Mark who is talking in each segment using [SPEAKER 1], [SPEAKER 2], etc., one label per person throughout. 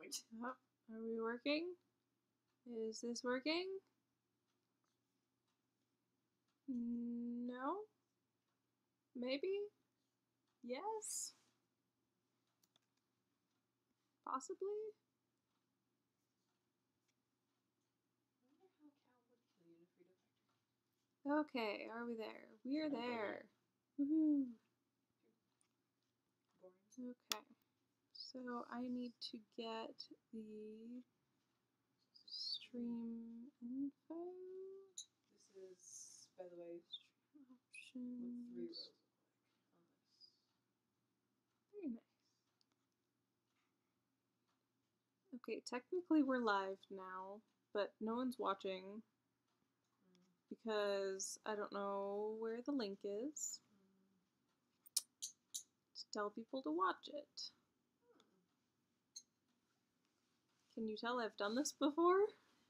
[SPEAKER 1] point.
[SPEAKER 2] Oh, are we working? Is this working? No? Maybe? Yes? Possibly? Okay, are we there? We're there. Woohoo! Okay, so I need to get the stream info.
[SPEAKER 1] This is, by the way,
[SPEAKER 2] Options.
[SPEAKER 1] what 3 rows on this.
[SPEAKER 2] Very nice. Okay, technically we're live now, but no one's watching because I don't know where the link is to tell people to watch it. Can you tell I've done this before?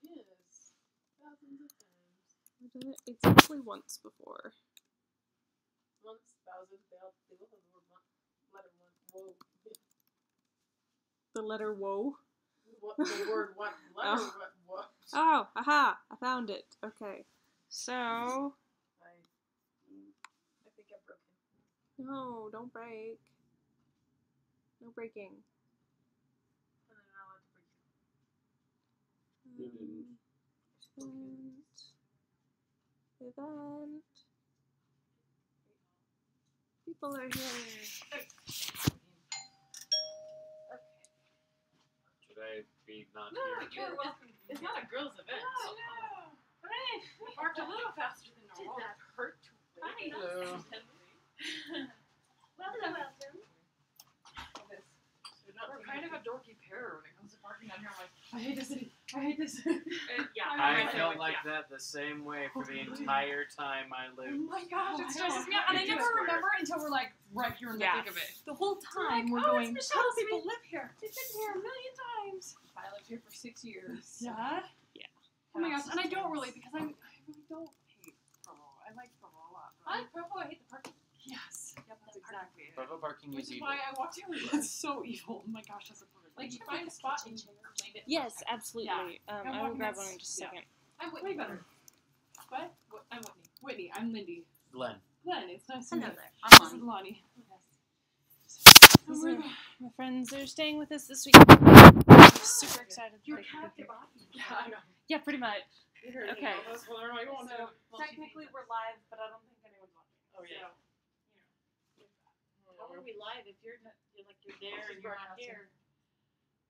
[SPEAKER 1] Yes, thousands of times.
[SPEAKER 2] I've done it exactly once before.
[SPEAKER 1] Once, thousands, they all have the word letter one. Whoa.
[SPEAKER 2] The letter woe.
[SPEAKER 1] What the word what letter what?
[SPEAKER 2] Oh, aha! I found it. Okay, so
[SPEAKER 1] I think I'm broken.
[SPEAKER 2] no, don't break. No breaking.
[SPEAKER 1] And then I'll have to break you.
[SPEAKER 2] Event. People are here.
[SPEAKER 3] Should I be not
[SPEAKER 1] No,
[SPEAKER 3] here?
[SPEAKER 1] you're welcome. It's not a girls' event. Oh, no. Hey, we barked a little faster than normal. Did that hurt to wait?
[SPEAKER 3] Hello.
[SPEAKER 1] Welcome. We're kind of a dorky pair when it comes to parking down here. I'm like, I hate this city. I hate this city. Yeah.
[SPEAKER 3] I felt like that the same way for the entire time I
[SPEAKER 1] Oh
[SPEAKER 3] lived.
[SPEAKER 1] my gosh, it stresses me out. And I never remember until we're like right here in the thick of it.
[SPEAKER 4] The whole time
[SPEAKER 1] We're
[SPEAKER 4] we're
[SPEAKER 1] like,
[SPEAKER 4] going,
[SPEAKER 1] it's
[SPEAKER 4] how
[SPEAKER 1] Michelle's
[SPEAKER 4] do people
[SPEAKER 1] street.
[SPEAKER 4] live here?
[SPEAKER 1] They've been here a million times. I lived here for 6 years.
[SPEAKER 4] Yeah?
[SPEAKER 2] Yeah.
[SPEAKER 4] Oh my gosh, and I don't really, because I really don't hate Provo. I like Provo a lot.
[SPEAKER 1] I like Provo. I hate the parking.
[SPEAKER 4] Yes. Yep, that's exactly it.
[SPEAKER 3] Bravo parking
[SPEAKER 1] Which
[SPEAKER 3] is
[SPEAKER 1] is
[SPEAKER 3] evil.
[SPEAKER 1] why I walked here.
[SPEAKER 4] It's so evil. Oh my gosh, that's a perfect
[SPEAKER 1] Like, you
[SPEAKER 4] thing.
[SPEAKER 1] find a spot and claim it.
[SPEAKER 2] Yes, absolutely.
[SPEAKER 4] I'm
[SPEAKER 2] I will
[SPEAKER 4] walking
[SPEAKER 2] grab
[SPEAKER 4] this-
[SPEAKER 2] one in just a
[SPEAKER 4] yeah.
[SPEAKER 2] second.
[SPEAKER 1] I'm Whitney. Way better. What? I'm Whitney.
[SPEAKER 4] Whitney, I'm Lindy.
[SPEAKER 3] Glenn.
[SPEAKER 4] Glenn, it's nice to meet you.
[SPEAKER 1] I'm
[SPEAKER 4] This is Lonnie.
[SPEAKER 2] These are my friends that are staying with us this week. I'm super excited.
[SPEAKER 1] You're
[SPEAKER 2] that they could be
[SPEAKER 1] captive
[SPEAKER 2] here.
[SPEAKER 1] audience. Yeah, I know.
[SPEAKER 2] Yeah, pretty much. Okay.
[SPEAKER 1] That's what am I going to?
[SPEAKER 4] Technically we're live, but I don't think anyone's watching.
[SPEAKER 1] Oh, yeah.
[SPEAKER 5] How are we live if you're not, you're like you're there
[SPEAKER 1] This is
[SPEAKER 5] and you're not
[SPEAKER 1] broadcasting.
[SPEAKER 5] here?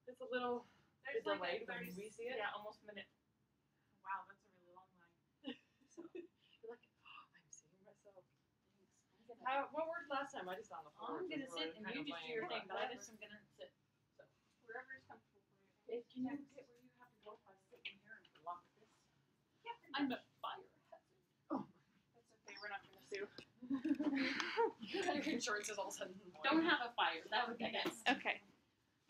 [SPEAKER 1] It's a little
[SPEAKER 5] There's
[SPEAKER 1] it's
[SPEAKER 5] like
[SPEAKER 1] delayed
[SPEAKER 5] a
[SPEAKER 1] when
[SPEAKER 5] 30,
[SPEAKER 1] we see it.
[SPEAKER 5] yeah, almost a minute. Wow, that's a really long line.
[SPEAKER 1] You're like, oh, I'm seeing myself. How, what worked last time? I just on the floor.
[SPEAKER 5] I'm gonna sit and you just do your thing, but I just am gonna sit. So wherever is comfortable for you.
[SPEAKER 1] Hey,
[SPEAKER 5] Can you get where you have to go if I sit in here and block this? Yeah,
[SPEAKER 4] I'm a fire hazard.
[SPEAKER 5] that's okay. We're not gonna sue.
[SPEAKER 1] Your insurance is all of a sudden.
[SPEAKER 4] Don't have a fire. That would be nice.
[SPEAKER 2] Okay.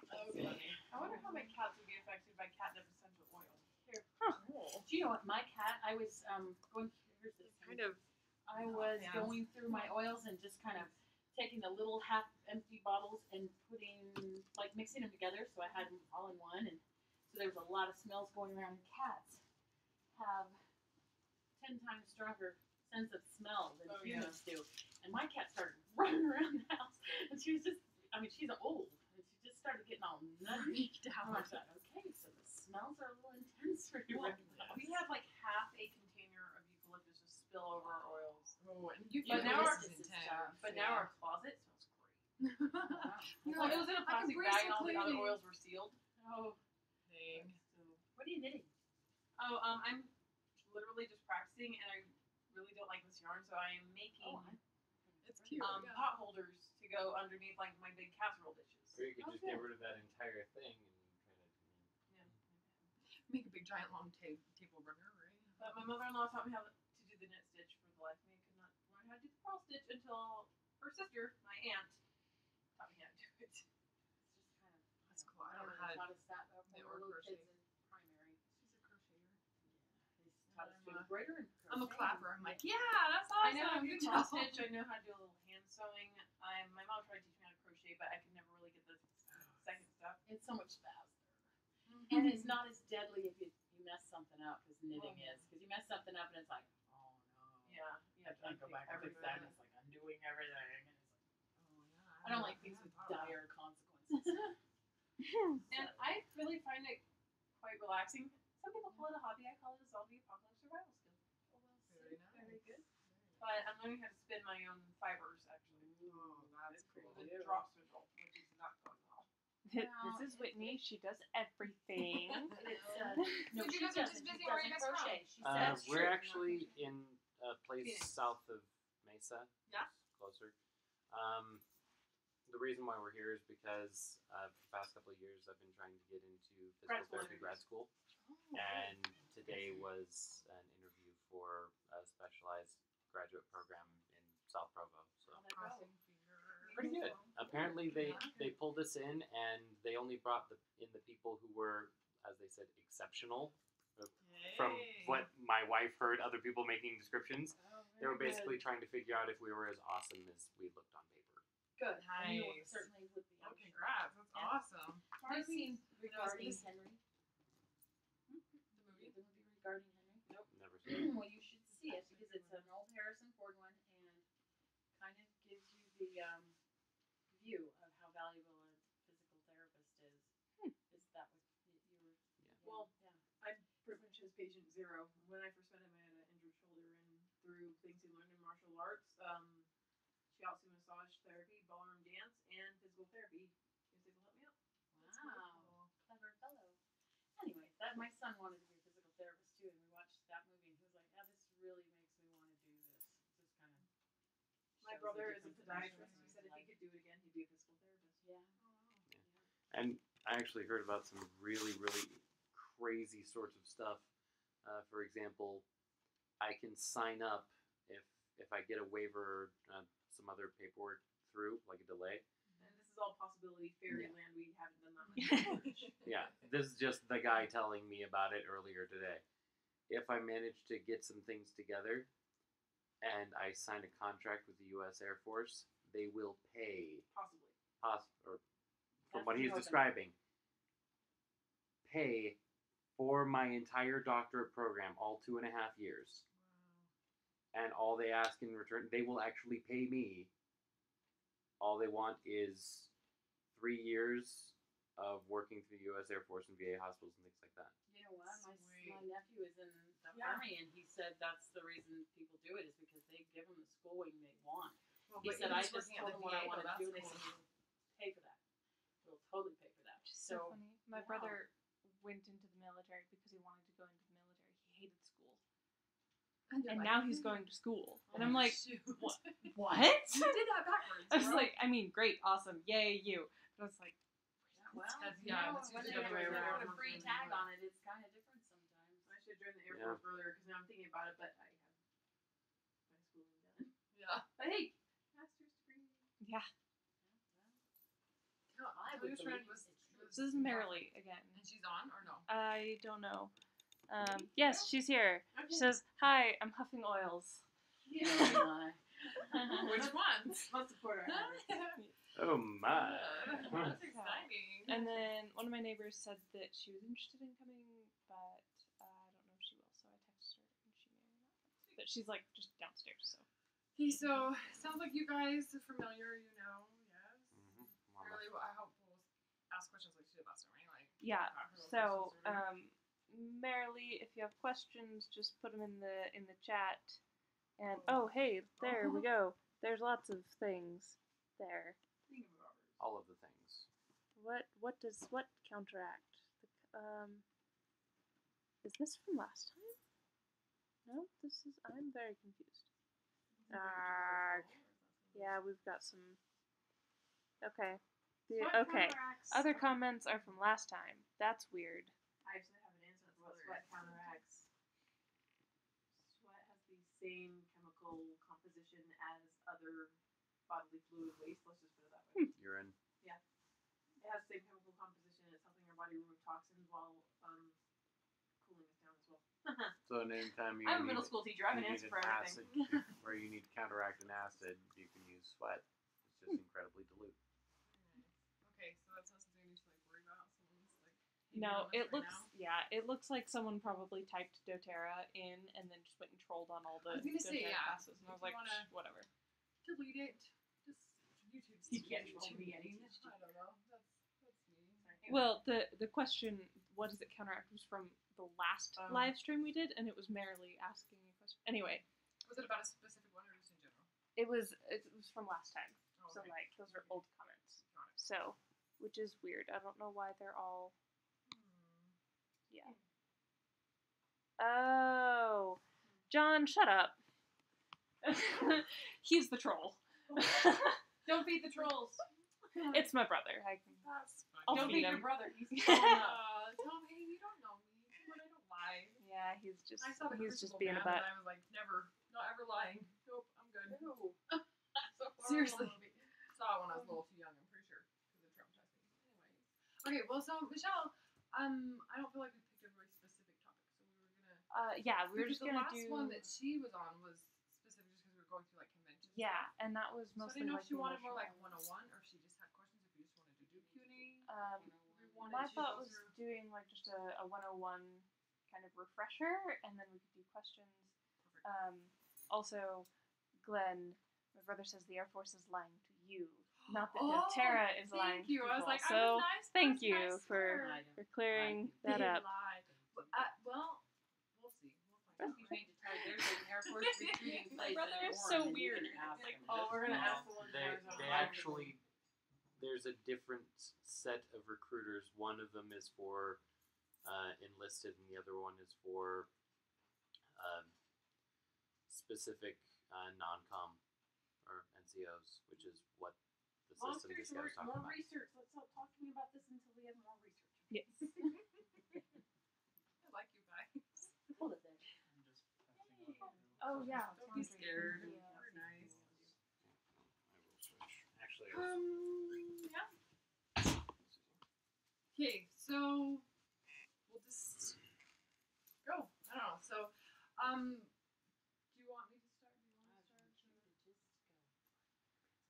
[SPEAKER 1] I wonder how my cats would be affected by catnip essential oil.
[SPEAKER 4] Here.
[SPEAKER 1] Oh.
[SPEAKER 4] Do you know what? My cat, I was going through this.
[SPEAKER 1] Kind of.
[SPEAKER 4] I was
[SPEAKER 1] Yeah.
[SPEAKER 4] going through my oils and just kind of taking the little half empty bottles and mixing them together, so I had them all in one, and so there was a lot of smells going around. And cats have 10 times stronger sense of smell than humans do. And my cat started running around the house, and she was just, I mean, she's old, and she just started getting all nutty down. I thought, okay, so the smells are a little intense for you right now.
[SPEAKER 1] We had like half a container of eucalyptus just spill over our oils.
[SPEAKER 4] Oh, and
[SPEAKER 1] But now our
[SPEAKER 4] eucalyptus is tough.
[SPEAKER 1] but now our closet smells great.
[SPEAKER 4] No,
[SPEAKER 1] It was in a
[SPEAKER 4] I can
[SPEAKER 1] plastic
[SPEAKER 4] breathe
[SPEAKER 1] bag
[SPEAKER 4] so
[SPEAKER 1] and all the other
[SPEAKER 4] clearly.
[SPEAKER 1] oils were sealed.
[SPEAKER 4] Oh,
[SPEAKER 1] Dang.
[SPEAKER 4] what are you knitting?
[SPEAKER 1] Oh, I'm literally just practicing, and I really don't like this yarn, so I am making
[SPEAKER 4] It's cute.
[SPEAKER 1] pot holders to go underneath like my big casserole dishes.
[SPEAKER 3] Or you could just get rid of that entire thing and
[SPEAKER 1] Make a big giant long table runner, right? But my mother-in-law taught me how to do the knit stitch. For the life of me, I could not learn how to do the purl stitch until her sister, my aunt, taught me how to do it.
[SPEAKER 4] It's just kind of.
[SPEAKER 1] That's cool. I don't know how to
[SPEAKER 4] taught us that
[SPEAKER 1] knit
[SPEAKER 4] when we
[SPEAKER 1] or
[SPEAKER 4] were little
[SPEAKER 1] crochet.
[SPEAKER 4] kids in primary.
[SPEAKER 1] She's a crocheter.
[SPEAKER 4] They taught us to embroider and
[SPEAKER 1] I'm a
[SPEAKER 4] crochet.
[SPEAKER 1] clapper. I'm like, yeah, that's
[SPEAKER 4] I
[SPEAKER 1] awesome.
[SPEAKER 4] know,
[SPEAKER 1] I know how to
[SPEAKER 4] good
[SPEAKER 1] do
[SPEAKER 4] job.
[SPEAKER 1] cross stitch. I know how to do a little hand sewing. My mom tried to teach me how to crochet, but I could never really get the second stuff.
[SPEAKER 4] It's so much faster. And it's not as deadly if you mess something up as knitting is. Because you mess something up and it's like, oh no.
[SPEAKER 1] Yeah.
[SPEAKER 4] You have to go back and fix
[SPEAKER 1] everything.
[SPEAKER 4] that. And it's like undoing everything. And it's like,
[SPEAKER 1] Oh, yeah.
[SPEAKER 4] I don't like things with dire consequences.
[SPEAKER 1] And I really find it quite relaxing. Some people call it a hobby. I call it a zombie apocalypse survival skill.
[SPEAKER 5] Very nice.
[SPEAKER 1] Very good. But I'm learning how to spin my own fibers, actually.
[SPEAKER 5] Oh, that's
[SPEAKER 1] The
[SPEAKER 5] cool.
[SPEAKER 1] drop spindle, which is not going well.
[SPEAKER 2] This is Whitney. She does everything.
[SPEAKER 4] No,
[SPEAKER 5] So
[SPEAKER 4] she
[SPEAKER 5] you guys are
[SPEAKER 4] doesn't.
[SPEAKER 5] just
[SPEAKER 4] She
[SPEAKER 5] busy where
[SPEAKER 4] doesn't
[SPEAKER 5] you guys from?
[SPEAKER 4] crochet. She says
[SPEAKER 3] We're
[SPEAKER 4] true.
[SPEAKER 3] actually in a place
[SPEAKER 1] Phoenix.
[SPEAKER 3] south of Mesa.
[SPEAKER 1] Yeah.
[SPEAKER 3] Closer. The reason why we're here is because the past couple of years I've been trying to get into physical
[SPEAKER 1] Grad school
[SPEAKER 3] therapy grad school,
[SPEAKER 1] Oh,
[SPEAKER 3] and today was an interview for a specialized graduate program in South Provo. So
[SPEAKER 5] Crossing
[SPEAKER 3] pretty good. Apparently they pulled us in and they only brought in the people who were, as they said, exceptional. From what my wife heard other people making descriptions, they were basically trying to figure out if we were as awesome as we looked on paper.
[SPEAKER 4] Good. And you
[SPEAKER 5] Nice.
[SPEAKER 4] certainly would be.
[SPEAKER 5] Oh, congrats. That's
[SPEAKER 4] Yeah.
[SPEAKER 5] awesome.
[SPEAKER 4] Have you seen
[SPEAKER 5] Regarding
[SPEAKER 4] Regarding Henry?
[SPEAKER 5] the movie?
[SPEAKER 4] The movie Regarding Henry?
[SPEAKER 3] Never seen it.
[SPEAKER 4] Well, you should see it because it's an old Harrison Ford one and kind of gives you the view of how valuable a physical therapist is. Is that what you were?
[SPEAKER 1] Well,
[SPEAKER 4] yeah.
[SPEAKER 1] I'm pretty much his patient zero. When I first met him, I had an injured shoulder, and through things he learned in martial arts, shiatsu massage therapy, ballroom dance, and physical therapy, he was able to help me out.
[SPEAKER 4] Wow, clever fellow. Anyway, my son wanted to be a physical therapist too, and we watched that movie, and he was like, "Yeah, this really makes me want to do this." Just kind of.
[SPEAKER 1] My brother is a podiatrist, and he said if he could do it again, he'd be a physical therapist.
[SPEAKER 4] Yeah.
[SPEAKER 3] And I actually heard about some really, really crazy sorts of stuff. For example, I can sign up if I get a waiver or some other paperwork through, like a delay.
[SPEAKER 1] And this is all possibility fairyland. We haven't done that much research.
[SPEAKER 3] Yeah, this is just the guy telling me about it earlier today. If I manage to get some things together and I sign a contract with the U.S. Air Force, they will pay,
[SPEAKER 1] Possibly.
[SPEAKER 3] from
[SPEAKER 4] That's
[SPEAKER 3] what he's
[SPEAKER 4] the
[SPEAKER 3] describing, pay for my entire doctorate program, all 2.5 years. And all they ask in return, they will actually pay me. All they want is 3 years of working through the U.S. Air Force and VA hospitals and things like that.
[SPEAKER 4] You know what? My
[SPEAKER 5] Sweet.
[SPEAKER 4] nephew is in the
[SPEAKER 1] Yeah.
[SPEAKER 4] army, and he said that's the reason people do it is because they give them the schooling they want.
[SPEAKER 5] Well,
[SPEAKER 4] He
[SPEAKER 5] but
[SPEAKER 4] said,
[SPEAKER 5] even
[SPEAKER 4] I
[SPEAKER 5] just
[SPEAKER 4] just
[SPEAKER 5] working at
[SPEAKER 4] told
[SPEAKER 5] the
[SPEAKER 4] them what I
[SPEAKER 5] VA,
[SPEAKER 4] wanted to
[SPEAKER 5] that's
[SPEAKER 4] do, and they
[SPEAKER 5] cool.
[SPEAKER 4] said, we'll pay for that. We'll totally pay for that.
[SPEAKER 2] So funny. My
[SPEAKER 4] wow.
[SPEAKER 2] brother went into the military because he wanted to go into the military. He hated school.
[SPEAKER 5] And you're
[SPEAKER 2] And
[SPEAKER 5] like,
[SPEAKER 2] now he's going to school. And I'm
[SPEAKER 5] oh,
[SPEAKER 2] like,
[SPEAKER 5] shoot.
[SPEAKER 2] what?
[SPEAKER 5] You did that backwards.
[SPEAKER 2] I was
[SPEAKER 5] bro.
[SPEAKER 2] like, I mean, great, awesome, yay, you. But I was like,
[SPEAKER 4] Well,
[SPEAKER 5] That's-
[SPEAKER 4] you
[SPEAKER 5] yeah,
[SPEAKER 4] know,
[SPEAKER 5] that's
[SPEAKER 4] when
[SPEAKER 5] usually
[SPEAKER 4] they
[SPEAKER 5] the other way
[SPEAKER 4] put
[SPEAKER 5] around.
[SPEAKER 4] a free tag on it, it's kind of different sometimes.
[SPEAKER 1] I should have joined the Air
[SPEAKER 3] Yeah.
[SPEAKER 1] Force earlier because now I'm thinking about it, but I have my schooling done.
[SPEAKER 5] Yeah.
[SPEAKER 1] But hey, master's degree.
[SPEAKER 2] yeah.
[SPEAKER 5] Tell
[SPEAKER 4] I
[SPEAKER 5] your
[SPEAKER 4] would
[SPEAKER 5] friend
[SPEAKER 4] believe
[SPEAKER 5] was.
[SPEAKER 4] it's
[SPEAKER 2] So this is Marilee again.
[SPEAKER 5] And she's on or no?
[SPEAKER 2] I don't know. Yes, she's here.
[SPEAKER 1] Okay.
[SPEAKER 2] She says, hi, I'm huffing oils.
[SPEAKER 4] Oh my.
[SPEAKER 5] Which ones?
[SPEAKER 1] Let's support our habits.
[SPEAKER 3] Oh my.
[SPEAKER 5] That's exciting.
[SPEAKER 2] And then one of my neighbors said that she was interested in coming, but I don't know if she will, so I texted her and she may or may not. But she's like just downstairs, so.
[SPEAKER 5] Okay, so sounds like you guys are familiar. You know, yes.
[SPEAKER 3] Mm-hmm.
[SPEAKER 5] Really, I hope we'll ask questions like she did last time, right? Like.
[SPEAKER 2] Yeah.
[SPEAKER 5] about her little
[SPEAKER 2] So,
[SPEAKER 5] questions or whatever.
[SPEAKER 2] Marilee, if you have questions, just put them in the chat. And oh, hey, there we go. There's lots of things there.
[SPEAKER 3] All of the things.
[SPEAKER 2] What does what counteract? Is this from last time? No, this is. I'm very confused. Yeah, we've got some. Okay. Okay. Other comments are from last time. That's weird.
[SPEAKER 1] I actually have an answer for what sweat counteracts. Sweat has the same chemical composition as other bodily fluid waste. Let's just put it that way.
[SPEAKER 3] Urine.
[SPEAKER 1] It has the same chemical composition. It's helping our body remove toxins while cooling us down as well.
[SPEAKER 3] So anytime you
[SPEAKER 1] I'm a
[SPEAKER 3] need,
[SPEAKER 1] middle school teacher. I have
[SPEAKER 3] you
[SPEAKER 1] an
[SPEAKER 3] need
[SPEAKER 1] answer for
[SPEAKER 3] acid,
[SPEAKER 1] everything.
[SPEAKER 3] where you need to counteract an acid, you can use sweat. It's just incredibly dilute.
[SPEAKER 5] Okay, so that's not something you need to like worry about. Someone's like.
[SPEAKER 1] Can
[SPEAKER 2] No,
[SPEAKER 1] you
[SPEAKER 2] it
[SPEAKER 1] do this
[SPEAKER 2] looks
[SPEAKER 1] right now?
[SPEAKER 2] it looks like someone probably typed doTERRA in and then just went and trolled on all the
[SPEAKER 1] I was gonna say,
[SPEAKER 2] doTERRA
[SPEAKER 1] yeah,
[SPEAKER 2] classes, and I
[SPEAKER 1] if
[SPEAKER 2] was
[SPEAKER 1] you
[SPEAKER 2] like,
[SPEAKER 1] wanna-
[SPEAKER 2] whatever.
[SPEAKER 1] Delete it. Just YouTube's
[SPEAKER 4] You
[SPEAKER 1] too
[SPEAKER 4] can't
[SPEAKER 1] mean.
[SPEAKER 4] troll me, I
[SPEAKER 1] I
[SPEAKER 4] teach
[SPEAKER 1] don't know. That's me.
[SPEAKER 4] Sorry.
[SPEAKER 2] Well, the question, what does it counteract, was from the last
[SPEAKER 1] Oh.
[SPEAKER 2] live stream we did, and it was merely asking a question. Anyway,
[SPEAKER 1] Was it about a specific one or just in general?
[SPEAKER 2] it was from last time,
[SPEAKER 1] Oh,
[SPEAKER 2] so
[SPEAKER 1] okay.
[SPEAKER 2] like those are old comments.
[SPEAKER 1] Got it.
[SPEAKER 2] So, which is weird. I don't know why they're all. Yeah. Oh, John, shut up. He's the troll.
[SPEAKER 1] Don't feed the trolls.
[SPEAKER 2] It's my brother.
[SPEAKER 1] That's fine.
[SPEAKER 2] I'll
[SPEAKER 4] Don't
[SPEAKER 2] feed
[SPEAKER 4] be your
[SPEAKER 2] him.
[SPEAKER 4] brother. He's growing up.
[SPEAKER 1] Tom, hey, you don't know me. But I don't lie.
[SPEAKER 2] Yeah, he's just
[SPEAKER 1] I saw the
[SPEAKER 2] he's just
[SPEAKER 1] Crucible
[SPEAKER 2] being a
[SPEAKER 1] Man,
[SPEAKER 2] butt.
[SPEAKER 1] and I was like, never, not ever lying. Nope, I'm good.
[SPEAKER 4] Ew.
[SPEAKER 1] So seriously, saw it when I was a little too young. I'm pretty sure because it traumatized me. Anyways, okay. Well, so Michelle, I don't feel like we picked a very specific topic, so we were gonna.
[SPEAKER 2] Yeah, we were
[SPEAKER 1] because
[SPEAKER 2] just gonna
[SPEAKER 1] the last
[SPEAKER 2] do.
[SPEAKER 1] one that she was on was specific just because we were going through like conventions.
[SPEAKER 2] Yeah, and that was
[SPEAKER 1] So I
[SPEAKER 2] mostly
[SPEAKER 1] didn't know
[SPEAKER 2] like
[SPEAKER 1] if she
[SPEAKER 2] the
[SPEAKER 1] wanted more like
[SPEAKER 2] emotional
[SPEAKER 1] 101 or if she just had questions. If you just wanted to do Q&A.
[SPEAKER 2] My thought was doing like just a 101 kind of refresher, and then we could do questions. Also, Glenn, my brother says the Air Force is lying to you, not that doTERRA is lying to
[SPEAKER 1] Thank you.
[SPEAKER 2] people.
[SPEAKER 1] I was like,
[SPEAKER 2] so
[SPEAKER 1] I'm a nice
[SPEAKER 2] thank
[SPEAKER 1] person, I
[SPEAKER 2] you
[SPEAKER 1] swear.
[SPEAKER 2] for clearing
[SPEAKER 1] They
[SPEAKER 2] that up.
[SPEAKER 1] lied. Well, we'll see. We'll find out.
[SPEAKER 4] You need to tell you there's an Air Force recruiting
[SPEAKER 2] My
[SPEAKER 4] place
[SPEAKER 2] brother
[SPEAKER 4] in
[SPEAKER 2] is so
[SPEAKER 4] Oregon, you
[SPEAKER 2] weird.
[SPEAKER 4] can ask
[SPEAKER 2] Like,
[SPEAKER 4] them.
[SPEAKER 1] Oh, we're gonna ask the
[SPEAKER 3] No,
[SPEAKER 1] one.
[SPEAKER 3] they actually, there's a different set of recruiters. One of them is for enlisted, and the other one is for specific non-com or NCOs, which is what the
[SPEAKER 4] Long
[SPEAKER 3] system
[SPEAKER 4] story
[SPEAKER 3] this guy was
[SPEAKER 4] short,
[SPEAKER 3] talking
[SPEAKER 4] more
[SPEAKER 3] about.
[SPEAKER 4] research. Let's stop talking about this until we have more research.
[SPEAKER 2] Yes.
[SPEAKER 1] I like you guys.
[SPEAKER 4] Hold it there.
[SPEAKER 2] Oh yeah.
[SPEAKER 1] Don't be scared. We're nice.
[SPEAKER 3] I will switch. Actually,
[SPEAKER 1] Yeah. Okay, so we'll just go. I don't know. So, do you want me to start? Do you want to start?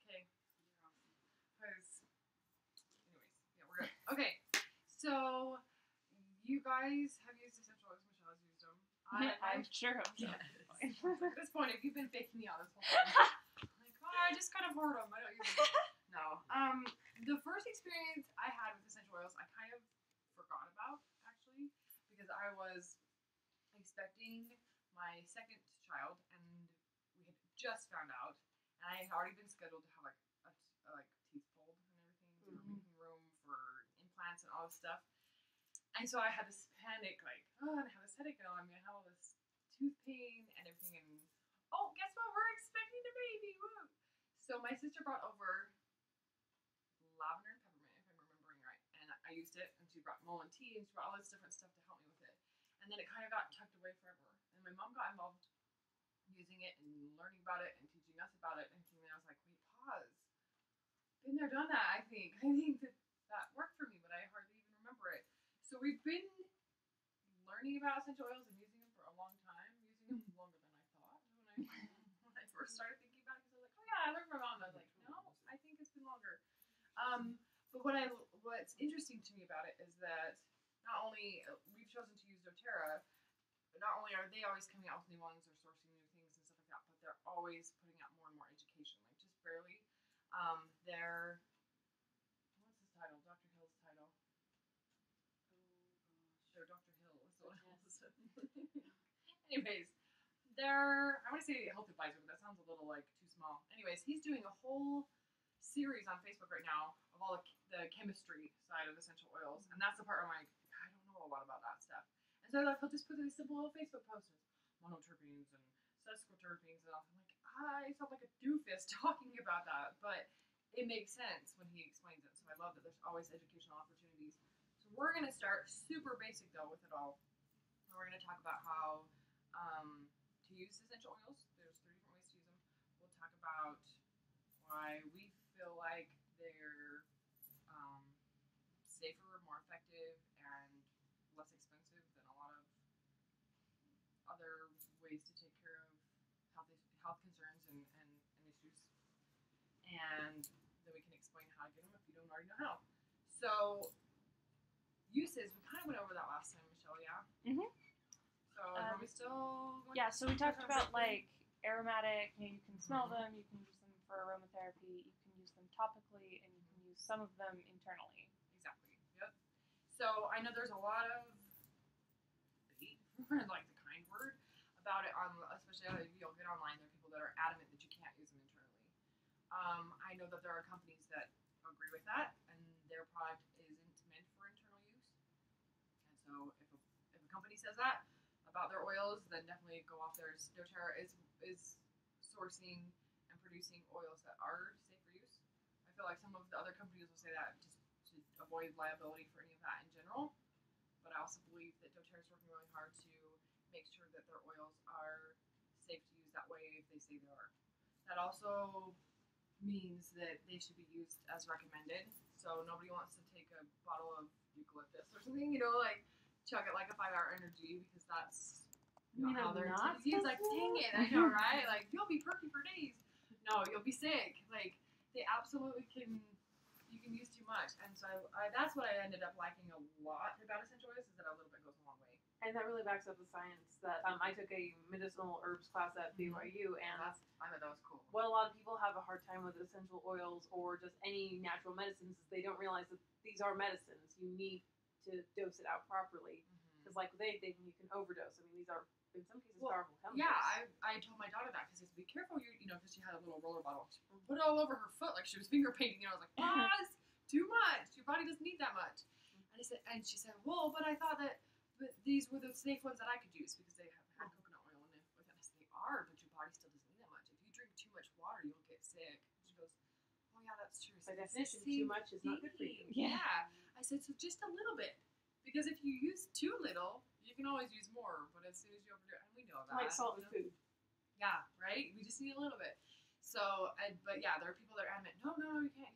[SPEAKER 1] Okay. Because, anyways, yeah, we're good. Okay, so you guys have used essential oils. Michelle has used them.
[SPEAKER 2] I'm sure.
[SPEAKER 1] Yeah. At this point, if you've been faking me out this whole time, like, oh, I just kind of hoard them. I don't use them. No. The first experience I had with essential oils, I kind of forgot about actually because I was expecting my second child, and we had just found out, and I had already been scheduled to have like a like teeth pulled and everything. We were making room for implants and all this stuff. And so I had this panic, like, oh, and I have this headache, and I'm gonna have all this tooth pain and everything. And oh, guess what? We're expecting a baby! Woo! So my sister brought over lavender and peppermint, if I'm remembering right, and I used it. And she brought Mullein tea, and she brought all this different stuff to help me with it. And then it kind of got tucked away forever. And my mom got involved using it and learning about it and teaching us about it. And I was like, wait, pause. Been there, done that. I think that worked for me, but I hardly even remember it. So we've been learning about essential oils and using them for a long time, using them longer than I thought when I first started thinking about it, because I was like, oh yeah, I learned from my mom. I was like, no, I think it's been longer. But what's interesting to me about it is that not only we've chosen to use doTERRA, but not only are they always coming out with new ones or sourcing new things and stuff like that, but they're always putting out more and more education, like just barely. They're, what's his title? Dr. Hill's title. They're Dr. Hill. Is what Anyways, they're, I want to say health advisor, but that sounds a little like too small. Anyways, he's doing a whole series on Facebook right now of all the chemistry side of essential oils, and that's the part where I'm like, I don't know a lot about that stuff. And so I thought he'll just put these simple little Facebook posts, monoterpenes and sesquiterpenes, and I'm like, I sound like a doofus talking about that, but it makes sense when he explains it. So I love that there's always educational opportunities. So we're gonna start super basic though with it all. And we're gonna talk about how to use essential oils. There's 3 different ways to use them. We'll talk about why we feel like they're safer, more effective, and less expensive than a lot of other ways to take care of health concerns and issues. And then we can explain how to get them if you don't already know how. So uses, we kind of went over that last time, Michelle. Yeah.
[SPEAKER 2] Mhm.
[SPEAKER 1] So are we still? Going
[SPEAKER 2] Yeah,
[SPEAKER 1] to
[SPEAKER 2] so we talked
[SPEAKER 1] discuss
[SPEAKER 2] about
[SPEAKER 1] our
[SPEAKER 2] like aromatic. You can smell
[SPEAKER 1] Mhm.
[SPEAKER 2] them. You can use them for aromatherapy. You can use them topically, and you can use some of them internally.
[SPEAKER 1] Exactly. Yep. So I know there's a lot of debate, like the kind word, about it on, especially if you'll get online. There are people that are adamant that you can't use them internally. I know that there are companies that agree with that, and their product isn't meant for internal use. And so if a company says that about their oils, then definitely go off theirs. doTERRA is sourcing and producing oils that are safe for use. I feel like some of the other companies will say that just to avoid liability for any of that in general. But I also believe that doTERRA is working really hard to make sure that their oils are safe to use that way if they say they are. That also means that they should be used as recommended. So nobody wants to take a bottle of eucalyptus or something, like chug it like a 5-hour energy because that's how they're
[SPEAKER 4] not
[SPEAKER 1] He's like, dang it, I know, right? Like, you'll be perky for days. No, you'll be sick. Like, they absolutely can. You can use too much, and so that's what I ended up liking a lot about essential oils is that a little bit goes a long way.
[SPEAKER 5] And that really backs up the science that I took a medicinal herbs class at BYU, and
[SPEAKER 1] I thought that was cool.
[SPEAKER 5] what a lot of people have a hard time with essential oils or just any natural medicines is they don't realize that these are medicines. You need to dose it out properly. Because like with anything, you can overdose. I mean, these are, in some cases, powerful chemicals.
[SPEAKER 1] Yeah, I told my daughter that because be careful, because she had a little roller bottle. She put it all over her foot like she was finger painting. I was like, pause, too much. Your body doesn't need that much. And she said, well, but I thought that these were the safe ones that I could use because they have had coconut oil in it. I said, they are, but your body still doesn't need that much. If you drink too much water, you'll get sick. She goes, oh yeah, that's true.
[SPEAKER 5] By definition, too much is not good for you.
[SPEAKER 2] Yeah.
[SPEAKER 1] I said, so just a little bit. Because if you use too little, you can always use more. But as soon as you overdo it, and we know that.
[SPEAKER 5] Like salt in food.
[SPEAKER 1] Yeah, right? We just need a little bit. So, but yeah, there are people that are adamant, no, you can't.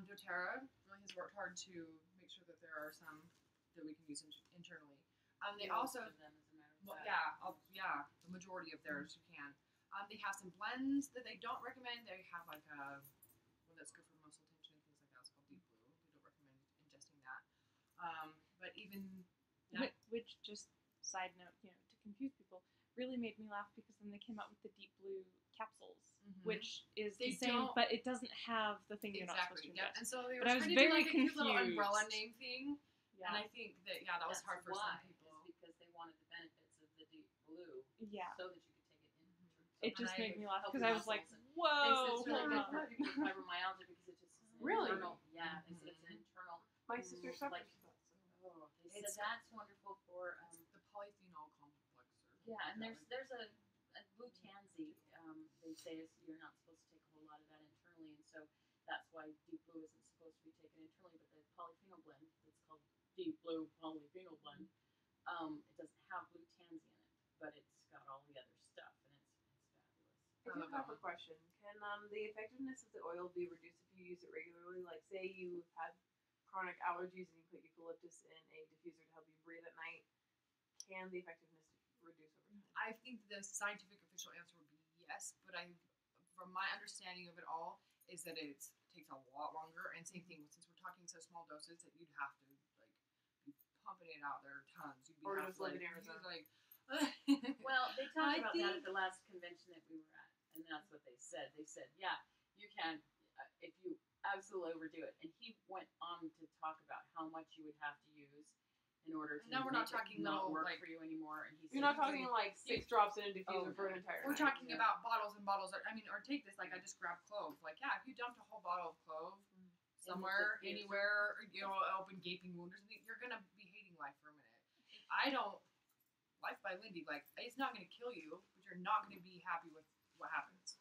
[SPEAKER 1] doTERRA really has worked hard to make sure that there are some that we can use internally. They also,
[SPEAKER 4] Most of them, as a matter of fact.
[SPEAKER 1] the majority of theirs you can. They have some blends that they don't recommend. They have like a one that's good for muscle tension and things like that. It's called Deep Blue. They don't recommend ingesting that. But even
[SPEAKER 2] Which just side note, to confuse people, really made me laugh because then they came out with the Deep Blue capsules, which is
[SPEAKER 1] They
[SPEAKER 2] the same,
[SPEAKER 1] don't-
[SPEAKER 2] but it doesn't have the thing you're not supposed to
[SPEAKER 1] Yep.
[SPEAKER 2] ingest.
[SPEAKER 1] And so they were
[SPEAKER 2] But I was
[SPEAKER 1] trying to do
[SPEAKER 2] very
[SPEAKER 1] like a cute little umbrella
[SPEAKER 2] confused.
[SPEAKER 1] name thing. And I think that that was
[SPEAKER 4] That's
[SPEAKER 1] hard for
[SPEAKER 4] why,
[SPEAKER 1] some people.
[SPEAKER 4] is because they wanted the benefits of the Deep Blue,
[SPEAKER 2] Yeah.
[SPEAKER 4] so that you could take it in.
[SPEAKER 2] It just
[SPEAKER 1] And
[SPEAKER 2] made me laugh
[SPEAKER 4] help
[SPEAKER 2] because
[SPEAKER 4] your
[SPEAKER 2] I was like,
[SPEAKER 4] muscles and-
[SPEAKER 2] whoa.
[SPEAKER 4] It's really good
[SPEAKER 1] Oh.
[SPEAKER 4] for people with fibromyalgia because it just is an
[SPEAKER 5] Really?
[SPEAKER 4] internal. Yeah, it's an internal.
[SPEAKER 5] My sister suffers
[SPEAKER 4] like-
[SPEAKER 5] from that.
[SPEAKER 4] Oh, they
[SPEAKER 1] It's-
[SPEAKER 4] said that's wonderful for.
[SPEAKER 1] The polyphenol complex.
[SPEAKER 4] Yeah, and there's a blue tansy. They say is you're not supposed to take a whole lot of that internally, and so that's why Deep Blue isn't supposed to be taken internally. But the polyphenol blend, it's called Deep Blue polyphenol blend. It doesn't have blue tansy in it, but it's got all the other stuff, and it's fabulous.
[SPEAKER 5] I do have a question. Can the effectiveness of the oil be reduced if you use it regularly? Like, say you had chronic allergies and you put eucalyptus in a diffuser to help you breathe at night. Can the effectiveness reduce over time?
[SPEAKER 1] I think the scientific official answer would be yes, but from my understanding of it all, is that it takes a lot longer. And same thing, since we're talking so small doses, that you'd have to be pumping it out there tons. You'd be
[SPEAKER 5] Or
[SPEAKER 1] have
[SPEAKER 5] just
[SPEAKER 1] to,
[SPEAKER 5] live in
[SPEAKER 1] use,
[SPEAKER 5] Arizona.
[SPEAKER 4] Well, they
[SPEAKER 1] I
[SPEAKER 4] talked about that
[SPEAKER 1] think-
[SPEAKER 4] at the last convention that we were at, and that's what they said. They said, yeah, you can, if you absolutely overdo it. And he went on to talk about how much you would have to use in order to
[SPEAKER 1] And now we're not
[SPEAKER 4] make
[SPEAKER 1] talking
[SPEAKER 4] it not
[SPEAKER 1] little,
[SPEAKER 4] work
[SPEAKER 1] like-
[SPEAKER 4] for you anymore. And he said,
[SPEAKER 5] You're not
[SPEAKER 4] you
[SPEAKER 5] talking
[SPEAKER 4] can-
[SPEAKER 5] like 6 drops in a diffuser for an entire
[SPEAKER 1] We're
[SPEAKER 5] night.
[SPEAKER 1] talking about bottles and bottles. Or take this. Like I just grabbed clove. Like if you dumped a whole bottle of clove somewhere,
[SPEAKER 4] diffuser.
[SPEAKER 1] anywhere, open gaping wound or something, you're gonna be hating life for a minute. I don't. Life by Lindy. Like it's not gonna kill you, but you're not gonna be happy with what happens.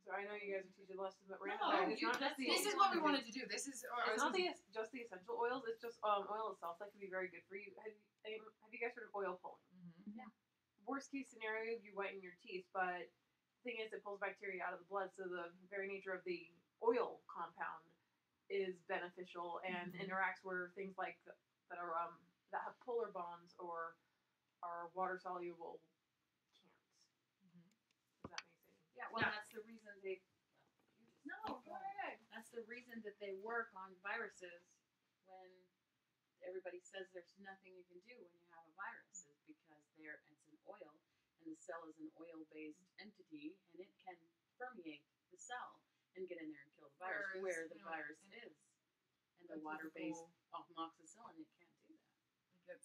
[SPEAKER 5] So I know you guys are teaching lessons, but
[SPEAKER 1] No,
[SPEAKER 5] random it's not just the.
[SPEAKER 1] This is what we wanted to do. This is.
[SPEAKER 5] It's not just the essential oils. It's just oil itself that can be very good for you. Have you guys heard of oil pulling?
[SPEAKER 1] Mhm.
[SPEAKER 5] Worst case scenario, you whiten your teeth, but the thing is, it pulls bacteria out of the blood, so the very nature of the oil compound is beneficial and interacts where things like that are that have polar bonds or are water soluble can't. Does that make sense?
[SPEAKER 4] Yeah, well,
[SPEAKER 1] Yeah.
[SPEAKER 4] that's the reason they.
[SPEAKER 1] No, go ahead.
[SPEAKER 4] That's the reason that they work on viruses when everybody says there's nothing you can do when you have a virus is because it's an oil, and the cell is an oil-based entity, and it can permeate the cell and get in there and kill the virus where the virus is. And the water-based amoxicillin, it can't do that.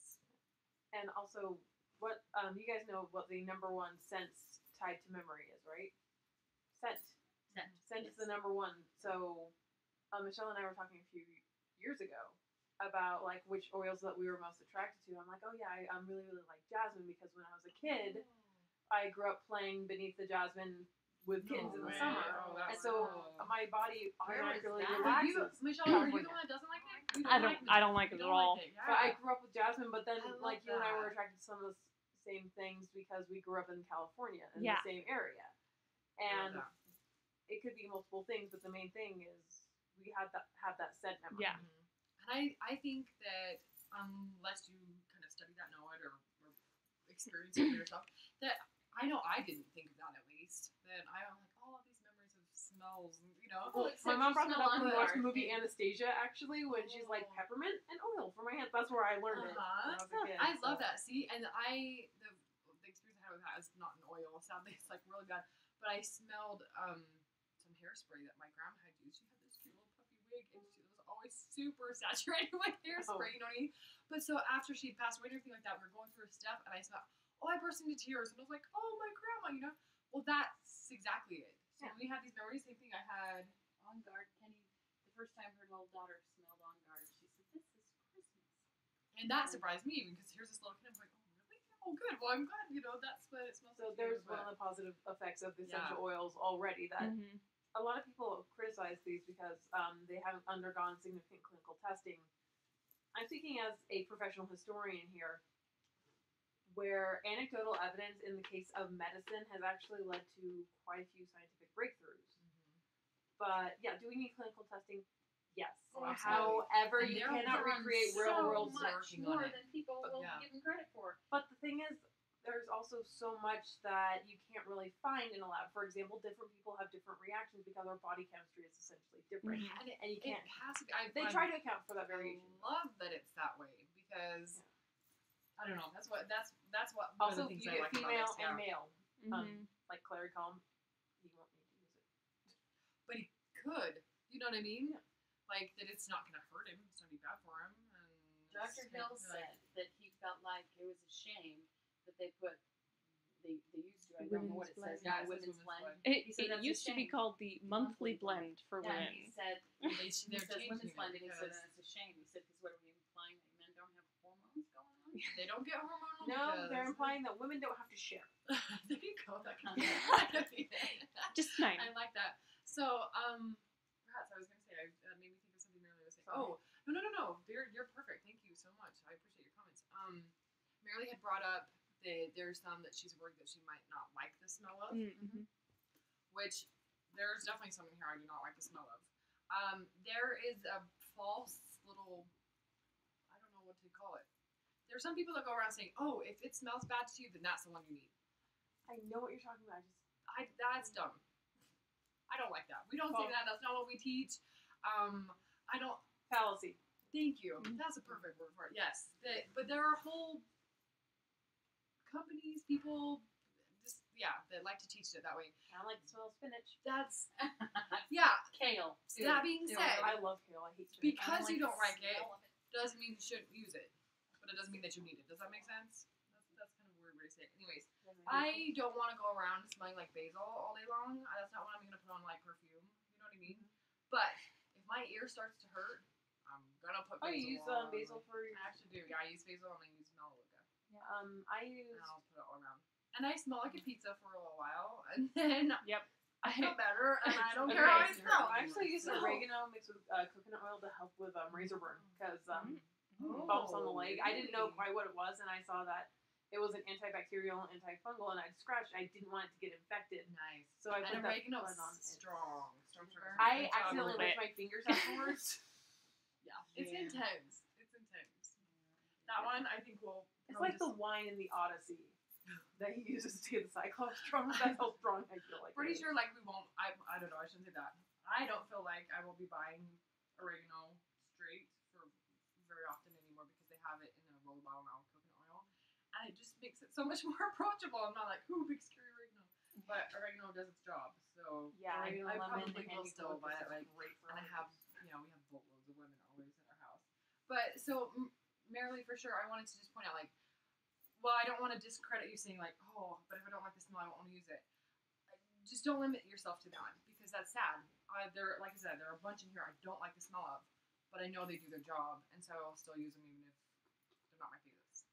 [SPEAKER 5] And also, what you guys know what the number one sense tied to memory is, right? Scent. Scent is the number one. So, Michelle and I were talking a few years ago about like which oils that we were most attracted to. I'm like, oh yeah, I really like jasmine because when I was a kid, I grew up playing beneath the jasmine with kittens in the summer, and so my body automatically relaxes.
[SPEAKER 1] Michelle, are you the one that doesn't like it?
[SPEAKER 2] I don't like it at all.
[SPEAKER 5] But I grew up with jasmine, but then like you and I were attracted to some of the same things because we grew up in California in the same area, and it could be multiple things, but the main thing is we have that scent memory.
[SPEAKER 2] Yeah.
[SPEAKER 1] And I think that unless you kind of study that, know it, or experience it for yourself, that I know I didn't think of that at least. That I'm like, all these memories of smells, and
[SPEAKER 5] Well, my mom brought that up when we watched the movie Anastasia, actually, when she's like peppermint and oil for my hands. That's where I learned it when I was a kid.
[SPEAKER 1] I love that. See, and the experience I had with that is not an oil. Sadly, it's like really bad. But I smelled some hairspray that my grandma had used. She had this cute little puffy wig, and she was always super saturated with hairspray. You know what I mean? But so after she passed away and everything like that, we were going through stuff, and I smelled. I burst into tears, and I was like, "Oh, my grandma," you know. Well, that's exactly it. So when we had these memories, same thing. I had
[SPEAKER 4] On Guard. Kenny, the first time her little daughter smelled On Guard, she said, "This is Christmas,"
[SPEAKER 1] and that surprised me because here's this little kid. I'm like, "Oh, really? Oh, good. Well, I'm glad. That's what it smells
[SPEAKER 5] So
[SPEAKER 1] like."
[SPEAKER 5] there's one of the positive effects of the essential oils already that a lot of people criticize these because they haven't undergone significant clinical testing. I'm speaking as a professional historian here, where anecdotal evidence in the case of medicine has actually led to quite a few scientific breakthroughs. But yeah, do we need clinical testing? Yes. However, you cannot recreate real world
[SPEAKER 4] much more than people will give them credit for.
[SPEAKER 5] But the thing is, there's also so much that you can't really find in a lab. For example, different people have different reactions because our body chemistry is essentially different, and you can't.
[SPEAKER 1] It has to be.
[SPEAKER 5] They try to account for that variation.
[SPEAKER 1] I love that it's that way because I don't know. That's what. One
[SPEAKER 5] Also,
[SPEAKER 1] of the things
[SPEAKER 5] you
[SPEAKER 1] I
[SPEAKER 5] get
[SPEAKER 1] like
[SPEAKER 5] female
[SPEAKER 1] about it.
[SPEAKER 5] and male. Like Clary Comb, he won't need to use it.
[SPEAKER 1] But he could. You know what I mean? Like that it's not going to hurt him. It's not going to be bad for him. And
[SPEAKER 4] Dr. Hill said that he felt like it was a shame that they used to, I don't know what it says now, women's blend.
[SPEAKER 2] It used to be called the monthly blend for women.
[SPEAKER 4] He said,
[SPEAKER 1] they're
[SPEAKER 4] women's blend, and he said,
[SPEAKER 1] because
[SPEAKER 4] it's a shame. He said, because what are we implying, that men don't have hormones going on?
[SPEAKER 1] they don't get hormonal.
[SPEAKER 5] No, they're implying that women don't have to share.
[SPEAKER 1] There you go. That kind of
[SPEAKER 2] Just nice.
[SPEAKER 1] I like that. So, perhaps I was going to say, that made me think of something Marilee was saying. Oh, no. You're perfect. Thank you so much. I appreciate your comments. Marilee had brought up that there's some that she's worried that she might not like the smell of, which there's definitely some in here I do not like the smell of. There is a false little, I don't know what to call it. There's some people that go around saying, oh, if it smells bad to you, then that's the one you need.
[SPEAKER 5] I know what you're talking about.
[SPEAKER 1] That's dumb. I don't like that. We don't say that. That's not what we teach. I don't.
[SPEAKER 5] Fallacy.
[SPEAKER 1] Thank you. That's a perfect word for it. Yes. But there are whole companies, people, just, that like to teach it that way.
[SPEAKER 5] I like the smell of spinach.
[SPEAKER 1] That's,
[SPEAKER 4] kale.
[SPEAKER 1] That being said,
[SPEAKER 5] I love kale. I hate spinach.
[SPEAKER 1] Because you don't like it, doesn't mean you shouldn't use it. But it doesn't mean that you need it. Does that make sense? That's kind of a weird way to say it. Anyways, I don't want to go around smelling like basil all day long. That's not what I'm going to put on like perfume. You know what I mean? But if my ear starts to hurt, I'm going to put basil on.
[SPEAKER 5] You use basil for your...
[SPEAKER 1] I actually do. Yeah, I use basil and I use melaleuca.
[SPEAKER 5] Yeah. I use...
[SPEAKER 1] And I'll put it all around. And I smell like a pizza for a little while. And then I feel better and I don't care how I smell.
[SPEAKER 5] I actually use oregano mixed with coconut oil to help with razor burn. Because... bumps on the leg. I didn't know quite what it was, and I saw that it was an antibacterial and antifungal, and I'd scratched. I didn't want it to get infected.
[SPEAKER 1] Nice.
[SPEAKER 5] So I put that
[SPEAKER 1] oregano's
[SPEAKER 5] on.
[SPEAKER 1] Strong.
[SPEAKER 5] I accidentally licked my fingers afterwards.
[SPEAKER 1] It's intense. That one, I think, will...
[SPEAKER 5] It's like the wine in the Odyssey that he uses to get the Cyclops drunk. That's how strong I feel like
[SPEAKER 1] Pretty sure, like, we won't... I don't know. I shouldn't say that. I don't feel like I will be buying oregano straight for very often anymore just makes it so much more approachable. I'm not like, ooh, big scary oregano. But oregano does its job. So
[SPEAKER 2] Yeah.
[SPEAKER 1] I
[SPEAKER 4] Oregano, lemon,
[SPEAKER 1] probably
[SPEAKER 4] and
[SPEAKER 1] will still buy it. Like,
[SPEAKER 5] great for
[SPEAKER 1] and I have, we have boatloads of lemon always in our house. But so, Marilee, for sure, I wanted to just point out, like, well, I don't want to discredit you saying, like, oh, but if I don't like the smell, I won't want to use it. Just don't limit yourself to that, because that's sad. There, like I said, there are a bunch in here I don't like the smell of, but I know they do their job, and so I'll still use them even if they're not my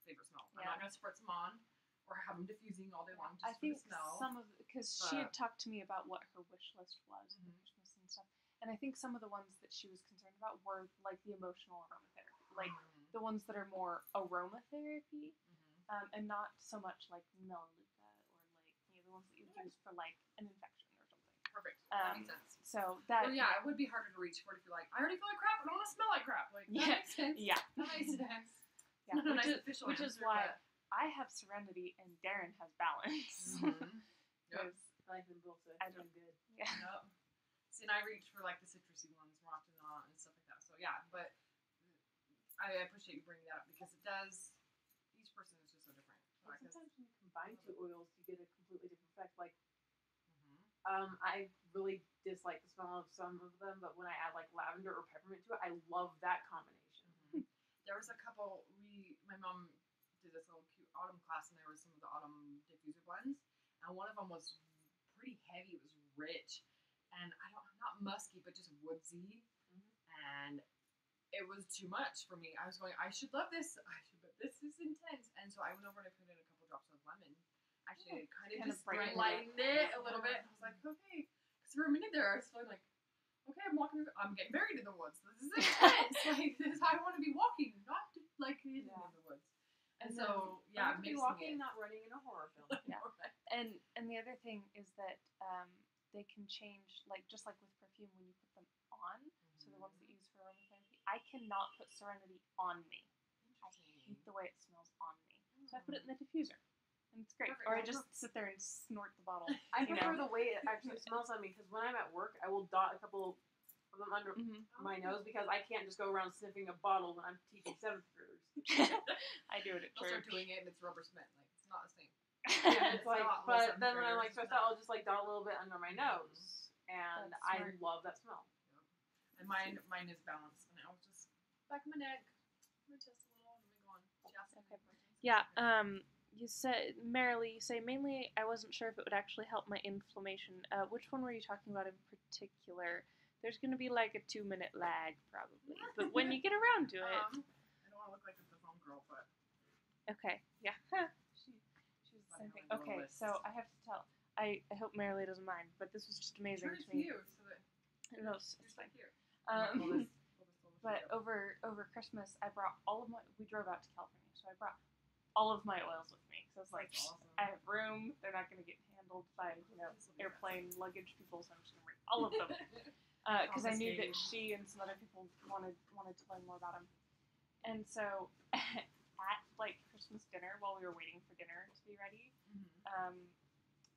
[SPEAKER 1] favorite smell. I'm not gonna spritz them on or have them diffusing all day long just
[SPEAKER 2] I
[SPEAKER 1] for
[SPEAKER 2] think
[SPEAKER 1] the smell.
[SPEAKER 2] some of, because she had talked to me about what her wish list was for Christmas and stuff, and I think some of the ones that she was concerned about were like the emotional aromatherapy, like the ones that are more aromatherapy, and not so much like Melaleuca or like the ones that you would use for like an infection or something.
[SPEAKER 1] Perfect. That makes sense.
[SPEAKER 2] So that
[SPEAKER 1] it would be harder to reach for it if you're like, I already feel like crap. I don't want to smell like crap. Like that makes sense.
[SPEAKER 2] Yeah.
[SPEAKER 1] That makes sense.
[SPEAKER 2] Yeah.
[SPEAKER 1] Not a nice official
[SPEAKER 2] which is
[SPEAKER 1] answer,
[SPEAKER 2] why
[SPEAKER 1] but-
[SPEAKER 2] I have serenity and Darren has balance.
[SPEAKER 1] Yep.
[SPEAKER 4] I like them both, so
[SPEAKER 2] I
[SPEAKER 4] it's
[SPEAKER 2] don't-
[SPEAKER 4] good.
[SPEAKER 2] Yeah.
[SPEAKER 1] Yep. See, and I reach for like the citrusy ones more often than not and stuff like that. So yeah, but I appreciate you bringing that up because it does. Each person is just so different.
[SPEAKER 4] And
[SPEAKER 1] Like,
[SPEAKER 4] sometimes when you combine two oils, you get a completely different effect. Like,
[SPEAKER 1] Mhm.
[SPEAKER 4] I really dislike the smell of some of them, but when I add like lavender or peppermint to it, I love that combination.
[SPEAKER 1] There was a couple. My mom did this little cute autumn class, and there were some of the autumn diffuser ones, and one of them was pretty heavy. It was rich, and not musky, but just woodsy, and it was too much for me. I was going, I should love this, but this is intense, and so I went over and I put in a couple drops of lemon. Actually, it kind of just lightened it a little bit. I was like, okay, because for a minute there, I was feeling like, okay, I'm getting buried in the woods. This is intense. Like this, I want to be walking, not like hidden in the woods. And so,
[SPEAKER 4] I have to be
[SPEAKER 1] mixing
[SPEAKER 4] walking,
[SPEAKER 1] it.
[SPEAKER 4] not running in a horror film.
[SPEAKER 2] Yeah. And the other thing is that they can change, like just like with perfume when you put them on. So the ones that you use for aromatherapy, I cannot put Serenity on me. I hate the way it smells on me. So I put it in the diffuser, and it's great.
[SPEAKER 1] Perfect.
[SPEAKER 2] Or I just sit there and snort the bottle.
[SPEAKER 4] I
[SPEAKER 2] you
[SPEAKER 4] prefer
[SPEAKER 2] know?
[SPEAKER 4] the way it actually smells on me because when I'm at work, I will dot a couple of them under
[SPEAKER 2] Mhm.
[SPEAKER 4] my nose because I can't just go around sniffing a bottle when I'm teaching 7th graders.
[SPEAKER 2] I do it at
[SPEAKER 1] They'll
[SPEAKER 2] church.
[SPEAKER 1] start doing it, and it's rubber cement. Like it's not the same.
[SPEAKER 4] Yeah, it's like,
[SPEAKER 1] not
[SPEAKER 4] but
[SPEAKER 1] listen
[SPEAKER 4] then when I'm
[SPEAKER 1] triggers,
[SPEAKER 4] like
[SPEAKER 1] it's
[SPEAKER 4] stressed
[SPEAKER 1] not.
[SPEAKER 4] out, I'll just like dot a little bit under my nose, and
[SPEAKER 2] That's
[SPEAKER 4] I
[SPEAKER 2] smart.
[SPEAKER 4] love that smell.
[SPEAKER 1] And mine is balanced, and I was just back of my neck. I'm gonna test a little. Let me go on.
[SPEAKER 2] Okay. Yeah. You said Marilee, you say mainly I wasn't sure if it would actually help my inflammation. Which one were you talking about in particular? There's gonna be like a 2-minute lag probably, but when you get around to it.
[SPEAKER 1] I don't want to look like the phone girl, but
[SPEAKER 2] Okay. Yeah. she was the same thing.
[SPEAKER 1] Having a little
[SPEAKER 2] Okay.
[SPEAKER 1] list.
[SPEAKER 2] So I have to tell. I hope Marilee doesn't mind, but this was just amazing
[SPEAKER 1] turn it
[SPEAKER 2] to
[SPEAKER 1] to
[SPEAKER 2] me.
[SPEAKER 1] you so that
[SPEAKER 2] No, it's
[SPEAKER 1] you're
[SPEAKER 2] fine.
[SPEAKER 1] here.
[SPEAKER 2] Um, But over Christmas, I brought all of my. We drove out to California, so I brought all of my oils with me. So I was like,
[SPEAKER 1] That's awesome.
[SPEAKER 2] I have room. They're not going to get handled by airplane luggage people, so I'm just going to bring all of them because I knew that she and some other people wanted to learn more about them. And so at like Christmas dinner, while we were waiting for dinner to be ready,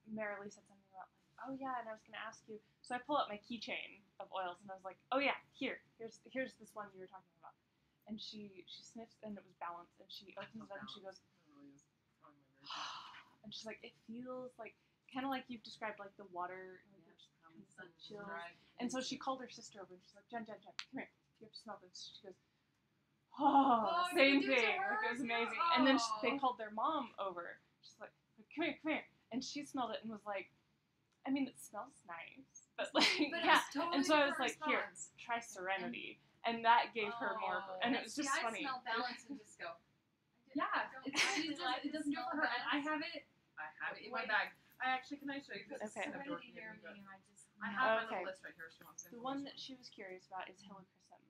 [SPEAKER 2] Marilee said something about like, oh yeah, and I was going to ask you. So I pull out my keychain of oils, and I was like, oh yeah, here's this one you were talking about. And she sniffs, and it was balanced, and she opens it up, and she goes, and she's like, it feels like kind of like you've described, like the water, like the chills. And so she called her sister over, and she's like, Jen, come here. You have to smell this. She goes, oh, same
[SPEAKER 1] you do to
[SPEAKER 2] thing.
[SPEAKER 1] her?
[SPEAKER 2] Like, it was amazing.
[SPEAKER 1] Yeah.
[SPEAKER 2] And then
[SPEAKER 1] Oh.
[SPEAKER 2] they called their mom over. She's like, come here. And she smelled it and was like, I mean, it smells nice, but like,
[SPEAKER 1] But
[SPEAKER 2] yeah.
[SPEAKER 1] it's totally
[SPEAKER 2] And so I was
[SPEAKER 1] different
[SPEAKER 2] like, here,
[SPEAKER 1] response.
[SPEAKER 2] try Serenity. And that gave her more,
[SPEAKER 1] Oh.
[SPEAKER 2] and it was just
[SPEAKER 6] I
[SPEAKER 2] funny.
[SPEAKER 6] smell balance and just go.
[SPEAKER 1] Yeah,
[SPEAKER 6] I
[SPEAKER 1] it doesn't do it for her, and I have it in my bag. Can I show you this?
[SPEAKER 2] Okay.
[SPEAKER 1] Is kind of dorky,
[SPEAKER 6] near
[SPEAKER 1] but
[SPEAKER 6] me, and I just.
[SPEAKER 1] I have
[SPEAKER 2] Okay.
[SPEAKER 1] my little list right here. If she wants to.
[SPEAKER 2] The one that she was curious about is helichrysum.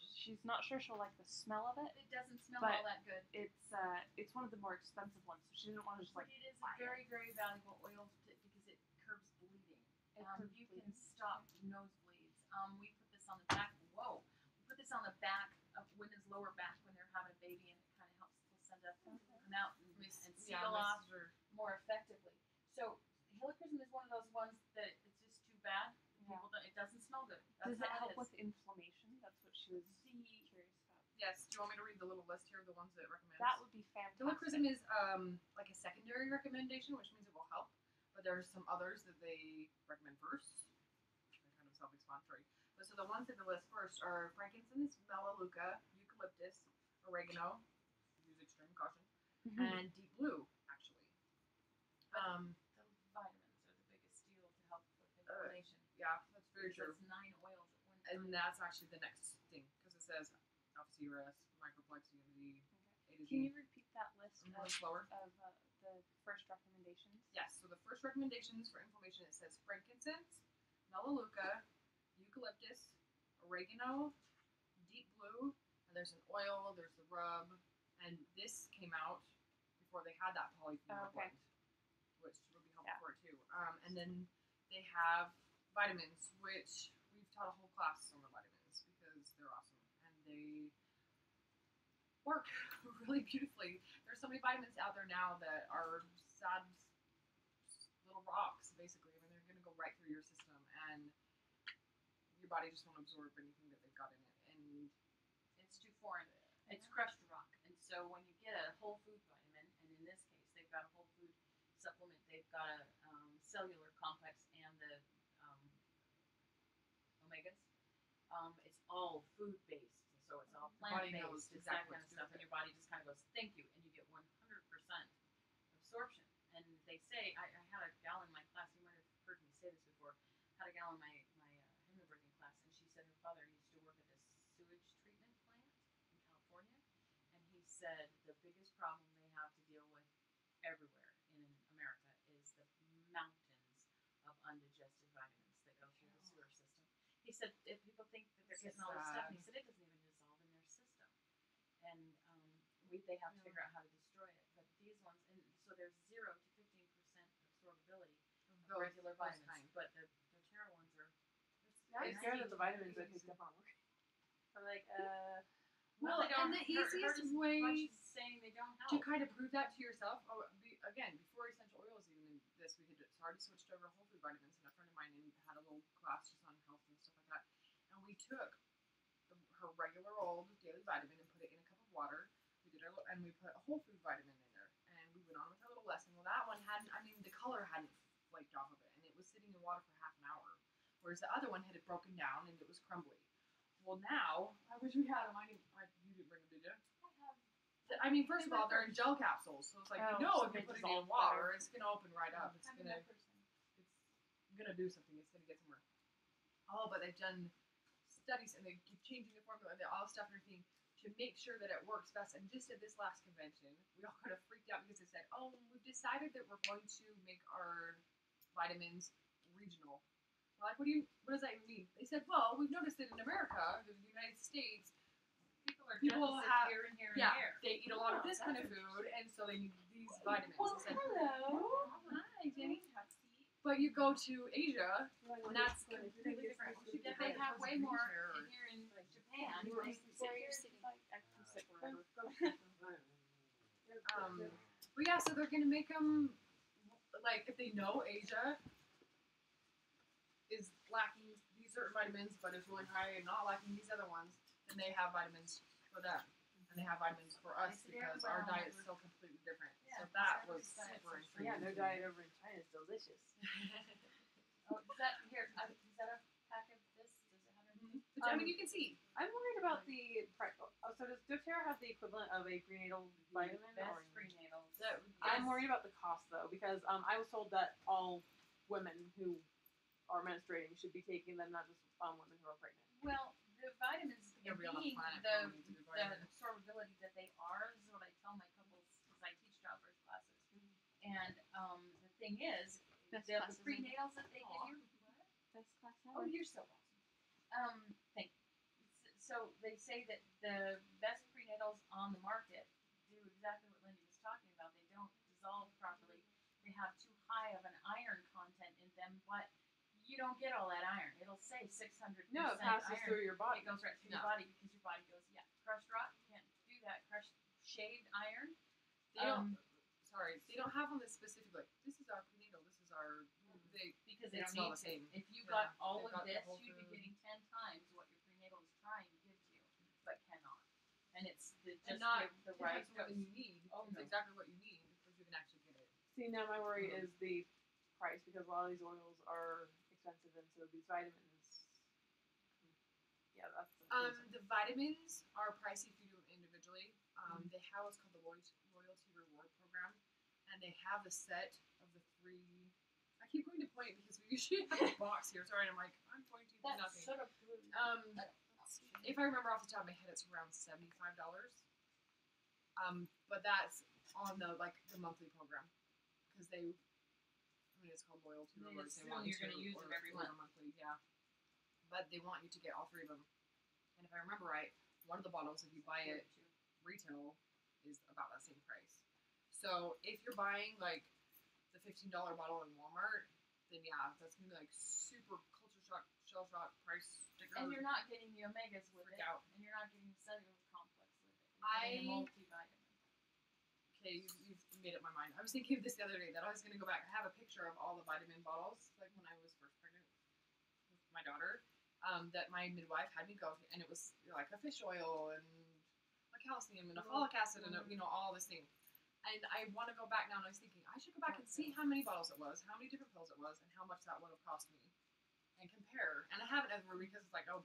[SPEAKER 2] She's not sure she'll like the smell of it.
[SPEAKER 6] It doesn't smell
[SPEAKER 2] But-
[SPEAKER 6] all that good.
[SPEAKER 2] It's one of the more expensive ones, so she didn't want to just
[SPEAKER 6] But
[SPEAKER 2] like.
[SPEAKER 6] it is a very, very valuable oil because it curbs bleeding. You can stop nosebleeds. We put this on the back. Whoa! We put this on the back of women's lower back when they're having a baby, and it kind of helps placenta come out and seal off more effectively. So helichrysum is one of those ones that it's just too bad. It doesn't smell good. That's
[SPEAKER 2] Does it
[SPEAKER 6] how
[SPEAKER 2] help
[SPEAKER 6] is.
[SPEAKER 2] with inflammation? That's what she was curious about.
[SPEAKER 1] Yes. Do you want me to read the little list here of the ones that it recommends?
[SPEAKER 2] That would be fantastic.
[SPEAKER 1] Dilacrism is like a secondary recommendation, which means it will help. But there's some others that they recommend first. They're kind of self-explanatory. But so the ones that they list first are frankincense, melaleuca, eucalyptus, oregano, use extreme caution, and deep blue, actually.
[SPEAKER 6] The vitamins are the biggest deal to help with inflammation.
[SPEAKER 1] Yeah, that's very
[SPEAKER 6] Because
[SPEAKER 1] true.
[SPEAKER 6] it's 9 oils at one time.
[SPEAKER 1] And that's actually the next thing, because it says alpha CRS, microplex, unity, A to Z.
[SPEAKER 2] Can you repeat that list
[SPEAKER 1] A little slower?
[SPEAKER 2] of the first recommendations?
[SPEAKER 1] Yes, so the first recommendations for inflammation, it says frankincense, melaleuca, eucalyptus, oregano, deep blue, and there's an oil, there's the rub, and this came out before they had that polyphenol
[SPEAKER 2] Oh, okay.
[SPEAKER 1] blend, which would be helpful
[SPEAKER 2] Yeah.
[SPEAKER 1] for it too. And then they have vitamins, which we've taught a whole class on the vitamins because they're awesome and they work really beautifully. There's so many vitamins out there now that are sad little rocks, basically. I mean, they're going to go right through your system, and your body just won't absorb anything that they've got in it. And
[SPEAKER 6] It's too foreign. It's crushed rock. And so when you get a whole food vitamin, and in this case they've got a whole food supplement, they've got a cellular complex and the omegas. It's all food based, so it's all
[SPEAKER 1] The body
[SPEAKER 6] plant
[SPEAKER 1] knows
[SPEAKER 6] based. It's
[SPEAKER 1] exactly
[SPEAKER 6] that
[SPEAKER 1] what
[SPEAKER 6] kind
[SPEAKER 1] to
[SPEAKER 6] of
[SPEAKER 1] do
[SPEAKER 6] stuff,
[SPEAKER 1] with
[SPEAKER 6] and
[SPEAKER 1] it.
[SPEAKER 6] your body just kind of goes, "Thank you," and you get 100% absorption. And they say, I had a gal in my class. You might have heard me say this before. Had a gal in my hypnobirthing class, and she said her father used to work at this sewage treatment plant in California, and he said the biggest problem they have to deal with everywhere in America is the mountains of undigested vitamins that go through the sewer system. He said if people think that they're
[SPEAKER 1] This is
[SPEAKER 6] getting all this stuff, and he
[SPEAKER 1] sad.
[SPEAKER 6] said it doesn't even dissolve in their system, and they have to
[SPEAKER 1] Yeah.
[SPEAKER 6] figure out how to destroy it. But these ones, and so there's 0 to 15% absorbability of
[SPEAKER 1] those-
[SPEAKER 6] regular
[SPEAKER 1] those
[SPEAKER 6] vitamins,
[SPEAKER 1] kind.
[SPEAKER 6] but the doTERRA ones are.
[SPEAKER 5] I'm
[SPEAKER 6] It's
[SPEAKER 5] scared
[SPEAKER 6] easy
[SPEAKER 5] of the
[SPEAKER 6] to
[SPEAKER 5] vitamins that
[SPEAKER 6] use.
[SPEAKER 5] picked up on work.
[SPEAKER 2] I'm like,
[SPEAKER 1] Well,
[SPEAKER 6] they don't
[SPEAKER 1] and the
[SPEAKER 6] hurt
[SPEAKER 1] easiest
[SPEAKER 6] as
[SPEAKER 1] way
[SPEAKER 6] much as saying they don't
[SPEAKER 1] to
[SPEAKER 6] help.
[SPEAKER 1] kind of prove that to yourself, again, before essential oils, even in this, we had already switched over to whole food vitamins, and a friend of mine had a little class just on health and stuff like that, and we took her regular old daily vitamin and put it in a cup of water. We did and we put a whole food vitamin in there, and we went on with our little lesson. Well, that one hadn't. I mean, the color hadn't flaked off of it, and it was sitting in water for half an hour, whereas the other one had broken down and it was crumbly. Well, now I wish we had them. You didn't bring them, did you? I mean, first of all, they're in gel capsules, so it's like
[SPEAKER 2] Oh,
[SPEAKER 1] you know
[SPEAKER 2] so
[SPEAKER 1] if you
[SPEAKER 2] they
[SPEAKER 1] put it in
[SPEAKER 2] dissolve
[SPEAKER 1] water,
[SPEAKER 2] better.
[SPEAKER 1] it's gonna open right up. It's
[SPEAKER 6] I'm
[SPEAKER 1] gonna
[SPEAKER 6] that person.
[SPEAKER 1] do something. It's gonna get somewhere. Oh, but they've done studies and they keep changing the formula and all stuff and everything to make sure that it works best. And just at this last convention, we all kind of freaked out because they said, "Oh, we've decided that we're going to make our vitamins regional." We're like, what does that even mean? They said, "Well, we've noticed that in America, the United States,
[SPEAKER 6] People
[SPEAKER 1] People
[SPEAKER 6] just
[SPEAKER 1] have-
[SPEAKER 6] here and here and
[SPEAKER 1] yeah,
[SPEAKER 6] there.
[SPEAKER 1] they eat a lot of this kind of food, and so they need these vitamins."
[SPEAKER 2] well,
[SPEAKER 1] They said,
[SPEAKER 2] hello.
[SPEAKER 1] "Hi, Jenny." But you go to Asia, and that's
[SPEAKER 6] That they have way more here in Japan.
[SPEAKER 2] You were
[SPEAKER 6] They
[SPEAKER 2] where you're
[SPEAKER 6] sit
[SPEAKER 2] sitting. I can sit wherever.
[SPEAKER 1] But yeah, so they're gonna make them like if they know Asia is lacking these certain vitamins, but is really high and not lacking these other ones, then they have vitamins for them, and they have vitamins for us because our diet is so completely different. So that was super intriguing.
[SPEAKER 5] Yeah, their diet over in China is delicious.
[SPEAKER 6] Oh, is that here? Is that a pack of this? Does it have everything?
[SPEAKER 1] But, I mean, you can see.
[SPEAKER 5] I'm worried about the price. Oh, so does doTERRA have the equivalent of a prenatal vitamin?
[SPEAKER 6] Best
[SPEAKER 5] or-
[SPEAKER 6] prenatals.
[SPEAKER 5] I'm worried about the cost though, because I was told that all women who are menstruating should be taking them, not just women who are pregnant.
[SPEAKER 6] Well, the vitamins
[SPEAKER 1] Every on the
[SPEAKER 6] being
[SPEAKER 1] planet
[SPEAKER 6] the
[SPEAKER 1] probably needs a good vitamin.
[SPEAKER 6] absorbability that they are is what I tell my couples because I teach childbirth classes. And the thing is,
[SPEAKER 2] Best
[SPEAKER 6] the
[SPEAKER 2] classes
[SPEAKER 6] prenatals that they give you.
[SPEAKER 2] Best class
[SPEAKER 6] Oh, you're so awesome. Thank you. So they say that the best prenatals on the market do exactly what Lindy was talking about. They don't dissolve properly. They have too high of an iron content in them, but you don't get all that iron. It'll say 600%
[SPEAKER 5] No, it passes
[SPEAKER 6] iron.
[SPEAKER 5] through your body.
[SPEAKER 6] It goes right through
[SPEAKER 1] No.
[SPEAKER 6] your body because your body goes, yeah, crushed rock, can't do that. Crushed shaved iron.
[SPEAKER 1] They don't. Sorry, they don't have on this specific like this is our prenatal. This is our. They
[SPEAKER 6] Because they
[SPEAKER 1] It's
[SPEAKER 6] don't
[SPEAKER 1] not
[SPEAKER 6] need
[SPEAKER 1] the
[SPEAKER 6] to.
[SPEAKER 1] same.
[SPEAKER 6] If you
[SPEAKER 1] Yeah,
[SPEAKER 6] got all
[SPEAKER 1] they've
[SPEAKER 6] of
[SPEAKER 1] got the
[SPEAKER 6] this,
[SPEAKER 1] whole
[SPEAKER 6] you'd be
[SPEAKER 1] food.
[SPEAKER 6] getting 10 times what your prenatal is trying to give you, but cannot. And
[SPEAKER 4] and it's the,
[SPEAKER 1] And
[SPEAKER 4] just
[SPEAKER 1] not
[SPEAKER 4] the right
[SPEAKER 1] what
[SPEAKER 4] dose.
[SPEAKER 1] you need.
[SPEAKER 4] Oh,
[SPEAKER 1] It's
[SPEAKER 4] no.
[SPEAKER 1] exactly what you need because you can actually get it.
[SPEAKER 5] See, now my worry is the price because a lot of these oils are expensive, and so these vitamins. Yeah, that's.
[SPEAKER 1] The vitamins are pricey if you do them individually. They have what's called the loyalty reward program, and they have a set of the 3. I keep going to point because we usually have a box here. Sorry, and I'm like I'm pointing to
[SPEAKER 4] That's
[SPEAKER 1] nothing.
[SPEAKER 4] sort of
[SPEAKER 1] If I remember off the top of my head, it's around $75. But that's on the monthly program because it's called loyalty
[SPEAKER 4] They
[SPEAKER 1] rewards. They
[SPEAKER 4] assume
[SPEAKER 1] want you
[SPEAKER 4] you're gonna use them every
[SPEAKER 1] order
[SPEAKER 4] month.
[SPEAKER 1] monthly, yeah. But they want you to get all 3 of them. And if I remember right, one of the bottles, if you buy it retail, is about that same price. So if you're buying like the $15 bottle in Walmart, then yeah, that's gonna be like super culture shock, shell shock price sticker.
[SPEAKER 4] And you're not getting the omegas with
[SPEAKER 1] Freak
[SPEAKER 4] it,
[SPEAKER 1] out.
[SPEAKER 4] and you're not getting the cellular complex with it. You're getting a multivitamin.
[SPEAKER 1] Okay, you've made up my mind. I was thinking of this the other day that I was gonna go back. I have a picture of all the vitamin bottles, like when I was first pregnant with my daughter, that my midwife had me go, and it was like a fish oil and a calcium and a folic acid and all this thing. And I want to go back now, and I was thinking I should go back and see how many bottles it was, how many different pills it was, and how much that would have cost me, and compare. And I haven't ever because it's like, oh,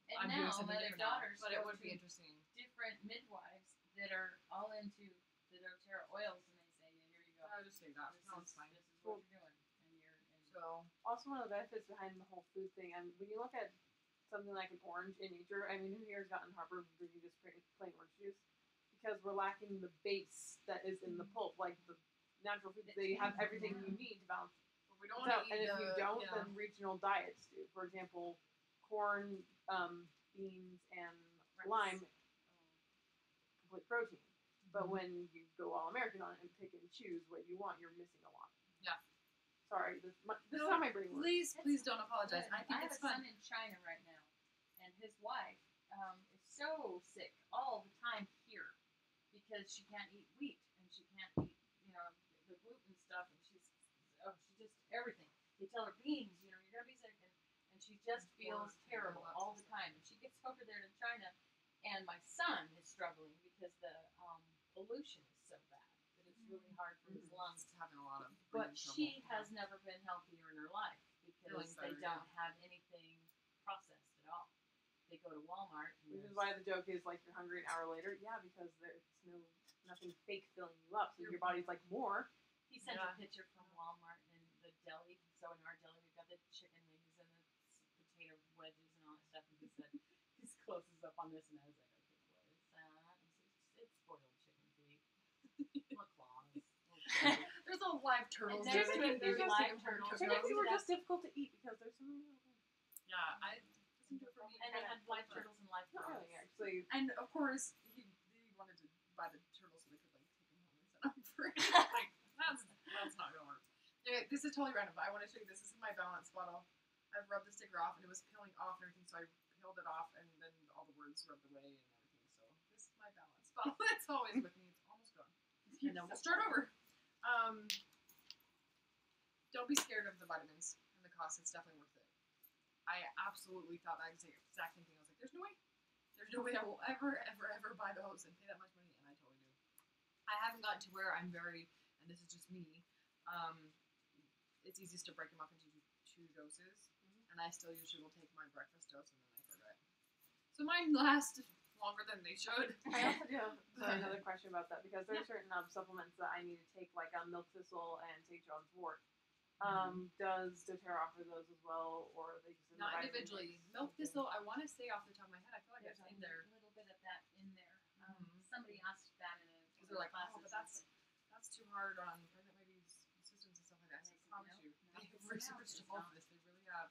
[SPEAKER 4] And
[SPEAKER 1] I'm
[SPEAKER 4] now
[SPEAKER 1] doing something
[SPEAKER 4] my other
[SPEAKER 1] different now.
[SPEAKER 4] daughters
[SPEAKER 1] But it
[SPEAKER 4] go
[SPEAKER 1] would
[SPEAKER 4] to
[SPEAKER 1] be interesting.
[SPEAKER 4] different midwives that are all into the doTERRA oils, and they say, yeah, here you go.
[SPEAKER 1] I'll just say that.
[SPEAKER 4] This
[SPEAKER 1] No,
[SPEAKER 4] is,
[SPEAKER 1] it's fine.
[SPEAKER 4] this is what you're doing, and
[SPEAKER 1] So
[SPEAKER 5] Also, one of the benefits behind the whole food thing, and when you look at something like an orange in nature, I mean, who here has gotten Harvard drinking just plain orange juice? Because we're lacking the base that is in the pulp, like the natural foods. They have everything you need to balance.
[SPEAKER 1] we don't
[SPEAKER 5] So,
[SPEAKER 1] want to
[SPEAKER 5] and
[SPEAKER 1] eat
[SPEAKER 5] if you don't,
[SPEAKER 1] yeah.
[SPEAKER 5] then regional diets do. For example, corn, beans, and lime, complete protein. But when you go all American on it and pick and choose what you want, you're missing a lot.
[SPEAKER 1] Yeah.
[SPEAKER 5] Sorry, this is how my brain works.
[SPEAKER 1] Please don't apologize. I think
[SPEAKER 4] have
[SPEAKER 1] it's
[SPEAKER 4] a son
[SPEAKER 1] fun.
[SPEAKER 4] in China right now, and his wife is so sick all the time here because she can't eat wheat and she can't eat, the gluten stuff, and she just everything. They tell her beans, you're gonna be sick, and she just feels terrible all the time. And she gets over there to China, and my son is struggling because the pollution is so bad that it's really hard for his lungs.
[SPEAKER 1] He's having a lot of
[SPEAKER 4] But
[SPEAKER 1] breathing
[SPEAKER 4] she
[SPEAKER 1] trouble.
[SPEAKER 4] has never been healthier in her life because
[SPEAKER 1] Feeling
[SPEAKER 4] they
[SPEAKER 1] better,
[SPEAKER 4] don't have anything processed at all. They go to Walmart. And
[SPEAKER 5] Which is
[SPEAKER 4] there's-
[SPEAKER 5] why the joke is like you're hungry an hour later. Yeah, because there's nothing fake filling you up, so your body's like more.
[SPEAKER 4] He sent
[SPEAKER 1] Yeah.
[SPEAKER 4] a picture from Walmart and the deli. So in our deli, we've got the chicken wings and the potato wedges and all that stuff. And he said, he's closes up on this, and I was like, okay, what is that? And he said, it's spoiled chicken feet. Little claws.
[SPEAKER 1] There's all live turtles.
[SPEAKER 4] And next
[SPEAKER 1] there.
[SPEAKER 4] to it, there's
[SPEAKER 1] There's
[SPEAKER 4] live
[SPEAKER 1] chicken
[SPEAKER 4] turtles.
[SPEAKER 1] turtles.
[SPEAKER 5] Technically, we're just difficult to eat because there's so many little things.
[SPEAKER 1] Yeah, I listened to it from
[SPEAKER 4] And they had live turtles and live
[SPEAKER 5] Not
[SPEAKER 4] frogs.
[SPEAKER 5] really, actually.
[SPEAKER 1] And of course, they wanted to buy the turtles so they could take them home and set them free. Like, that's not gonna work. Anyway, this is totally random, but I want to show you this. This is my balance bottle. I've rubbed the sticker off, and it was peeling off and everything, so I peeled it off, and then all the words rubbed away and everything. So this is my balance bottle. It's always with me. It's almost gone. And then we'll start over. Don't be scared of the vitamins and the cost. It's definitely worth it. I absolutely thought that exact same thing. I was like, there's no way. There's no way I will ever buy those and pay that much money, and I totally do. I haven't gotten to where I'm very, and this is just me, it's easiest to break them up into 2 doses, and I still usually will take my breakfast dose and then I forget. So mine last longer than they should.
[SPEAKER 5] I also do have another question about that because there are certain supplements that I need to take, like milk thistle and St. John's wort. Does doTERRA offer those as well, or are they just in the
[SPEAKER 1] Not
[SPEAKER 5] vitamin
[SPEAKER 1] individually.
[SPEAKER 5] mix?
[SPEAKER 1] Milk thistle, I want to say off the top of my head, I feel like
[SPEAKER 4] There's
[SPEAKER 1] it's in there.
[SPEAKER 4] a little bit of that in there.
[SPEAKER 1] Mhm.
[SPEAKER 4] Somebody asked that in a
[SPEAKER 1] Because they're like,
[SPEAKER 4] class
[SPEAKER 1] oh,
[SPEAKER 4] or
[SPEAKER 1] but that's
[SPEAKER 4] something.
[SPEAKER 1] too hard on pregnant babies' systems and stuff like that. So I promise you, they've researched all of this. They really have,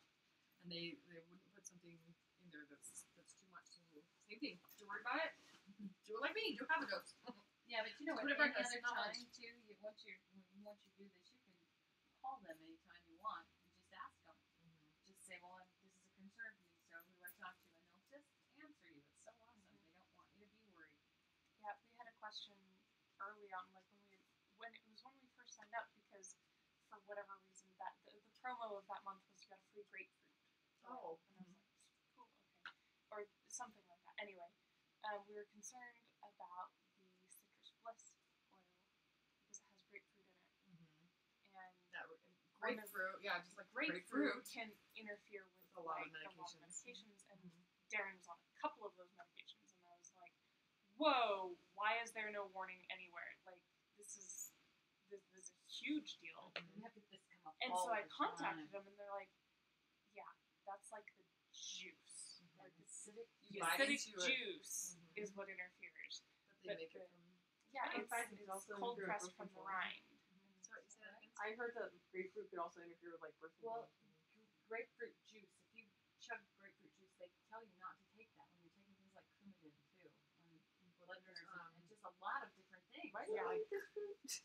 [SPEAKER 1] and they wouldn't put something in there that's too much. So same thing. Don't worry about it. Do it like me. Do have a dose.
[SPEAKER 4] Yeah, but you know
[SPEAKER 1] Put
[SPEAKER 4] what?
[SPEAKER 1] it
[SPEAKER 4] Any
[SPEAKER 1] breakfast,
[SPEAKER 4] other
[SPEAKER 1] not
[SPEAKER 4] time
[SPEAKER 1] lunch.
[SPEAKER 4] too, once you do this, you can call them anytime you want and just ask them. Just say, well, this is a concern to me, so who do I talk to? And they'll just answer you. It's so awesome. They don't want you to be worried.
[SPEAKER 2] Yeah, we had a question early on, like when it was when we first signed up, because for whatever reason that the promo of that month was you got a free grapefruit.
[SPEAKER 1] Oh.
[SPEAKER 2] And I was like, cool, okay, or something like that. Anyway, we were concerned about the citrus bliss oil because it has grapefruit in it, and
[SPEAKER 1] Grapefruit, yeah, just like
[SPEAKER 2] grapefruit can interfere with
[SPEAKER 1] a lot of
[SPEAKER 2] like,
[SPEAKER 1] medications.
[SPEAKER 2] and Darren was on a couple of those medications, and I was like, whoa, why is there no warning anywhere? Like, this is a huge deal.
[SPEAKER 4] We have to get this come up
[SPEAKER 2] And
[SPEAKER 4] all
[SPEAKER 2] so I
[SPEAKER 4] the
[SPEAKER 2] contacted
[SPEAKER 4] time.
[SPEAKER 2] them, and they're like, yeah, that's like the juice. Like the
[SPEAKER 4] Acidic
[SPEAKER 2] the
[SPEAKER 1] Bite
[SPEAKER 2] acidic
[SPEAKER 1] into it.
[SPEAKER 2] juice is what interferes.
[SPEAKER 1] But they
[SPEAKER 2] But
[SPEAKER 1] make it
[SPEAKER 2] the-
[SPEAKER 1] from.
[SPEAKER 2] Yeah,
[SPEAKER 5] And
[SPEAKER 2] it's,
[SPEAKER 5] fact, it's
[SPEAKER 2] it's
[SPEAKER 5] also
[SPEAKER 2] cold
[SPEAKER 5] good
[SPEAKER 2] pressed
[SPEAKER 5] birth
[SPEAKER 2] from the
[SPEAKER 5] control.
[SPEAKER 2] rind.
[SPEAKER 1] Sorry, say that again.
[SPEAKER 5] I heard that grapefruit could also interfere with like birth
[SPEAKER 4] Well,
[SPEAKER 5] control.
[SPEAKER 4] grapefruit juice. If you chug grapefruit juice, they tell you not to take that when you're taking things like Coumadin too, and blood thinners, and just a lot of different things.
[SPEAKER 5] Why do you
[SPEAKER 2] Yeah.
[SPEAKER 5] eat this fruit?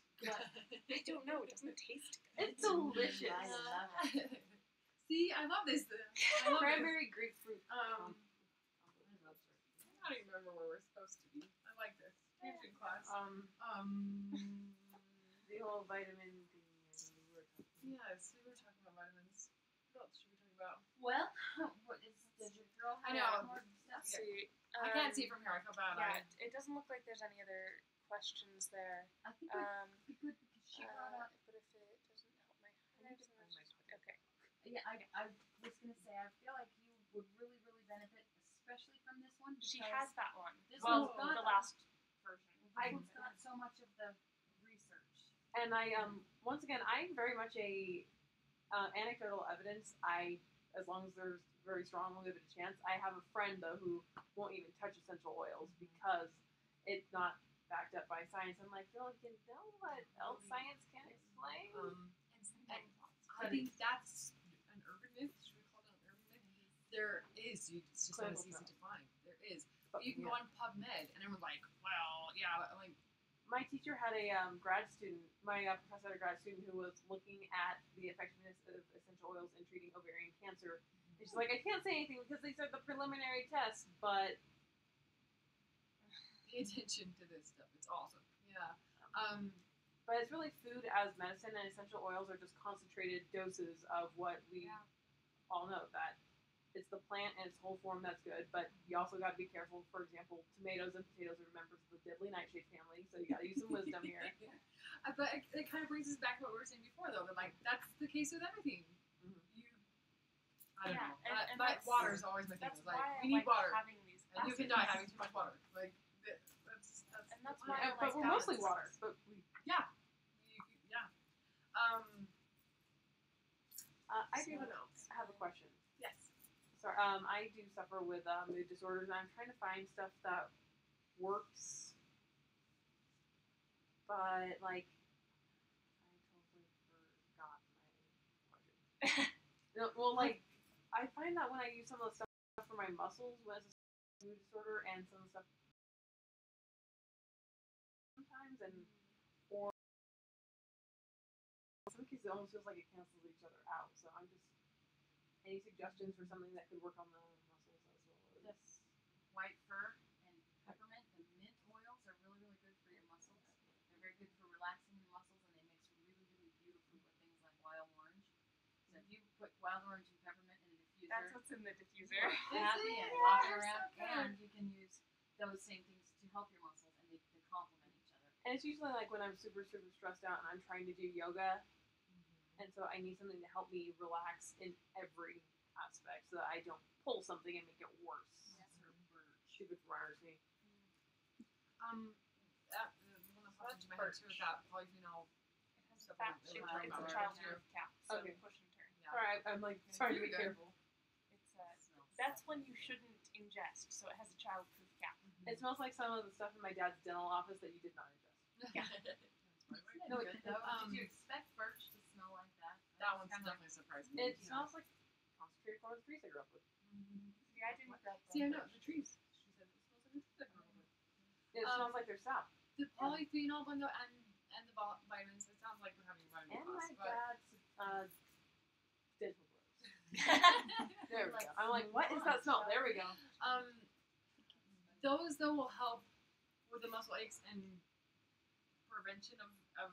[SPEAKER 2] I don't know. It doesn't taste good.
[SPEAKER 5] It's delicious.
[SPEAKER 4] I love it.
[SPEAKER 1] See, I love this. I love
[SPEAKER 5] Cranberry grapefruit.
[SPEAKER 1] this. I don't even remember where we're supposed to be. I like this. Nutrition class.
[SPEAKER 5] The whole vitamin thing.
[SPEAKER 1] Yes, we were talking about vitamins. What else should we talk about?
[SPEAKER 4] Well, what is? Did your girl
[SPEAKER 1] I
[SPEAKER 4] have
[SPEAKER 1] know.
[SPEAKER 4] more stuff?
[SPEAKER 2] Let's see.
[SPEAKER 1] I can't see from here. I feel bad.
[SPEAKER 2] Yeah, it doesn't look like there's any other questions there.
[SPEAKER 4] I think it
[SPEAKER 2] Um,
[SPEAKER 4] would be good because she brought up.
[SPEAKER 2] but if it doesn't help my
[SPEAKER 5] need to
[SPEAKER 2] hives,
[SPEAKER 5] find my
[SPEAKER 2] okay.
[SPEAKER 4] Yeah, I was gonna say I feel like you would really benefit, especially from this one.
[SPEAKER 2] She
[SPEAKER 4] because
[SPEAKER 2] has that one.
[SPEAKER 4] This
[SPEAKER 2] Well,
[SPEAKER 4] one's got
[SPEAKER 2] the last version.
[SPEAKER 4] This one's got so much of the research.
[SPEAKER 5] And I once again I'm very much a anecdotal evidence. As long as there's very strong, I'll give it a chance. I have a friend though who won't even touch essential oils because it's not backed up by science. I'm like, well, you know what else science can explain?
[SPEAKER 1] And I think that's an urban myth. Should we call it an urban myth? There is. It's just not as easy to find. There is. But you can go on PubMed, and everyone's like, well, yeah, like.
[SPEAKER 5] My teacher had a grad student, my professor had a grad student who was looking at the effectiveness of essential oils in treating ovarian cancer. And she's like, I can't say anything because they said the preliminary test, but
[SPEAKER 1] Pay attention to this stuff. It's awesome. Yeah.
[SPEAKER 5] it's really food as medicine, and essential oils are just concentrated doses of what we all know that it's the plant in its whole form that's good, but you also got to be careful. For example, tomatoes and potatoes are members of the deadly nightshade family, so you got to use some wisdom here.
[SPEAKER 1] But it kind of brings us back to what we were saying before, though. That like that's the case with everything. I don't know.
[SPEAKER 2] and
[SPEAKER 1] But
[SPEAKER 2] that's-
[SPEAKER 1] water is always my thing.
[SPEAKER 2] That's
[SPEAKER 1] It's like
[SPEAKER 2] why
[SPEAKER 1] we need
[SPEAKER 2] I like
[SPEAKER 1] water,
[SPEAKER 2] having these
[SPEAKER 1] and you can
[SPEAKER 2] classes.
[SPEAKER 1] die having too much water. Like that's.
[SPEAKER 2] And that's why I
[SPEAKER 5] But
[SPEAKER 2] like
[SPEAKER 5] we're
[SPEAKER 2] that.
[SPEAKER 5] mostly water. But we,
[SPEAKER 1] Yeah.
[SPEAKER 5] I do
[SPEAKER 1] What else?
[SPEAKER 5] have a question.
[SPEAKER 1] Yes.
[SPEAKER 5] Sorry, I do suffer with mood disorders, and I'm trying to find stuff that works. But like, I totally forgot my question. No, well, like, I find that when I use some of the stuff for my muscles, when it's a mood disorder, and some of the stuff sometimes, and or in some cases, it almost feels like it cancels each other out. So I'm just any suggestions for something that could work on the muscles as well as
[SPEAKER 4] This white fir and peppermint and mint oils are really good for your muscles. They're very good for relaxing your muscles, and they mix really beautifully with things like wild orange. So if you put wild orange and peppermint in a diffuser,
[SPEAKER 2] That's what's in the diffuser.
[SPEAKER 4] happy and
[SPEAKER 1] Yeah,
[SPEAKER 4] walking
[SPEAKER 1] they're
[SPEAKER 4] around,
[SPEAKER 1] so good.
[SPEAKER 4] and you can use those same things to help your muscles, and they complement each other.
[SPEAKER 5] And it's usually like when I'm super stressed out and I'm trying to do yoga, and so I need something to help me relax in every aspect so that I don't pull something and make it worse.
[SPEAKER 4] Yes, or birch.
[SPEAKER 5] Stupid runners me.
[SPEAKER 1] That one that popped into my head too is that polyphenol.
[SPEAKER 2] It has a fat
[SPEAKER 1] They
[SPEAKER 2] shape.
[SPEAKER 1] were talking
[SPEAKER 2] It's a
[SPEAKER 1] about
[SPEAKER 2] childproof cap. So
[SPEAKER 5] Okay.
[SPEAKER 2] push and turn.
[SPEAKER 1] Yeah.
[SPEAKER 5] Sorry, I'm like trying to be
[SPEAKER 1] Really good.
[SPEAKER 5] careful.
[SPEAKER 2] It's that's when you shouldn't ingest. So it has a childproof cap.
[SPEAKER 5] It smells like some of the stuff in my dad's dental office that you did not ingest.
[SPEAKER 1] No,
[SPEAKER 4] Good, though.
[SPEAKER 1] um,
[SPEAKER 4] Did you expect birch to smell like that?
[SPEAKER 1] that one's
[SPEAKER 4] Kinda-
[SPEAKER 1] definitely surprised me.
[SPEAKER 5] It smells like concentrated corn trees I grew up with.
[SPEAKER 2] Yeah, I didn't grab
[SPEAKER 1] See, I know the trees. She said it smells like a different one.
[SPEAKER 5] It smells like their sap.
[SPEAKER 1] The polyphenol one though, and the vitamins. It sounds like we're having vitamin
[SPEAKER 5] And
[SPEAKER 1] class,
[SPEAKER 5] my
[SPEAKER 1] but
[SPEAKER 5] dad's dental gloves.
[SPEAKER 2] it.
[SPEAKER 5] There we go. I'm like, what is that smell? There we go.
[SPEAKER 1] those though will help with the muscle aches and prevention of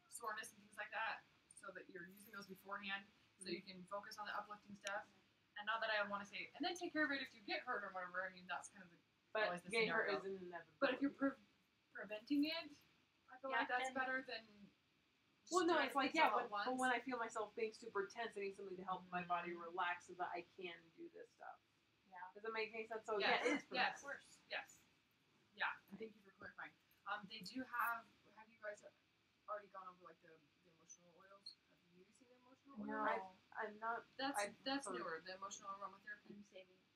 [SPEAKER 1] soreness and things like that, so that you're using those beforehand, so you can focus on the uplifting stuff. And not that I want to say, and then take care of it if you get hurt or whatever. I mean, that's kind of the
[SPEAKER 5] But
[SPEAKER 1] always the
[SPEAKER 5] getting hurt
[SPEAKER 1] scenario.
[SPEAKER 5] is inevitable.
[SPEAKER 1] But if you're preventing it, I feel
[SPEAKER 2] Yeah,
[SPEAKER 1] like that's
[SPEAKER 2] and-
[SPEAKER 1] better than.
[SPEAKER 5] Well, no,
[SPEAKER 1] doing
[SPEAKER 5] it's like,
[SPEAKER 1] things
[SPEAKER 5] yeah,
[SPEAKER 1] all at
[SPEAKER 5] but
[SPEAKER 1] once.
[SPEAKER 5] when I feel myself being super tense, I need something to help my body relax so that I can do this stuff.
[SPEAKER 2] Yeah.
[SPEAKER 5] Does that make any sense? So,
[SPEAKER 1] Yes,
[SPEAKER 5] yeah, it is
[SPEAKER 1] yes.
[SPEAKER 5] preventive.
[SPEAKER 1] Yes. Yeah, and thank you for clarifying. They do have you guys already gone over like the emotional oils? Have you seen the emotional
[SPEAKER 2] No.
[SPEAKER 1] oils?
[SPEAKER 5] I'm not.
[SPEAKER 1] That's
[SPEAKER 5] heard.
[SPEAKER 1] newer, the emotional aromatherapy.
[SPEAKER 6] I'm saving it.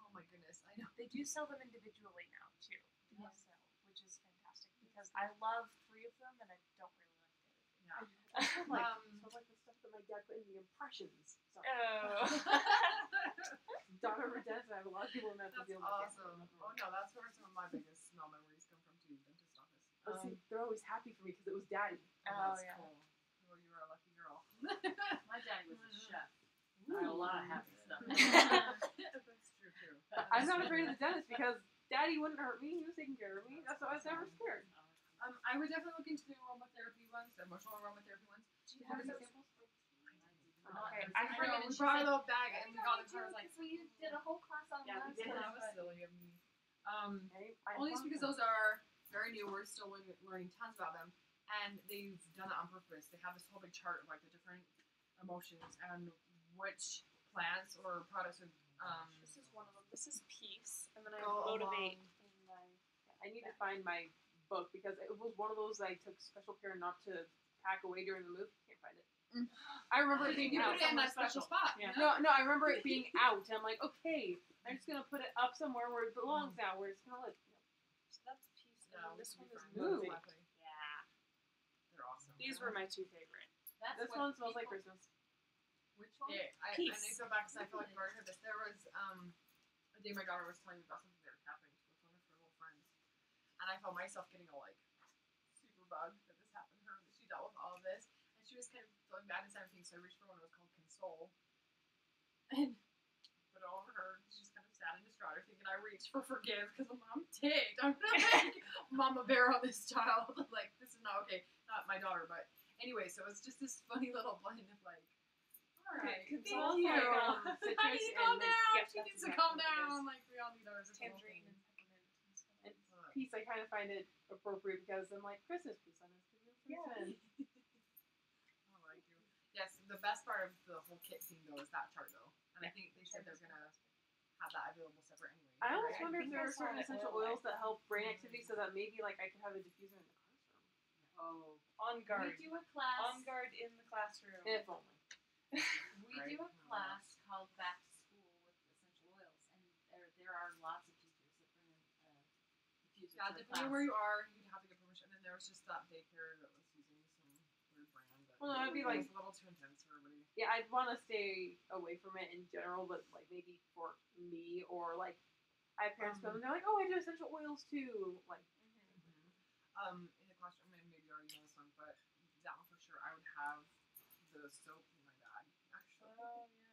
[SPEAKER 1] Oh my goodness, I know.
[SPEAKER 2] They do sell them individually now too.
[SPEAKER 6] Yes.
[SPEAKER 2] So, which is fantastic because I love 3 of them and I don't really like the other 3.
[SPEAKER 1] Yeah.
[SPEAKER 5] So like the stuff that my dad put in the impressions. So,
[SPEAKER 2] Oh.
[SPEAKER 5] daughter of a dentist, I have a lot of people in that
[SPEAKER 1] That's
[SPEAKER 5] field.
[SPEAKER 1] awesome. Oh no, that's where some of my biggest smell memories come from too, dentist office.
[SPEAKER 5] But see, they're always happy for me because it was daddy.
[SPEAKER 2] Oh,
[SPEAKER 1] That's
[SPEAKER 2] yeah.
[SPEAKER 1] cool. Well, you were a lucky girl.
[SPEAKER 4] My daddy was a chef. I had a lot of happy stuff.
[SPEAKER 1] That's true too.
[SPEAKER 5] I'm not afraid of the dentist because daddy wouldn't hurt me. He was taking care of me. That's why I was never scared.
[SPEAKER 1] I would definitely look into the aromatherapy ones, the emotional aromatherapy ones.
[SPEAKER 2] Do you
[SPEAKER 1] have
[SPEAKER 2] have
[SPEAKER 1] any
[SPEAKER 2] examples?
[SPEAKER 5] Okay.
[SPEAKER 2] I
[SPEAKER 1] I
[SPEAKER 2] heard
[SPEAKER 1] know,
[SPEAKER 2] it.
[SPEAKER 1] we brought a little bag and we got it. I was like,
[SPEAKER 6] we did a whole class on
[SPEAKER 1] yeah, we
[SPEAKER 6] that.
[SPEAKER 1] did.
[SPEAKER 6] stuff,
[SPEAKER 1] That was
[SPEAKER 6] but-
[SPEAKER 1] silly of me.
[SPEAKER 5] Okay, I
[SPEAKER 1] Only just
[SPEAKER 5] want
[SPEAKER 1] because
[SPEAKER 5] them.
[SPEAKER 1] those are very new. We're still learning tons about them, and they've done it on purpose. They have this whole big chart of like the different emotions and which plants or products are.
[SPEAKER 2] This is one of them. This is peace, and then I
[SPEAKER 1] Go
[SPEAKER 2] motivate
[SPEAKER 1] along.
[SPEAKER 2] in my.
[SPEAKER 5] I need to find my book because it was one of those I took special care not to pack away during the move. Can't find it. I remember it being
[SPEAKER 1] You
[SPEAKER 5] out
[SPEAKER 1] put it in
[SPEAKER 5] somewhere
[SPEAKER 1] that special
[SPEAKER 5] special.
[SPEAKER 1] spot.
[SPEAKER 5] Yeah.
[SPEAKER 1] you know?
[SPEAKER 5] No, I remember it being out. And I'm like, okay, I'm just gonna put it up somewhere where it belongs now, where it's gonna like.
[SPEAKER 2] So that's peace, and
[SPEAKER 1] Yeah,
[SPEAKER 2] then
[SPEAKER 1] we
[SPEAKER 2] this
[SPEAKER 1] can
[SPEAKER 2] one
[SPEAKER 1] be
[SPEAKER 2] is
[SPEAKER 1] friends.
[SPEAKER 5] moving.
[SPEAKER 2] motivate. Yeah.
[SPEAKER 1] They're awesome.
[SPEAKER 2] These were my 2 favorite.
[SPEAKER 6] That's
[SPEAKER 5] This
[SPEAKER 6] what
[SPEAKER 5] one smells like
[SPEAKER 6] people-
[SPEAKER 5] Christmas.
[SPEAKER 6] Which one?
[SPEAKER 1] Yeah, I
[SPEAKER 2] Peace.
[SPEAKER 1] need to go back because I feel like I've already heard this. There was a day my daughter was telling me about something that was happening with one of her little friends, and I felt myself getting all like super bugged that this happened to her, that she dealt with all of this, and she was kind of feeling bad and everything. So I reached for one that was called Stoll, and put it all over her. She's kind of sad and distraught. I think, and I reached for forgive because I'm ticked. I'm gonna make Mama Bear on this child. Like this is not okay. Not my daughter, but anyway. So it's just this funny little blend of like. Alright,
[SPEAKER 2] It
[SPEAKER 1] thank
[SPEAKER 2] smells
[SPEAKER 1] you.
[SPEAKER 2] like,
[SPEAKER 5] citrus
[SPEAKER 1] I need to calm
[SPEAKER 5] and mint.
[SPEAKER 1] down.
[SPEAKER 5] Yep,
[SPEAKER 1] She
[SPEAKER 5] that's
[SPEAKER 1] needs to
[SPEAKER 5] exactly
[SPEAKER 1] calm
[SPEAKER 5] what it is.
[SPEAKER 1] down. Like we all need ours.
[SPEAKER 2] Tangerine and peppermint and stuff.
[SPEAKER 5] And peace, I kind of find it appropriate because I'm like Christmas peace on this.
[SPEAKER 2] Yeah.
[SPEAKER 1] I like you. Yes, the best part of the whole kit thing though is that chart though, and I think they said they're gonna have that available separate anyway.
[SPEAKER 5] I almost
[SPEAKER 1] right?
[SPEAKER 5] wonder if
[SPEAKER 2] think
[SPEAKER 5] there
[SPEAKER 2] I
[SPEAKER 5] are
[SPEAKER 2] saw
[SPEAKER 5] certain
[SPEAKER 2] an
[SPEAKER 5] essential
[SPEAKER 2] oil
[SPEAKER 5] oils that help brain activity, so that maybe like I could have a diffuser in the classroom.
[SPEAKER 4] Oh.
[SPEAKER 2] On guard.
[SPEAKER 6] We do a class.
[SPEAKER 2] On guard in the classroom.
[SPEAKER 5] If only.
[SPEAKER 6] We
[SPEAKER 1] Right.
[SPEAKER 6] do a class called Back to School with essential oils, and there are lots of teachers that bring in diffuser
[SPEAKER 1] Yeah,
[SPEAKER 6] to the
[SPEAKER 1] depending
[SPEAKER 6] class.
[SPEAKER 1] on where you are, you'd have to get permission. And then there was just that daycare that was using some weird brand that
[SPEAKER 5] Well, no, it'd be like-
[SPEAKER 1] was a little too intense for everybody.
[SPEAKER 5] Yeah, I'd want to stay away from it in general, but like maybe for me or like I have parents come and they're like, oh, I do essential oils too. Like,
[SPEAKER 1] In the classroom, and maybe you already know this one, but that one for sure, I would have the soap in my bag. Actually,
[SPEAKER 2] Oh yeah.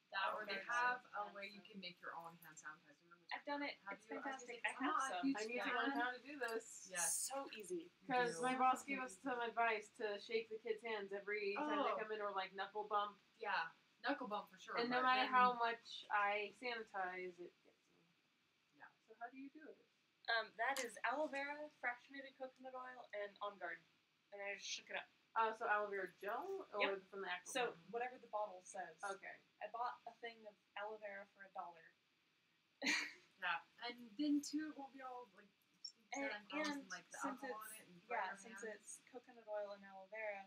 [SPEAKER 1] that or they
[SPEAKER 2] Okay.
[SPEAKER 1] have a
[SPEAKER 6] Hand
[SPEAKER 1] way you
[SPEAKER 6] soap.
[SPEAKER 1] can make your own hand sanitizer. Which
[SPEAKER 2] I've done it.
[SPEAKER 1] Have
[SPEAKER 2] It's
[SPEAKER 1] you? I was
[SPEAKER 2] fantastic.
[SPEAKER 1] gonna
[SPEAKER 2] I
[SPEAKER 1] say, I'm
[SPEAKER 2] have
[SPEAKER 1] not a
[SPEAKER 2] some.
[SPEAKER 1] huge
[SPEAKER 5] I need to
[SPEAKER 1] fan.
[SPEAKER 5] learn how to do this.
[SPEAKER 1] Yes.
[SPEAKER 2] So easy.
[SPEAKER 5] Because
[SPEAKER 1] do.
[SPEAKER 5] my boss gave us some advice to shake the kids' hands every time they
[SPEAKER 1] Oh.
[SPEAKER 5] come in, or like knuckle bump.
[SPEAKER 1] Yeah, knuckle bump for sure.
[SPEAKER 5] And no
[SPEAKER 1] but
[SPEAKER 5] matter
[SPEAKER 1] then-
[SPEAKER 5] how much I sanitize, it gets me.
[SPEAKER 1] Yeah.
[SPEAKER 5] So how do you do it?
[SPEAKER 2] That is aloe vera, fractionated coconut oil, and On Guard. And I just shook it up.
[SPEAKER 5] So aloe vera gel or
[SPEAKER 2] Yep.
[SPEAKER 5] from the actual?
[SPEAKER 2] So
[SPEAKER 5] one?
[SPEAKER 2] whatever the bottle says.
[SPEAKER 5] Okay.
[SPEAKER 2] I bought a thing of aloe vera for $1.
[SPEAKER 1] Yeah, and then too, it won't be all like stinky
[SPEAKER 2] And,
[SPEAKER 1] and gross
[SPEAKER 2] and
[SPEAKER 1] and like the
[SPEAKER 2] since
[SPEAKER 1] alcohol
[SPEAKER 2] it's
[SPEAKER 1] on it and burn your
[SPEAKER 2] since
[SPEAKER 1] hands.
[SPEAKER 2] it's coconut oil and aloe vera,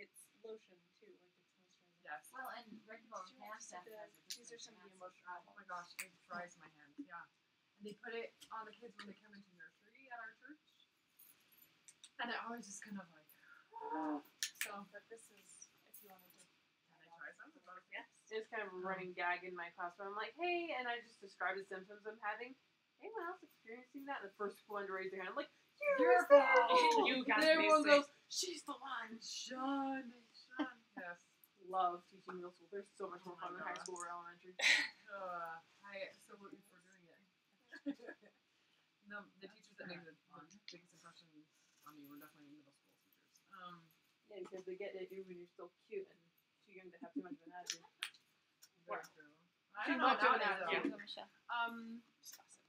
[SPEAKER 2] it's lotion too, like it's moisturizer.
[SPEAKER 1] Yes.
[SPEAKER 6] Well, and regular
[SPEAKER 2] Did you
[SPEAKER 6] hand
[SPEAKER 2] want to see the-
[SPEAKER 6] sanitizer. just
[SPEAKER 2] these are
[SPEAKER 6] makes
[SPEAKER 2] some of
[SPEAKER 6] your
[SPEAKER 2] the
[SPEAKER 6] hands
[SPEAKER 2] emotional
[SPEAKER 1] Oh my gosh, it dries my hands. Yeah, and they put it on the kids when they come into nursery at our church, and it always just kind of like. So
[SPEAKER 2] But this is if you wanted to.
[SPEAKER 1] can I try some?
[SPEAKER 2] Yes.
[SPEAKER 5] It's kind of a running gag in my class where I'm like, hey, and I just describe the symptoms I'm having. Anyone else experiencing that? And the first one to raise their hand, I'm like,
[SPEAKER 1] Your fault.
[SPEAKER 2] You got
[SPEAKER 5] And everyone
[SPEAKER 2] basic.
[SPEAKER 5] goes, she's the one.
[SPEAKER 1] Sean. Yes.
[SPEAKER 5] Love teaching middle school. There's so much more
[SPEAKER 1] Oh my
[SPEAKER 5] fun than high
[SPEAKER 1] gosh.
[SPEAKER 5] school or elementary.
[SPEAKER 1] I so root you for doing it. No, the teachers that made the biggest impression on me were definitely middle school teachers.
[SPEAKER 5] Yeah, because they get at you when you're still cute and too young to have too much of an attitude.
[SPEAKER 1] Very true. I
[SPEAKER 5] Too
[SPEAKER 1] don't know
[SPEAKER 5] much of an
[SPEAKER 1] nowadays,
[SPEAKER 5] attitude.
[SPEAKER 1] though.
[SPEAKER 2] Just toss it.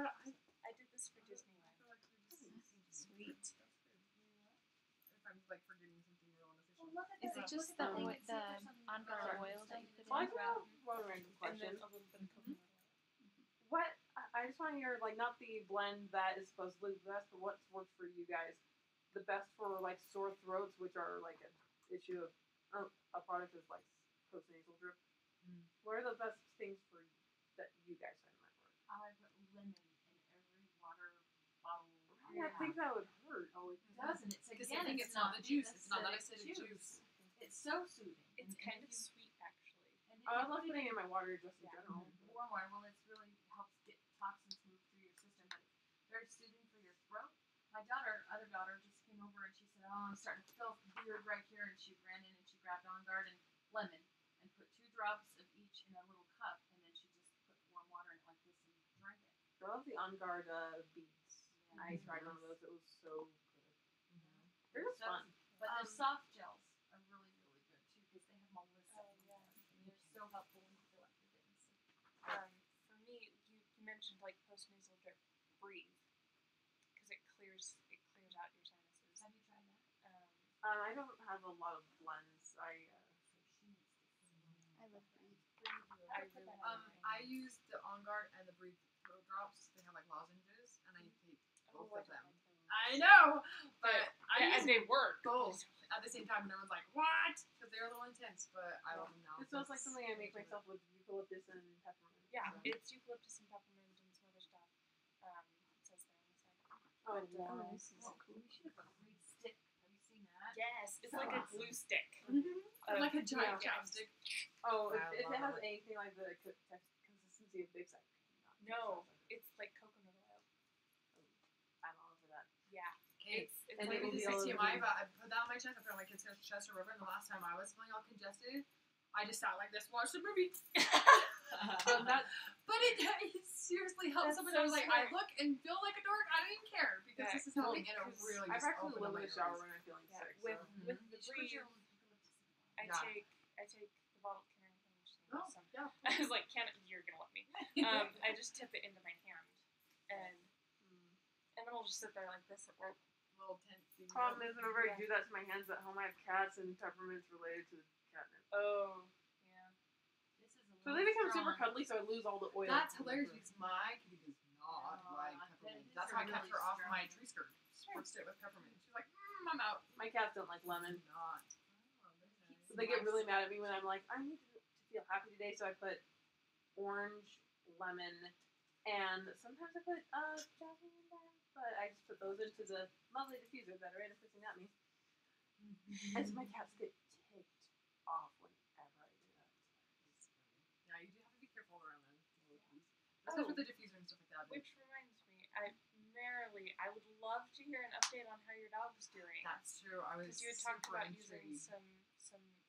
[SPEAKER 2] I did this for Disneyland. Sweet.
[SPEAKER 1] If I'm like forgetting something you want to say.
[SPEAKER 6] Well, look at
[SPEAKER 2] Is
[SPEAKER 6] this.
[SPEAKER 2] it just
[SPEAKER 6] Look at
[SPEAKER 2] the
[SPEAKER 6] that.
[SPEAKER 2] the
[SPEAKER 6] See, there's something
[SPEAKER 2] On Guard
[SPEAKER 6] about
[SPEAKER 2] oil that
[SPEAKER 6] it.
[SPEAKER 2] you put
[SPEAKER 5] Well, I
[SPEAKER 2] in?
[SPEAKER 5] do have one random
[SPEAKER 2] And
[SPEAKER 5] question.
[SPEAKER 2] then a little bit of coconut oil.
[SPEAKER 5] What I just want to hear, like, not the blend that is supposedly the best, but what's worked for you guys the best for like sore throats, which are like an issue of a product is like post-nasal drip. What are the best things for that you guys find might work?
[SPEAKER 6] I put lemon in every water bottle.
[SPEAKER 5] I think that would hurt.
[SPEAKER 6] Oh, it doesn't. It's
[SPEAKER 1] Because
[SPEAKER 6] again,
[SPEAKER 1] I think it's not the juice. It's not that acidic juice.
[SPEAKER 6] It's so soothing.
[SPEAKER 2] It's
[SPEAKER 6] And
[SPEAKER 2] kind
[SPEAKER 6] if
[SPEAKER 2] of
[SPEAKER 6] you-
[SPEAKER 2] sweet, actually.
[SPEAKER 6] and if
[SPEAKER 5] I
[SPEAKER 6] you
[SPEAKER 5] love
[SPEAKER 6] put
[SPEAKER 5] putting it in my water just in
[SPEAKER 2] Yeah.
[SPEAKER 5] general.
[SPEAKER 6] warm water. Well, it's really helps get toxins move through your system, but it's very soothing for your throat. My other daughter, just came over and she said, "Oh, I'm starting to feel weird right here," and she ran in and she grabbed On Guard and lemon and put 2 drops of each in a little cup, and then she just put warm water in it like this and drank it.
[SPEAKER 5] I love the On Guard beads.
[SPEAKER 6] Yeah.
[SPEAKER 5] I tried one of those. It was so good.
[SPEAKER 6] Mm-hmm.
[SPEAKER 5] They're just fun.
[SPEAKER 6] But the soft gels are really, really good too because they have melissa.
[SPEAKER 2] Oh, yeah.
[SPEAKER 6] And they're so helpful when you feel like you're getting sick.
[SPEAKER 2] For me, you mentioned like post nasal drip, breathe, because it clears out your sinuses.
[SPEAKER 6] Have you tried that?
[SPEAKER 5] I don't have a lot of blends.
[SPEAKER 2] I love breathe.
[SPEAKER 6] I
[SPEAKER 2] put
[SPEAKER 6] really
[SPEAKER 2] that on
[SPEAKER 1] I use the On Guard and the Breathe Throat Drops. They have like lozenges, and I take both of them. I know, but I use
[SPEAKER 2] they work.
[SPEAKER 1] both at the same time, and everyone's like, "What?" Because they're a little intense, but I love them now.
[SPEAKER 5] It smells like something I make myself with eucalyptus and peppermint.
[SPEAKER 2] Yeah,
[SPEAKER 5] So.
[SPEAKER 2] it's eucalyptus and peppermint and some other stuff. It says there on the side.
[SPEAKER 5] Oh,
[SPEAKER 2] But,
[SPEAKER 5] wow.
[SPEAKER 2] this is
[SPEAKER 6] Well, we should have a Breathe stick. Have you seen that?
[SPEAKER 2] yes, it's
[SPEAKER 1] So
[SPEAKER 2] like a
[SPEAKER 1] awesome.
[SPEAKER 2] glue stick.
[SPEAKER 1] Like a giant
[SPEAKER 5] yeah.
[SPEAKER 1] chapstick.
[SPEAKER 5] Oh,
[SPEAKER 1] I
[SPEAKER 5] if it
[SPEAKER 1] love
[SPEAKER 5] has
[SPEAKER 1] it.
[SPEAKER 5] anything like the consistency of Big Side.
[SPEAKER 2] No, it's like coconut oil.
[SPEAKER 5] I'm all over that.
[SPEAKER 2] Yeah,
[SPEAKER 1] Okay.
[SPEAKER 2] it's
[SPEAKER 5] And
[SPEAKER 2] like
[SPEAKER 5] it will
[SPEAKER 1] Maybe
[SPEAKER 5] be
[SPEAKER 1] this
[SPEAKER 5] all
[SPEAKER 1] is
[SPEAKER 5] over
[SPEAKER 1] TMI,
[SPEAKER 5] you.
[SPEAKER 1] but I put that on my chest. I put it on my kid's chest or whatever. And the last time I was feeling all congested, I just sat like this, watched a movie. But it seriously helps.
[SPEAKER 2] That's
[SPEAKER 1] Something
[SPEAKER 2] so
[SPEAKER 1] I was like, I
[SPEAKER 2] smart.
[SPEAKER 1] look and feel like a dork. I don't even care because
[SPEAKER 2] Yeah,
[SPEAKER 1] this is helping, and it
[SPEAKER 2] because
[SPEAKER 1] really
[SPEAKER 5] I've
[SPEAKER 1] just
[SPEAKER 5] actually
[SPEAKER 1] opened up
[SPEAKER 5] lived in
[SPEAKER 1] my
[SPEAKER 5] the shower
[SPEAKER 1] doors.
[SPEAKER 5] when I'm feeling
[SPEAKER 2] Yeah,
[SPEAKER 5] sick.
[SPEAKER 2] with
[SPEAKER 5] So.
[SPEAKER 2] with
[SPEAKER 6] You
[SPEAKER 2] the
[SPEAKER 6] should put
[SPEAKER 2] breathe,
[SPEAKER 6] your eucalyptus in it.
[SPEAKER 2] I take the bottle can of
[SPEAKER 1] Oh,
[SPEAKER 2] some.
[SPEAKER 1] yeah.
[SPEAKER 2] I was like, you're gonna let me. I just tip it into my hand, and then I'll just sit there like this at work.
[SPEAKER 1] Little tent thing.
[SPEAKER 5] Problem is, whenever I
[SPEAKER 2] Yeah.
[SPEAKER 5] do that to my hands at home, I have cats, and peppermint's related to catnip.
[SPEAKER 2] Oh, yeah.
[SPEAKER 6] This is a
[SPEAKER 5] So
[SPEAKER 6] little
[SPEAKER 5] they become super
[SPEAKER 6] strong.
[SPEAKER 5] cuddly, so I lose all the oil.
[SPEAKER 1] That's hilarious because my kitty does not
[SPEAKER 6] No,
[SPEAKER 1] like
[SPEAKER 6] I bet
[SPEAKER 1] peppermint.
[SPEAKER 6] these
[SPEAKER 1] That's
[SPEAKER 6] are
[SPEAKER 1] how I kept
[SPEAKER 6] really
[SPEAKER 1] her off
[SPEAKER 6] strong.
[SPEAKER 1] my tree skirt. Spritzed it with peppermint. She's like, I'm out.
[SPEAKER 5] My cats don't like lemon.
[SPEAKER 1] Not.
[SPEAKER 5] So they get really mad at me when I'm like, I need to feel happy today, so I put orange, lemon, and sometimes I put jasmine in there, but I just put those into the lovely diffuser that are fixing at me. And so my cats get ticked off whenever I do that.
[SPEAKER 1] Yeah, you do have to be careful around them.
[SPEAKER 2] Oh.
[SPEAKER 1] Especially with the diffuser and stuff like that.
[SPEAKER 2] Which reminds me, I would love to hear an update on how your dog's doing.
[SPEAKER 1] That's true. I was
[SPEAKER 2] Because you had talked
[SPEAKER 1] super
[SPEAKER 2] about using
[SPEAKER 1] intrigued.
[SPEAKER 2] some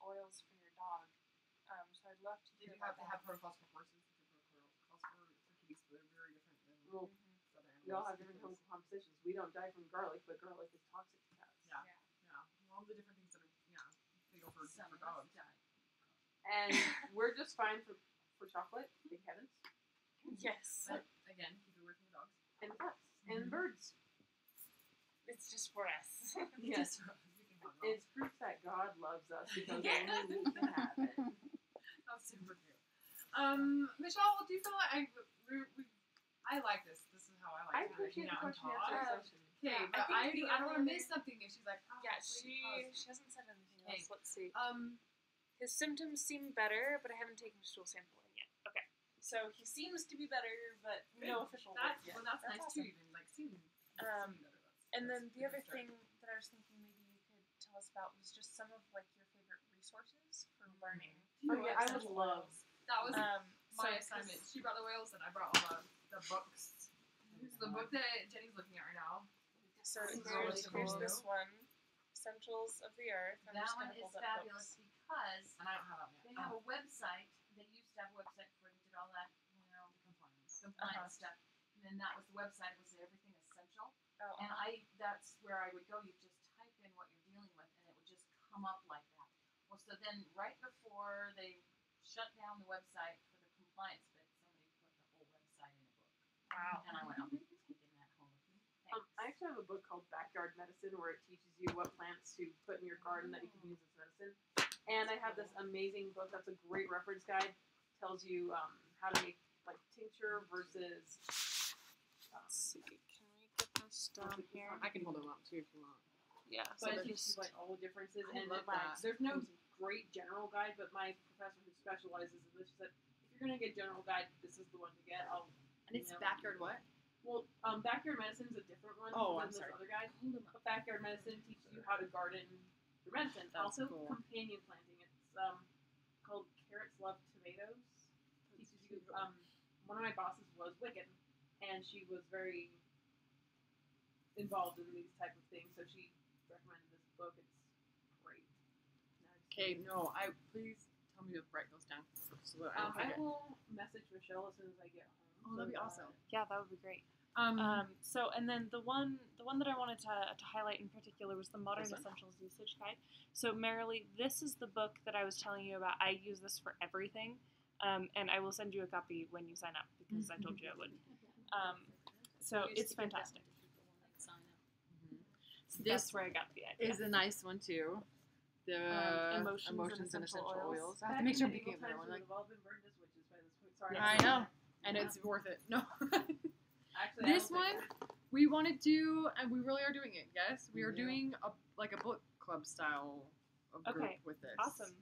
[SPEAKER 2] oils for your dog. So I'd love to
[SPEAKER 1] They
[SPEAKER 2] hear
[SPEAKER 1] do have
[SPEAKER 2] about
[SPEAKER 1] to
[SPEAKER 2] that.
[SPEAKER 1] have protocols for horses. Different protocols for kitties, but they're very different than
[SPEAKER 5] Well,
[SPEAKER 1] other animals.
[SPEAKER 5] we all have different
[SPEAKER 1] because-
[SPEAKER 5] chemical compositions. We don't die from garlic, but garlic is toxic to cats.
[SPEAKER 1] Yeah. All the different things that are fatal for
[SPEAKER 6] Some of
[SPEAKER 1] dogs.
[SPEAKER 6] us died.
[SPEAKER 5] And we're just fine for chocolate, thank heavens,
[SPEAKER 2] Yes.
[SPEAKER 1] But again, keep it away from the dogs.
[SPEAKER 5] and cats, and birds.
[SPEAKER 2] It's just for us.
[SPEAKER 5] Yes.
[SPEAKER 1] We can have
[SPEAKER 5] It's proof that God loves us because
[SPEAKER 2] Yeah.
[SPEAKER 5] only we can have it.
[SPEAKER 1] That's super cute. Michelle, do you feel like I like this? This is how I
[SPEAKER 5] I
[SPEAKER 1] like to
[SPEAKER 5] appreciate
[SPEAKER 1] hang
[SPEAKER 5] the
[SPEAKER 1] out and
[SPEAKER 5] question
[SPEAKER 1] talk.
[SPEAKER 5] and answer
[SPEAKER 2] Um,
[SPEAKER 5] session.
[SPEAKER 1] Okay,
[SPEAKER 2] Yeah,
[SPEAKER 1] but
[SPEAKER 2] I think the
[SPEAKER 1] I don't want to
[SPEAKER 2] only
[SPEAKER 1] miss something if she's like, oh,
[SPEAKER 2] Yeah,
[SPEAKER 1] wait,
[SPEAKER 2] she
[SPEAKER 1] pause.
[SPEAKER 2] hasn't said anything
[SPEAKER 1] Okay.
[SPEAKER 2] else. Let's see.
[SPEAKER 1] Um,
[SPEAKER 2] His symptoms seem better, but I haven't taken a stool sample in yet. Okay. So he seems to be better, but no official
[SPEAKER 1] that's
[SPEAKER 2] words yet.
[SPEAKER 1] well, that's nice
[SPEAKER 2] awesome.
[SPEAKER 1] too. Even like seeing.
[SPEAKER 2] Um,
[SPEAKER 1] better.
[SPEAKER 2] And then
[SPEAKER 1] That's
[SPEAKER 2] the
[SPEAKER 1] a
[SPEAKER 2] other
[SPEAKER 1] good start.
[SPEAKER 2] thing that I was thinking maybe you could tell us about was just some of like your favorite resources for learning.
[SPEAKER 5] Oh yeah, I would
[SPEAKER 2] essential
[SPEAKER 5] love.
[SPEAKER 2] oils.
[SPEAKER 1] That was
[SPEAKER 2] So,
[SPEAKER 1] my
[SPEAKER 2] 'cause-
[SPEAKER 1] assignment. She brought the whales, and I brought all the books. So the book that Jenny's looking at right now.
[SPEAKER 2] So
[SPEAKER 1] It's
[SPEAKER 2] here's
[SPEAKER 1] really cool.
[SPEAKER 2] this one, Essentials of the Earth. I'm
[SPEAKER 6] That
[SPEAKER 2] just
[SPEAKER 6] one
[SPEAKER 2] gonna
[SPEAKER 6] is
[SPEAKER 2] hold up
[SPEAKER 6] fabulous
[SPEAKER 2] books.
[SPEAKER 6] because
[SPEAKER 1] And I don't have that one
[SPEAKER 6] they
[SPEAKER 1] yet.
[SPEAKER 6] have a website. They used to have a website before they did all that,
[SPEAKER 1] Compliance.
[SPEAKER 6] compliance stuff. And then that was the website. It was everything essential.
[SPEAKER 2] Oh,
[SPEAKER 6] And that's where I would go. You just type in what you're dealing with, and it would just come up like that. Well, so then right before they shut down the website for the compliance bit, somebody put the whole website in a book. Wow. And I went, I'm taking that home with me.
[SPEAKER 5] I actually have a book called Backyard Medicine where it teaches you what plants to put in your garden that you can use as medicine. And I have this amazing book that's a great reference guide. Tells you how to make like tincture versus.
[SPEAKER 2] Let's see. Can we get this down here?
[SPEAKER 7] I can hold them up too if you want.
[SPEAKER 2] Yeah.
[SPEAKER 5] So
[SPEAKER 2] So
[SPEAKER 5] it
[SPEAKER 2] just
[SPEAKER 5] teaches you like all the differences,
[SPEAKER 7] I
[SPEAKER 5] and
[SPEAKER 7] love
[SPEAKER 5] like,
[SPEAKER 7] that.
[SPEAKER 5] there's no great general guide, but my professor who specializes in this said if you're gonna get general guide, this is the one to get.
[SPEAKER 7] And it's
[SPEAKER 5] email
[SPEAKER 7] backyard what?
[SPEAKER 5] Well, Backyard Medicine is a different one
[SPEAKER 7] Oh,
[SPEAKER 5] than
[SPEAKER 7] I'm
[SPEAKER 5] this
[SPEAKER 7] sorry.
[SPEAKER 5] other guide. But Backyard Medicine teaches you how to garden your medicine.
[SPEAKER 7] That's
[SPEAKER 5] Also,
[SPEAKER 7] cool.
[SPEAKER 5] companion planting. It's called Carrots Love Tomatoes. Teaches you. One of my bosses was Wiccan, and she was very involved in these type of things, so she recommended this book. It's great.
[SPEAKER 7] Okay, no, please tell me to write those down so that I don't
[SPEAKER 5] I
[SPEAKER 7] forget.
[SPEAKER 5] will message Michelle as soon as I get home.
[SPEAKER 7] Oh, that'd be awesome.
[SPEAKER 2] yeah, that would be great.
[SPEAKER 7] Um,
[SPEAKER 2] So, and then the one that I wanted to highlight in particular was the Modern
[SPEAKER 7] This one?
[SPEAKER 2] Essentials Usage Guide. So, Marilee, this is the book that I was telling you about. I use this for everything, and I will send you a copy when you sign up because I told you I would. So it's fantastic. So
[SPEAKER 7] This
[SPEAKER 2] that's where I got the idea.
[SPEAKER 7] is a nice one too. The
[SPEAKER 2] Emotions and Essential Oils.
[SPEAKER 7] I have to make sure I'm
[SPEAKER 5] Back in
[SPEAKER 7] picking up
[SPEAKER 5] medieval
[SPEAKER 7] that one.
[SPEAKER 5] times, we
[SPEAKER 7] Like,
[SPEAKER 5] would have all been burned as witches by this point. Sorry.
[SPEAKER 7] I know, and it's worth it. No,
[SPEAKER 5] Actually,
[SPEAKER 7] this one we want to do, and we really are doing it. Yes, we are doing a book club style of group
[SPEAKER 2] Okay,
[SPEAKER 7] with this.
[SPEAKER 2] Awesome.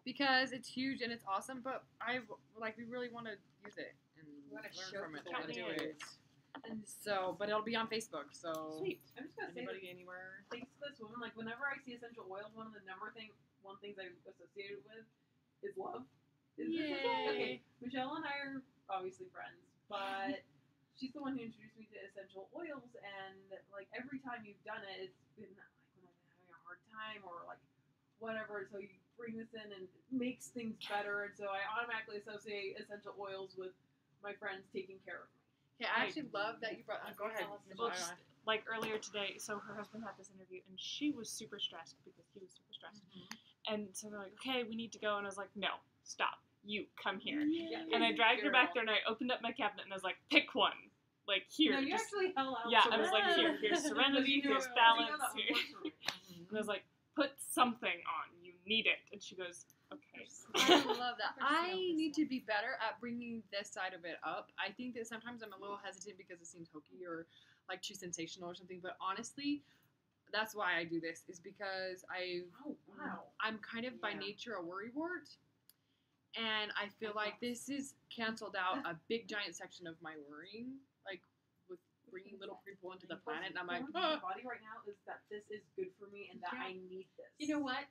[SPEAKER 7] Because it's huge and it's awesome, but we really want to use it and
[SPEAKER 4] We wanna
[SPEAKER 7] learn
[SPEAKER 4] show
[SPEAKER 7] from it
[SPEAKER 4] people
[SPEAKER 7] and
[SPEAKER 2] what
[SPEAKER 7] do
[SPEAKER 2] it
[SPEAKER 7] it. And so, but it'll be on Facebook. So
[SPEAKER 2] Sweet.
[SPEAKER 5] I'm just gonna say that
[SPEAKER 7] anybody anywhere.
[SPEAKER 5] thanks to this woman, like whenever I see essential oils, one things I associate it with is love. Okay, Michelle and I are obviously friends, but she's the one who introduced me to essential oils, and like every time you've done it, it's been like when I've been having a hard time or like whatever. So you bring this in and it makes things better, and so I automatically associate essential oils with my friends taking care of me.
[SPEAKER 7] Okay, I actually love that you brought. Go ahead.
[SPEAKER 2] Well, just like earlier today, so her husband had this interview, and she was super stressed because he was super stressed. And so they're like, "Okay, we need to go," and I was like, "No, stop. You come here."
[SPEAKER 5] Yeah.
[SPEAKER 2] And I dragged her back there, and I opened up my cabinet, and I was like, "Pick one. Like here."
[SPEAKER 5] No, you
[SPEAKER 2] just,
[SPEAKER 5] actually held out.
[SPEAKER 2] yeah, I was like, here's serenity, here's balance.
[SPEAKER 5] Here.
[SPEAKER 2] And I was like, "Put something on. You need it." And she goes, "Okay."
[SPEAKER 7] I love that. I need to be better at bringing this side of it up. I think that sometimes I'm a little hesitant because it seems hokey or like too sensational or something. But honestly, that's why I do this. Is because
[SPEAKER 5] Oh wow.
[SPEAKER 7] I'm kind of by nature a worrywart, and I feel like this is canceled out a big giant section of my worrying, like with bringing little people into the planet. And I'm like,
[SPEAKER 5] my body right now is that this is good for me and that
[SPEAKER 7] Yeah.
[SPEAKER 5] I need this.
[SPEAKER 4] You know what?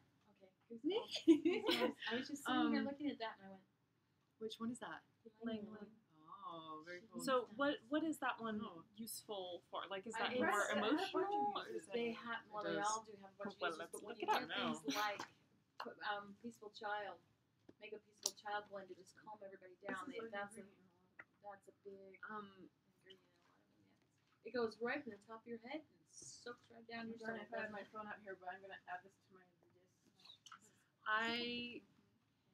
[SPEAKER 4] Okay. I was just sitting here looking at that and I went,
[SPEAKER 7] which one is that?
[SPEAKER 2] Lang
[SPEAKER 7] Oh, very cool.
[SPEAKER 2] So what is that one
[SPEAKER 7] Oh.
[SPEAKER 2] useful for? Like, is
[SPEAKER 5] I
[SPEAKER 2] that
[SPEAKER 5] guess
[SPEAKER 2] more
[SPEAKER 5] it has a bunch of
[SPEAKER 2] emotional? Or
[SPEAKER 5] uses.
[SPEAKER 2] is
[SPEAKER 4] they
[SPEAKER 2] it?
[SPEAKER 4] have, well,
[SPEAKER 7] It
[SPEAKER 4] they
[SPEAKER 7] does.
[SPEAKER 4] all do have a bunch
[SPEAKER 2] Well,
[SPEAKER 4] of uses,
[SPEAKER 2] let's
[SPEAKER 4] but when
[SPEAKER 2] look
[SPEAKER 4] you
[SPEAKER 2] it
[SPEAKER 4] do
[SPEAKER 2] up.
[SPEAKER 4] things like put, Peaceful Child, make a Peaceful Child blend to just calm everybody down, that's a big ingredient in a lot of them. Yeah. It goes right from the top of your head and soaks right down your
[SPEAKER 5] Darn,
[SPEAKER 4] soul.
[SPEAKER 5] if I had my phone out here, but I'm gonna add this to my list.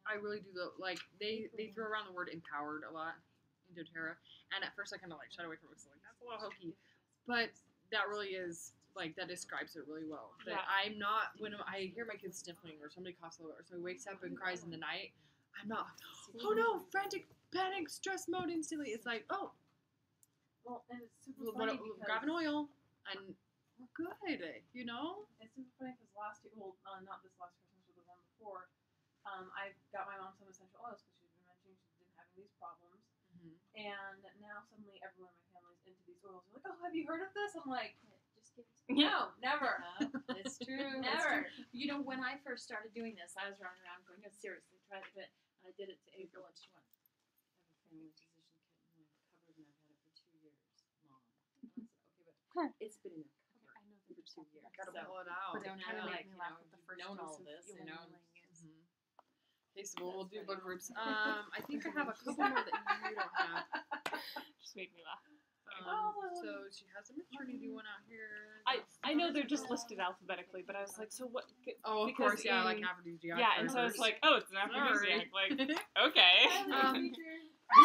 [SPEAKER 7] I really do like they throw around the word empowered a lot in doTERRA, and at first I kind of like shied away from it. So like that's a little hokey, but that really is like that describes it really well. But
[SPEAKER 2] Yeah.
[SPEAKER 7] I'm not when I hear my kids sniffling or somebody coughs a little or somebody wakes up and cries in the night. I'm not. Oh no! Frantic, panic, stress mode instantly. It's like
[SPEAKER 5] Well, and it's super funny because
[SPEAKER 7] grab an oil and we're good. You know.
[SPEAKER 5] it's super funny because last year, well, not this last Christmas, but the one before, I got my mom some essential oils because she'd been mentioning she's been having these problems. And now suddenly everyone in my family's into these oils. They're like, oh, have you heard of this? I'm like,
[SPEAKER 4] Just give it to me.
[SPEAKER 5] no, never.
[SPEAKER 4] It's true.
[SPEAKER 5] Never.
[SPEAKER 4] It's true. You know, when I first started doing this, I was running around going, no, seriously, try to do it. And I did it to April, and she went, I have a family physician kit in my cupboard, and I've had it for 2 years long. And I said, okay, but it's been in the cupboard
[SPEAKER 2] I know
[SPEAKER 4] for 2 years.
[SPEAKER 7] Gotta
[SPEAKER 4] So,
[SPEAKER 7] pull it out.
[SPEAKER 4] but don't
[SPEAKER 2] Kinda
[SPEAKER 4] act
[SPEAKER 2] made
[SPEAKER 4] like,
[SPEAKER 2] me
[SPEAKER 4] you
[SPEAKER 2] laugh
[SPEAKER 4] know,
[SPEAKER 2] with the
[SPEAKER 4] you've
[SPEAKER 2] first
[SPEAKER 4] known
[SPEAKER 2] dose
[SPEAKER 4] all
[SPEAKER 2] of
[SPEAKER 4] this, you know.
[SPEAKER 2] Ylang is-
[SPEAKER 7] Okay, so we'll do book groups. I think I have a couple more that you don't have.
[SPEAKER 2] Just made me laugh.
[SPEAKER 7] So she has a maternity one out here.
[SPEAKER 2] I know they're just listed alphabetically, but I was like, so what?
[SPEAKER 7] Oh, of
[SPEAKER 2] because
[SPEAKER 7] course, yeah, like
[SPEAKER 2] in-
[SPEAKER 7] aphrodisiac.
[SPEAKER 2] Yeah, and so I was like, oh, it's an aphrodisiac. Like, okay.
[SPEAKER 7] Um,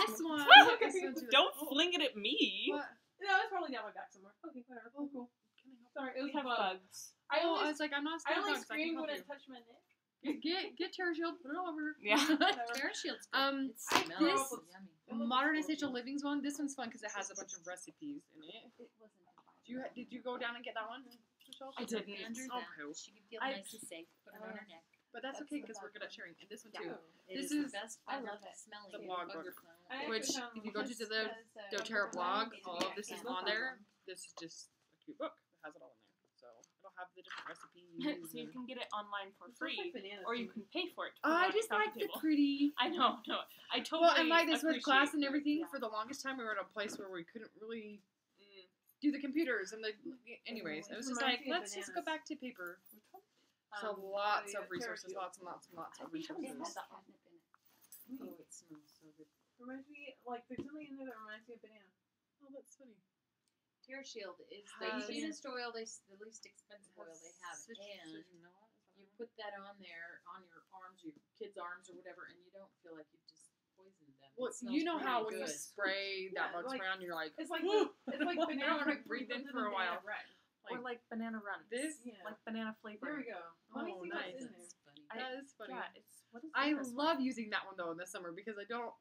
[SPEAKER 7] This one.
[SPEAKER 5] Okay.
[SPEAKER 7] This one's really-
[SPEAKER 8] Don't
[SPEAKER 7] oh,
[SPEAKER 8] fling it at me.
[SPEAKER 7] what?
[SPEAKER 5] No, it's probably down my back somewhere. Okay, whatever.
[SPEAKER 7] Oh,
[SPEAKER 5] Cool.
[SPEAKER 7] Can I help?
[SPEAKER 5] Sorry, it
[SPEAKER 8] We
[SPEAKER 5] was
[SPEAKER 8] have
[SPEAKER 5] a bug.
[SPEAKER 8] bugs.
[SPEAKER 5] I
[SPEAKER 7] Oh, I
[SPEAKER 5] only,
[SPEAKER 7] was like, I'm not
[SPEAKER 5] I
[SPEAKER 7] scared
[SPEAKER 5] only
[SPEAKER 7] bugs. I can
[SPEAKER 5] screamed
[SPEAKER 7] help
[SPEAKER 5] when
[SPEAKER 7] you.
[SPEAKER 5] it touched my neck.
[SPEAKER 7] Get Terra Shield, put it over.
[SPEAKER 8] Yeah.
[SPEAKER 6] Terra Shield's good. It
[SPEAKER 5] I
[SPEAKER 6] smells
[SPEAKER 5] grew up with-
[SPEAKER 6] yummy.
[SPEAKER 7] Modernist Essential Livings one. This one's fun because it has a bunch of recipes in it.
[SPEAKER 6] It wasn't divided.
[SPEAKER 7] Did you go down and get that one? Michelle?
[SPEAKER 8] I didn't.
[SPEAKER 6] Under
[SPEAKER 7] Oh,
[SPEAKER 6] that,
[SPEAKER 7] cool.
[SPEAKER 6] she could feel
[SPEAKER 5] I-
[SPEAKER 6] nice and safe. Put it on her neck.
[SPEAKER 7] But that's
[SPEAKER 5] That's
[SPEAKER 7] okay
[SPEAKER 5] the
[SPEAKER 7] because we're
[SPEAKER 5] bug
[SPEAKER 7] good at
[SPEAKER 5] one.
[SPEAKER 7] sharing. And this one
[SPEAKER 5] Yeah.
[SPEAKER 7] too.
[SPEAKER 6] It
[SPEAKER 7] This
[SPEAKER 6] is
[SPEAKER 7] is
[SPEAKER 6] the best
[SPEAKER 5] I
[SPEAKER 6] bugger
[SPEAKER 5] love it.
[SPEAKER 6] smelling
[SPEAKER 7] the blog book.
[SPEAKER 6] bugger smell.
[SPEAKER 5] I
[SPEAKER 7] Which,
[SPEAKER 5] actually
[SPEAKER 7] if you go to
[SPEAKER 5] found
[SPEAKER 7] the doTERRA blog,
[SPEAKER 6] it's
[SPEAKER 7] all
[SPEAKER 6] a
[SPEAKER 7] of this is
[SPEAKER 6] can.
[SPEAKER 7] on there. This is just a cute book that has it all in there. So it'll have the different recipes.
[SPEAKER 8] So you can get it online for
[SPEAKER 5] It smells like
[SPEAKER 8] free,
[SPEAKER 5] bananas
[SPEAKER 8] or
[SPEAKER 5] to
[SPEAKER 8] you
[SPEAKER 5] me.
[SPEAKER 8] can pay for it. To
[SPEAKER 7] I
[SPEAKER 8] put it
[SPEAKER 7] just
[SPEAKER 8] on your
[SPEAKER 7] like the
[SPEAKER 8] coffee table.
[SPEAKER 7] pretty.
[SPEAKER 8] I know, no, I totally.
[SPEAKER 7] Well, and like this with
[SPEAKER 8] appreciate
[SPEAKER 7] class and
[SPEAKER 8] your-
[SPEAKER 7] everything,
[SPEAKER 8] yeah.
[SPEAKER 7] for the longest time we were at a place where we couldn't really do the computers and the. Anyways, it was just
[SPEAKER 5] Reminds
[SPEAKER 7] like,
[SPEAKER 5] me of
[SPEAKER 7] let's just go
[SPEAKER 5] bananas.
[SPEAKER 7] back to paper. So lots of resources, lots and lots and lots of
[SPEAKER 6] I think it
[SPEAKER 7] resources.
[SPEAKER 6] has catnip in it. Oh, it smells so good.
[SPEAKER 5] Reminds me, like, there's something in there that reminds me of banana.
[SPEAKER 7] Oh, that's funny.
[SPEAKER 6] Terra Shield is
[SPEAKER 7] Has-
[SPEAKER 6] the cheapest oil, the least expensive oil they have. And you put that on there, on your arms, your kids' arms or whatever, and you don't feel like you've just poisoned them.
[SPEAKER 7] Well,
[SPEAKER 6] It smells
[SPEAKER 7] you know how
[SPEAKER 6] really
[SPEAKER 7] when you
[SPEAKER 6] good.
[SPEAKER 7] spray that
[SPEAKER 5] Yeah,
[SPEAKER 7] bug
[SPEAKER 5] like-
[SPEAKER 7] spray on, you're like,
[SPEAKER 5] It's like
[SPEAKER 7] "Woo!"
[SPEAKER 5] it's like
[SPEAKER 7] I
[SPEAKER 5] banana.
[SPEAKER 7] don't wanna breathe in for a while.
[SPEAKER 5] Bread.
[SPEAKER 8] Or like banana runs.
[SPEAKER 7] This?
[SPEAKER 5] Yeah.
[SPEAKER 8] Like banana flavor.
[SPEAKER 5] There we go. Let me
[SPEAKER 7] Oh,
[SPEAKER 5] see
[SPEAKER 7] nice.
[SPEAKER 5] what's in there.
[SPEAKER 6] That's funny.
[SPEAKER 7] that is funny.
[SPEAKER 8] Yeah, it's what is
[SPEAKER 7] I
[SPEAKER 8] in this one?
[SPEAKER 7] love using that one though in the summer because I don't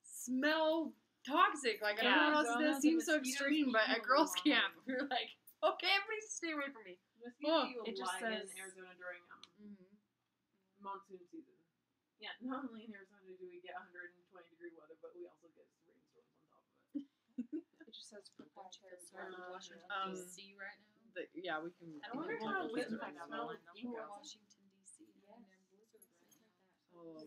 [SPEAKER 7] smell toxic. Like I don't know
[SPEAKER 8] Yeah.
[SPEAKER 7] what else it
[SPEAKER 5] Donuts
[SPEAKER 7] does. Seems
[SPEAKER 5] and
[SPEAKER 7] so
[SPEAKER 5] mosquitoes
[SPEAKER 7] extreme,
[SPEAKER 5] keep
[SPEAKER 7] but
[SPEAKER 5] you
[SPEAKER 7] at girls'
[SPEAKER 5] alive.
[SPEAKER 7] camp, we're like, okay, everybody stay away from me.
[SPEAKER 5] Mosquitoes
[SPEAKER 7] Oh,
[SPEAKER 5] you
[SPEAKER 8] it just
[SPEAKER 5] alive
[SPEAKER 8] says-
[SPEAKER 5] in Arizona during monsoon season. Yeah, not only in Arizona do we get 120-degree weather, but we also get rainstorms on top of it.
[SPEAKER 8] It just says proprietary.
[SPEAKER 6] That's hard in Washington,
[SPEAKER 7] Um,
[SPEAKER 6] D.C. right now.
[SPEAKER 7] Yeah, we can.
[SPEAKER 5] I wonder
[SPEAKER 8] We'll-
[SPEAKER 5] how
[SPEAKER 8] we
[SPEAKER 5] it
[SPEAKER 8] can find out
[SPEAKER 5] smells.
[SPEAKER 8] online, though.
[SPEAKER 6] In
[SPEAKER 8] Okay.
[SPEAKER 6] Washington, D.C. and they're blizzard right now.
[SPEAKER 7] Oh,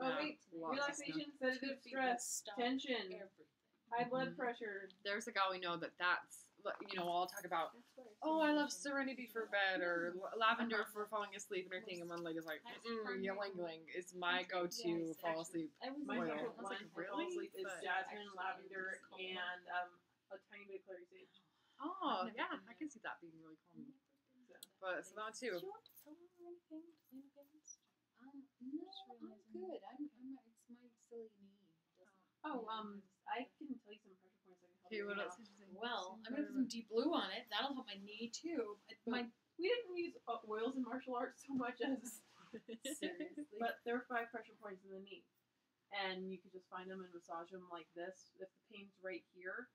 [SPEAKER 5] Oh
[SPEAKER 7] Yeah,
[SPEAKER 5] wait,
[SPEAKER 7] lots of
[SPEAKER 5] relaxation, sedative,
[SPEAKER 6] Two people
[SPEAKER 5] stress,
[SPEAKER 6] stop
[SPEAKER 5] tension,
[SPEAKER 6] everything.
[SPEAKER 5] high blood
[SPEAKER 7] Mhm.
[SPEAKER 5] pressure.
[SPEAKER 7] there's a guy we know that's I'll talk about. Oh, I love Serenity for bed or lavender for falling asleep and everything. And one lady's like, ylang ylang is my go-to
[SPEAKER 6] Yes,
[SPEAKER 7] fall
[SPEAKER 6] actually.
[SPEAKER 7] asleep.
[SPEAKER 6] I was
[SPEAKER 5] My
[SPEAKER 7] Oil.
[SPEAKER 5] favorite
[SPEAKER 7] I was
[SPEAKER 5] one
[SPEAKER 7] like,
[SPEAKER 5] to fall
[SPEAKER 7] really?
[SPEAKER 5] asleep is
[SPEAKER 7] But
[SPEAKER 5] jasmine,
[SPEAKER 6] actually,
[SPEAKER 5] lavender,
[SPEAKER 6] it's called
[SPEAKER 5] and a tiny bit of clary sage.
[SPEAKER 7] Oh,
[SPEAKER 6] I've never
[SPEAKER 7] yeah,
[SPEAKER 6] done
[SPEAKER 7] I
[SPEAKER 6] that.
[SPEAKER 7] can see that being really calming.
[SPEAKER 5] So.
[SPEAKER 7] But so that too.
[SPEAKER 6] Do you want to tell them anything? No, I'm good. It's my silly knee.
[SPEAKER 5] Oh, I can tell you some pressure points I can help
[SPEAKER 7] Okay,
[SPEAKER 5] you
[SPEAKER 7] what
[SPEAKER 5] with.
[SPEAKER 7] else did you say?
[SPEAKER 6] Well, I'm gonna put some deep blue on it. That'll help my knee too. My
[SPEAKER 5] We didn't use oils in martial arts so much as,
[SPEAKER 6] seriously.
[SPEAKER 5] but there are 5 pressure points in the knee, and you can just find them and massage them like this. If the pain's right here,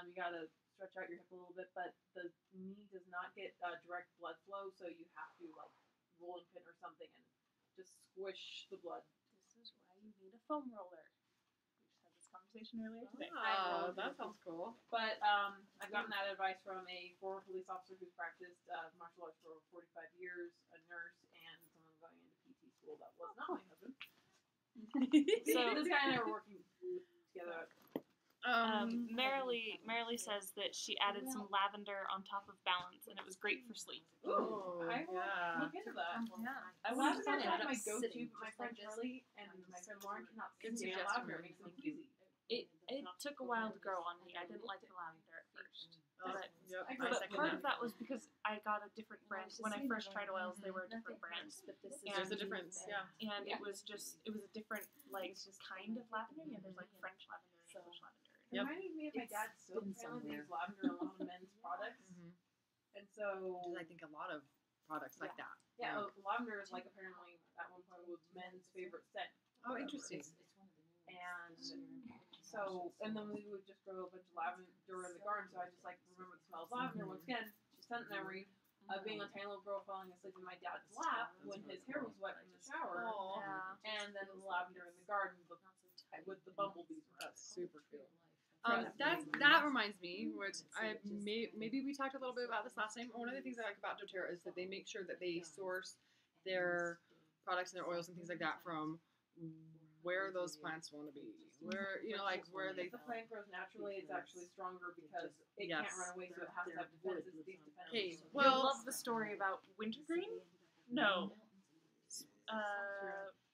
[SPEAKER 5] you gotta stretch out your hip a little bit, but the knee does not get direct blood flow, so you have to like rolling pin or something and just squish the blood.
[SPEAKER 8] This is why you need a foam roller. We just had this conversation earlier today.
[SPEAKER 7] Oh, that sounds cool.
[SPEAKER 5] But I've gotten that advice from a former police officer who's practiced martial arts for over 45 years, a nurse, and someone going into PT school that was not my husband. So this guy and I were working together.
[SPEAKER 8] Marilee says that she added some lavender on top of balance, and it was great for sleep.
[SPEAKER 7] Oh,
[SPEAKER 5] I will
[SPEAKER 7] yeah.
[SPEAKER 5] look into that.
[SPEAKER 8] Yeah.
[SPEAKER 6] I
[SPEAKER 5] Lavender's
[SPEAKER 6] wouldn't
[SPEAKER 5] not
[SPEAKER 6] have
[SPEAKER 5] my
[SPEAKER 6] ended up
[SPEAKER 5] go-to,
[SPEAKER 6] sitting
[SPEAKER 5] but my
[SPEAKER 6] just
[SPEAKER 5] friend
[SPEAKER 6] like this.
[SPEAKER 5] Charlie and my friend Lauren cannot
[SPEAKER 7] Good
[SPEAKER 5] stand
[SPEAKER 7] suggestion,
[SPEAKER 5] lavender. It
[SPEAKER 7] Mary.
[SPEAKER 5] makes them queasy.
[SPEAKER 8] It took a while to grow on me. I didn't like the lavender at first. But
[SPEAKER 7] Yep,
[SPEAKER 5] I
[SPEAKER 7] I
[SPEAKER 8] but
[SPEAKER 7] second
[SPEAKER 8] part
[SPEAKER 7] that.
[SPEAKER 8] of that was because I got a different brand. When I first tried oils, they were a different brand.
[SPEAKER 6] But this is
[SPEAKER 7] There's a difference, yeah.
[SPEAKER 8] And it was a different, like, kind of lavender. Yeah, there's like French lavender and English lavender.
[SPEAKER 5] It
[SPEAKER 7] Yep.
[SPEAKER 5] reminded me of my
[SPEAKER 6] It's
[SPEAKER 5] dad's soap.
[SPEAKER 6] been
[SPEAKER 5] Apparently they
[SPEAKER 6] somewhere.
[SPEAKER 5] use lavender in a lot of men's products.
[SPEAKER 7] Mhm.
[SPEAKER 5] And so,
[SPEAKER 7] Which is, I think, a lot of products like that.
[SPEAKER 5] yeah, lavender is like apparently at one point was men's favorite scent.
[SPEAKER 7] Oh,
[SPEAKER 5] Whatever.
[SPEAKER 7] interesting.
[SPEAKER 6] It's one of the new ones.
[SPEAKER 5] And so, and then we would just grow a bunch of lavender in the garden, so I just like remember the smell of lavender. Once again, scent memory of being a tiny little girl falling asleep in my dad's lap when his hair was wet from the shower,
[SPEAKER 7] Oh,
[SPEAKER 8] Yeah.
[SPEAKER 5] and then the lavender in the garden with the bumblebees around.
[SPEAKER 7] that's super cool.
[SPEAKER 5] Trust
[SPEAKER 7] That reminds me, which maybe we talked a little bit about this last time. One of the things I like about doTERRA is that they make sure that they source their products and their oils and things like that from where those plants want to be. Where like where they.
[SPEAKER 5] If the plant grows naturally, it's actually stronger because it
[SPEAKER 7] Yes.
[SPEAKER 5] can't run away, so it has to have defenses. These defenses.
[SPEAKER 7] Okay,
[SPEAKER 8] I
[SPEAKER 7] well,
[SPEAKER 8] love the story about wintergreen. No.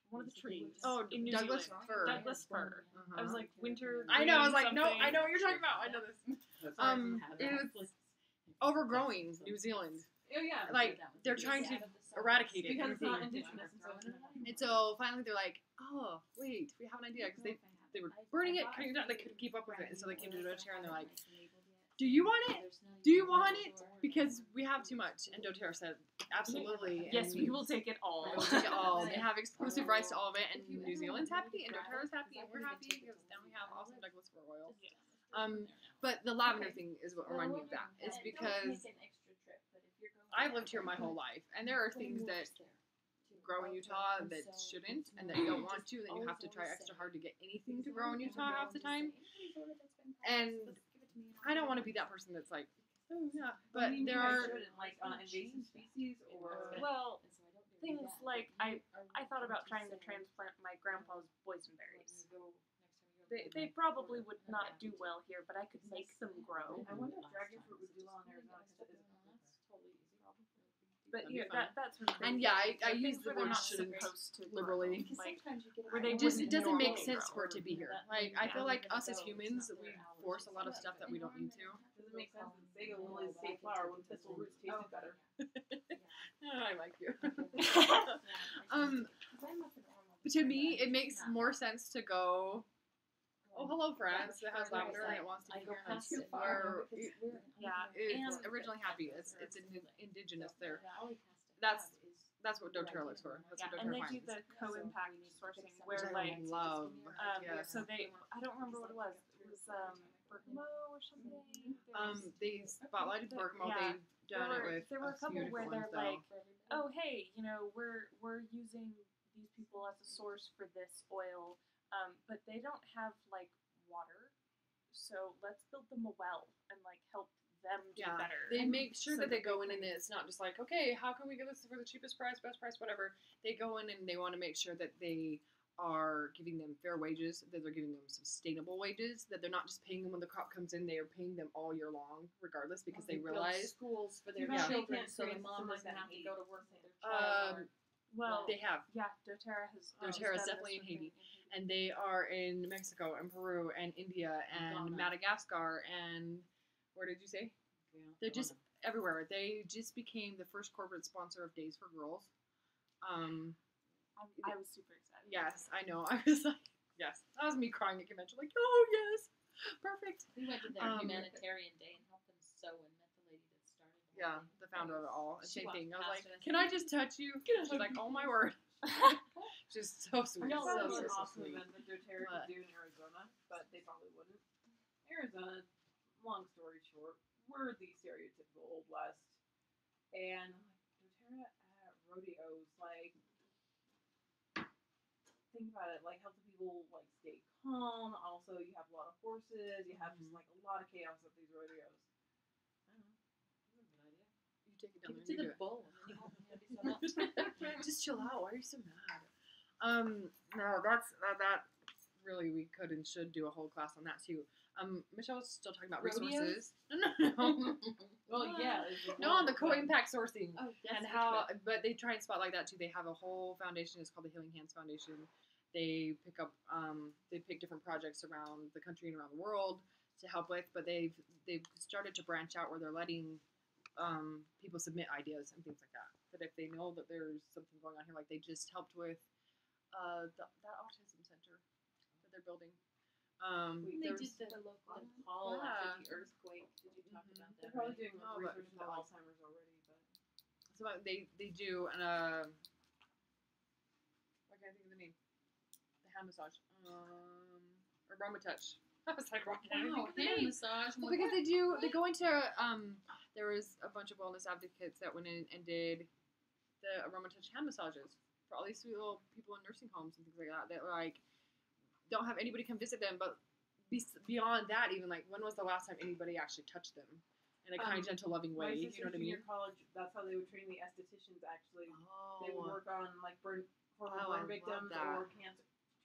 [SPEAKER 8] One of the trees.
[SPEAKER 7] oh,
[SPEAKER 8] in New
[SPEAKER 7] Douglas
[SPEAKER 8] Zealand.
[SPEAKER 7] fir.
[SPEAKER 8] Douglas fir. I was like winter.
[SPEAKER 7] I know. I was
[SPEAKER 8] green
[SPEAKER 7] like, no,
[SPEAKER 8] something.
[SPEAKER 7] I know what you're talking about. I know this. It was overgrowing New Zealand.
[SPEAKER 5] Oh yeah.
[SPEAKER 7] Like they're trying to eradicate it.
[SPEAKER 5] Because it's not
[SPEAKER 7] everything.
[SPEAKER 5] indigenous, and so
[SPEAKER 7] And so finally they're like, oh wait, we have an idea because they were burning it, cutting it down. They couldn't keep up with it, and so they came to doTERRA and they're like, "Do you want it? Do you want it? Because we have too much." And doTERRA said, "Absolutely.
[SPEAKER 8] Yes,
[SPEAKER 7] and
[SPEAKER 8] we will take it all.
[SPEAKER 7] we'll take it all." They have exclusive rights to all of it, and New Zealand's happy, and doTERRA's happy, and we're happy because now we have awesome Douglas fir oil. But the lavender thing is what reminded me of that. Is because I've lived here my whole life, and there are things that grow in Utah that shouldn't, and that you don't want to, and then you have to try extra hard to get anything to grow in Utah half the time. And I don't want to be that person that's like, oh yeah, but there are
[SPEAKER 5] like on invasive species or
[SPEAKER 8] Well, things like I thought about trying to transplant my grandpa's boysenberries. They probably would not do well here, but I could make them grow.
[SPEAKER 5] I wonder if dragon fruit would do well in Arizona because it is
[SPEAKER 8] But
[SPEAKER 7] That'd be
[SPEAKER 8] yeah,
[SPEAKER 7] fun.
[SPEAKER 8] that sort of thing.
[SPEAKER 7] And yeah, I
[SPEAKER 8] Things
[SPEAKER 7] use the
[SPEAKER 8] where they're
[SPEAKER 7] word
[SPEAKER 8] not
[SPEAKER 7] shouldn't
[SPEAKER 8] supposed to
[SPEAKER 7] liberally.
[SPEAKER 8] grow, like where
[SPEAKER 6] Where
[SPEAKER 8] they
[SPEAKER 7] It just
[SPEAKER 8] wouldn't
[SPEAKER 7] it doesn't make
[SPEAKER 8] normally
[SPEAKER 7] sense
[SPEAKER 8] grow.
[SPEAKER 7] for it to be here. Like I feel like us as humans, we force a lot of stuff that we don't need to.
[SPEAKER 5] doesn't make sense that Sega lilies taste flower when thistle roots tasted better.
[SPEAKER 7] I like you. To me, it makes more sense to go. Oh, hello, France. It has lavender and it wants to be here. And it's where
[SPEAKER 8] Yeah,
[SPEAKER 7] it's originally happy. It's indigenous there. That's what doTERRA looks for. That's
[SPEAKER 8] yeah,
[SPEAKER 7] what
[SPEAKER 8] and
[SPEAKER 7] doTERRA
[SPEAKER 8] they do
[SPEAKER 7] finds.
[SPEAKER 8] the co-impact sourcing
[SPEAKER 7] Which
[SPEAKER 8] where
[SPEAKER 7] I
[SPEAKER 8] like
[SPEAKER 7] love. Yes.
[SPEAKER 8] so they I don't remember what it was. It was bergamot or something.
[SPEAKER 7] They spotlighted bergamot.
[SPEAKER 8] Yeah.
[SPEAKER 7] They've done it with
[SPEAKER 8] There were a couple
[SPEAKER 7] few
[SPEAKER 8] where
[SPEAKER 7] different
[SPEAKER 8] they're
[SPEAKER 7] ones,
[SPEAKER 8] like, oh hey, you know, we're using these people as a source for this oil, but they don't have like water, so let's build them a well and like help them do
[SPEAKER 7] Yeah,
[SPEAKER 8] better.
[SPEAKER 7] they
[SPEAKER 8] And
[SPEAKER 7] make sure
[SPEAKER 8] so
[SPEAKER 7] that they go in and it's not just like, okay, how can we get this for the cheapest price, best price, whatever. They go in and they want to make sure that they are giving them fair wages, that they're giving them sustainable wages, that they're not just paying them when the crop comes in, they are paying them all year long, regardless, because they realize
[SPEAKER 6] schools for their
[SPEAKER 7] Yeah.
[SPEAKER 6] children,
[SPEAKER 5] Can't
[SPEAKER 6] so the
[SPEAKER 5] create
[SPEAKER 6] mom
[SPEAKER 5] something
[SPEAKER 6] doesn't
[SPEAKER 5] like
[SPEAKER 6] have
[SPEAKER 5] that
[SPEAKER 6] to
[SPEAKER 5] in
[SPEAKER 6] go to work with their child.
[SPEAKER 8] well,
[SPEAKER 7] they have.
[SPEAKER 8] yeah, doTERRA has
[SPEAKER 7] doTERRA's
[SPEAKER 8] done
[SPEAKER 7] definitely
[SPEAKER 8] this
[SPEAKER 7] in
[SPEAKER 8] with
[SPEAKER 7] Haiti. And they are in Mexico and Peru and India and
[SPEAKER 6] Ghana.
[SPEAKER 7] Madagascar and where did you say? They're just everywhere. They just became the first corporate sponsor of Days for Girls.
[SPEAKER 8] I was super excited.
[SPEAKER 7] Yes, I know. I was like, yes. That was me crying at convention, like, oh yes, perfect.
[SPEAKER 6] We went to their humanitarian day and helped them sew and met the lady that started the whole
[SPEAKER 7] Yeah,
[SPEAKER 6] thing.
[SPEAKER 7] the founder of it all.
[SPEAKER 6] She
[SPEAKER 7] Same
[SPEAKER 6] walked
[SPEAKER 7] thing. I was
[SPEAKER 6] past
[SPEAKER 7] like,
[SPEAKER 6] it and
[SPEAKER 7] can
[SPEAKER 6] said,
[SPEAKER 7] I just touch you? She's like, oh my word. Just so sweet.
[SPEAKER 5] That
[SPEAKER 7] So,
[SPEAKER 5] would be
[SPEAKER 7] so,
[SPEAKER 5] an
[SPEAKER 7] so
[SPEAKER 5] awesome
[SPEAKER 7] sweet.
[SPEAKER 5] event that doTERRA
[SPEAKER 7] But-
[SPEAKER 5] could do in Arizona, but they probably wouldn't. Arizona, long story short, we're the stereotypical Old West. And doTERRA at rodeos, like, think about it, like, help the people, like, stay calm. Also, you have a lot of horses, you have just, like, a lot of chaos at these rodeos. I don't know. That's a good idea.
[SPEAKER 7] You take it down
[SPEAKER 6] Give
[SPEAKER 7] there
[SPEAKER 6] it to
[SPEAKER 7] and you
[SPEAKER 6] the
[SPEAKER 7] do it.
[SPEAKER 6] bull and then you won't be so much.
[SPEAKER 7] Just chill out. Why are you so mad? No, that really we could and should do a whole class on that too. Michelle's still talking about
[SPEAKER 6] Rodeos?
[SPEAKER 7] resources. No.
[SPEAKER 5] Well, yeah. it's
[SPEAKER 7] No, on the co-impact sourcing
[SPEAKER 6] Oh, yes,
[SPEAKER 7] and how, but they try and spotlight that too. They have a whole foundation. It's called the Healing Hands Foundation. They pick different projects around the country and around the world to help with. But they've started to branch out where they're letting people submit ideas and things like that. That if they know that there's something going on here, like they just helped with that autism center that they're building.
[SPEAKER 6] They
[SPEAKER 7] there
[SPEAKER 6] did
[SPEAKER 7] was-
[SPEAKER 6] the Nepal
[SPEAKER 7] Yeah.
[SPEAKER 6] after the earthquake. Did you talk
[SPEAKER 7] Mhm.
[SPEAKER 6] about
[SPEAKER 5] They're
[SPEAKER 6] that?
[SPEAKER 5] probably
[SPEAKER 6] right?
[SPEAKER 5] doing
[SPEAKER 7] Oh, but-
[SPEAKER 5] research into Alzheimer's already, but
[SPEAKER 7] So they do an what can I think of the name? The hand massage. Aroma touch. I was like, what can I
[SPEAKER 6] Wow,
[SPEAKER 7] think of the
[SPEAKER 6] hand
[SPEAKER 7] name?
[SPEAKER 6] massage.
[SPEAKER 7] Well, because they go into there was a bunch of wellness advocates that went in and did the aroma touch hand massages for all these sweet little people in nursing homes and things like that that like don't have anybody come visit them, but beyond that, even like when was the last time anybody actually touched them in a kind, gentle, loving
[SPEAKER 5] my
[SPEAKER 7] way? You
[SPEAKER 5] sister
[SPEAKER 7] know what I mean?
[SPEAKER 5] junior college, that's how they would train the estheticians. Actually, they would
[SPEAKER 7] Oh,
[SPEAKER 5] work on like horrible
[SPEAKER 7] Oh, I
[SPEAKER 5] burn
[SPEAKER 7] love
[SPEAKER 5] victims
[SPEAKER 7] that.
[SPEAKER 5] or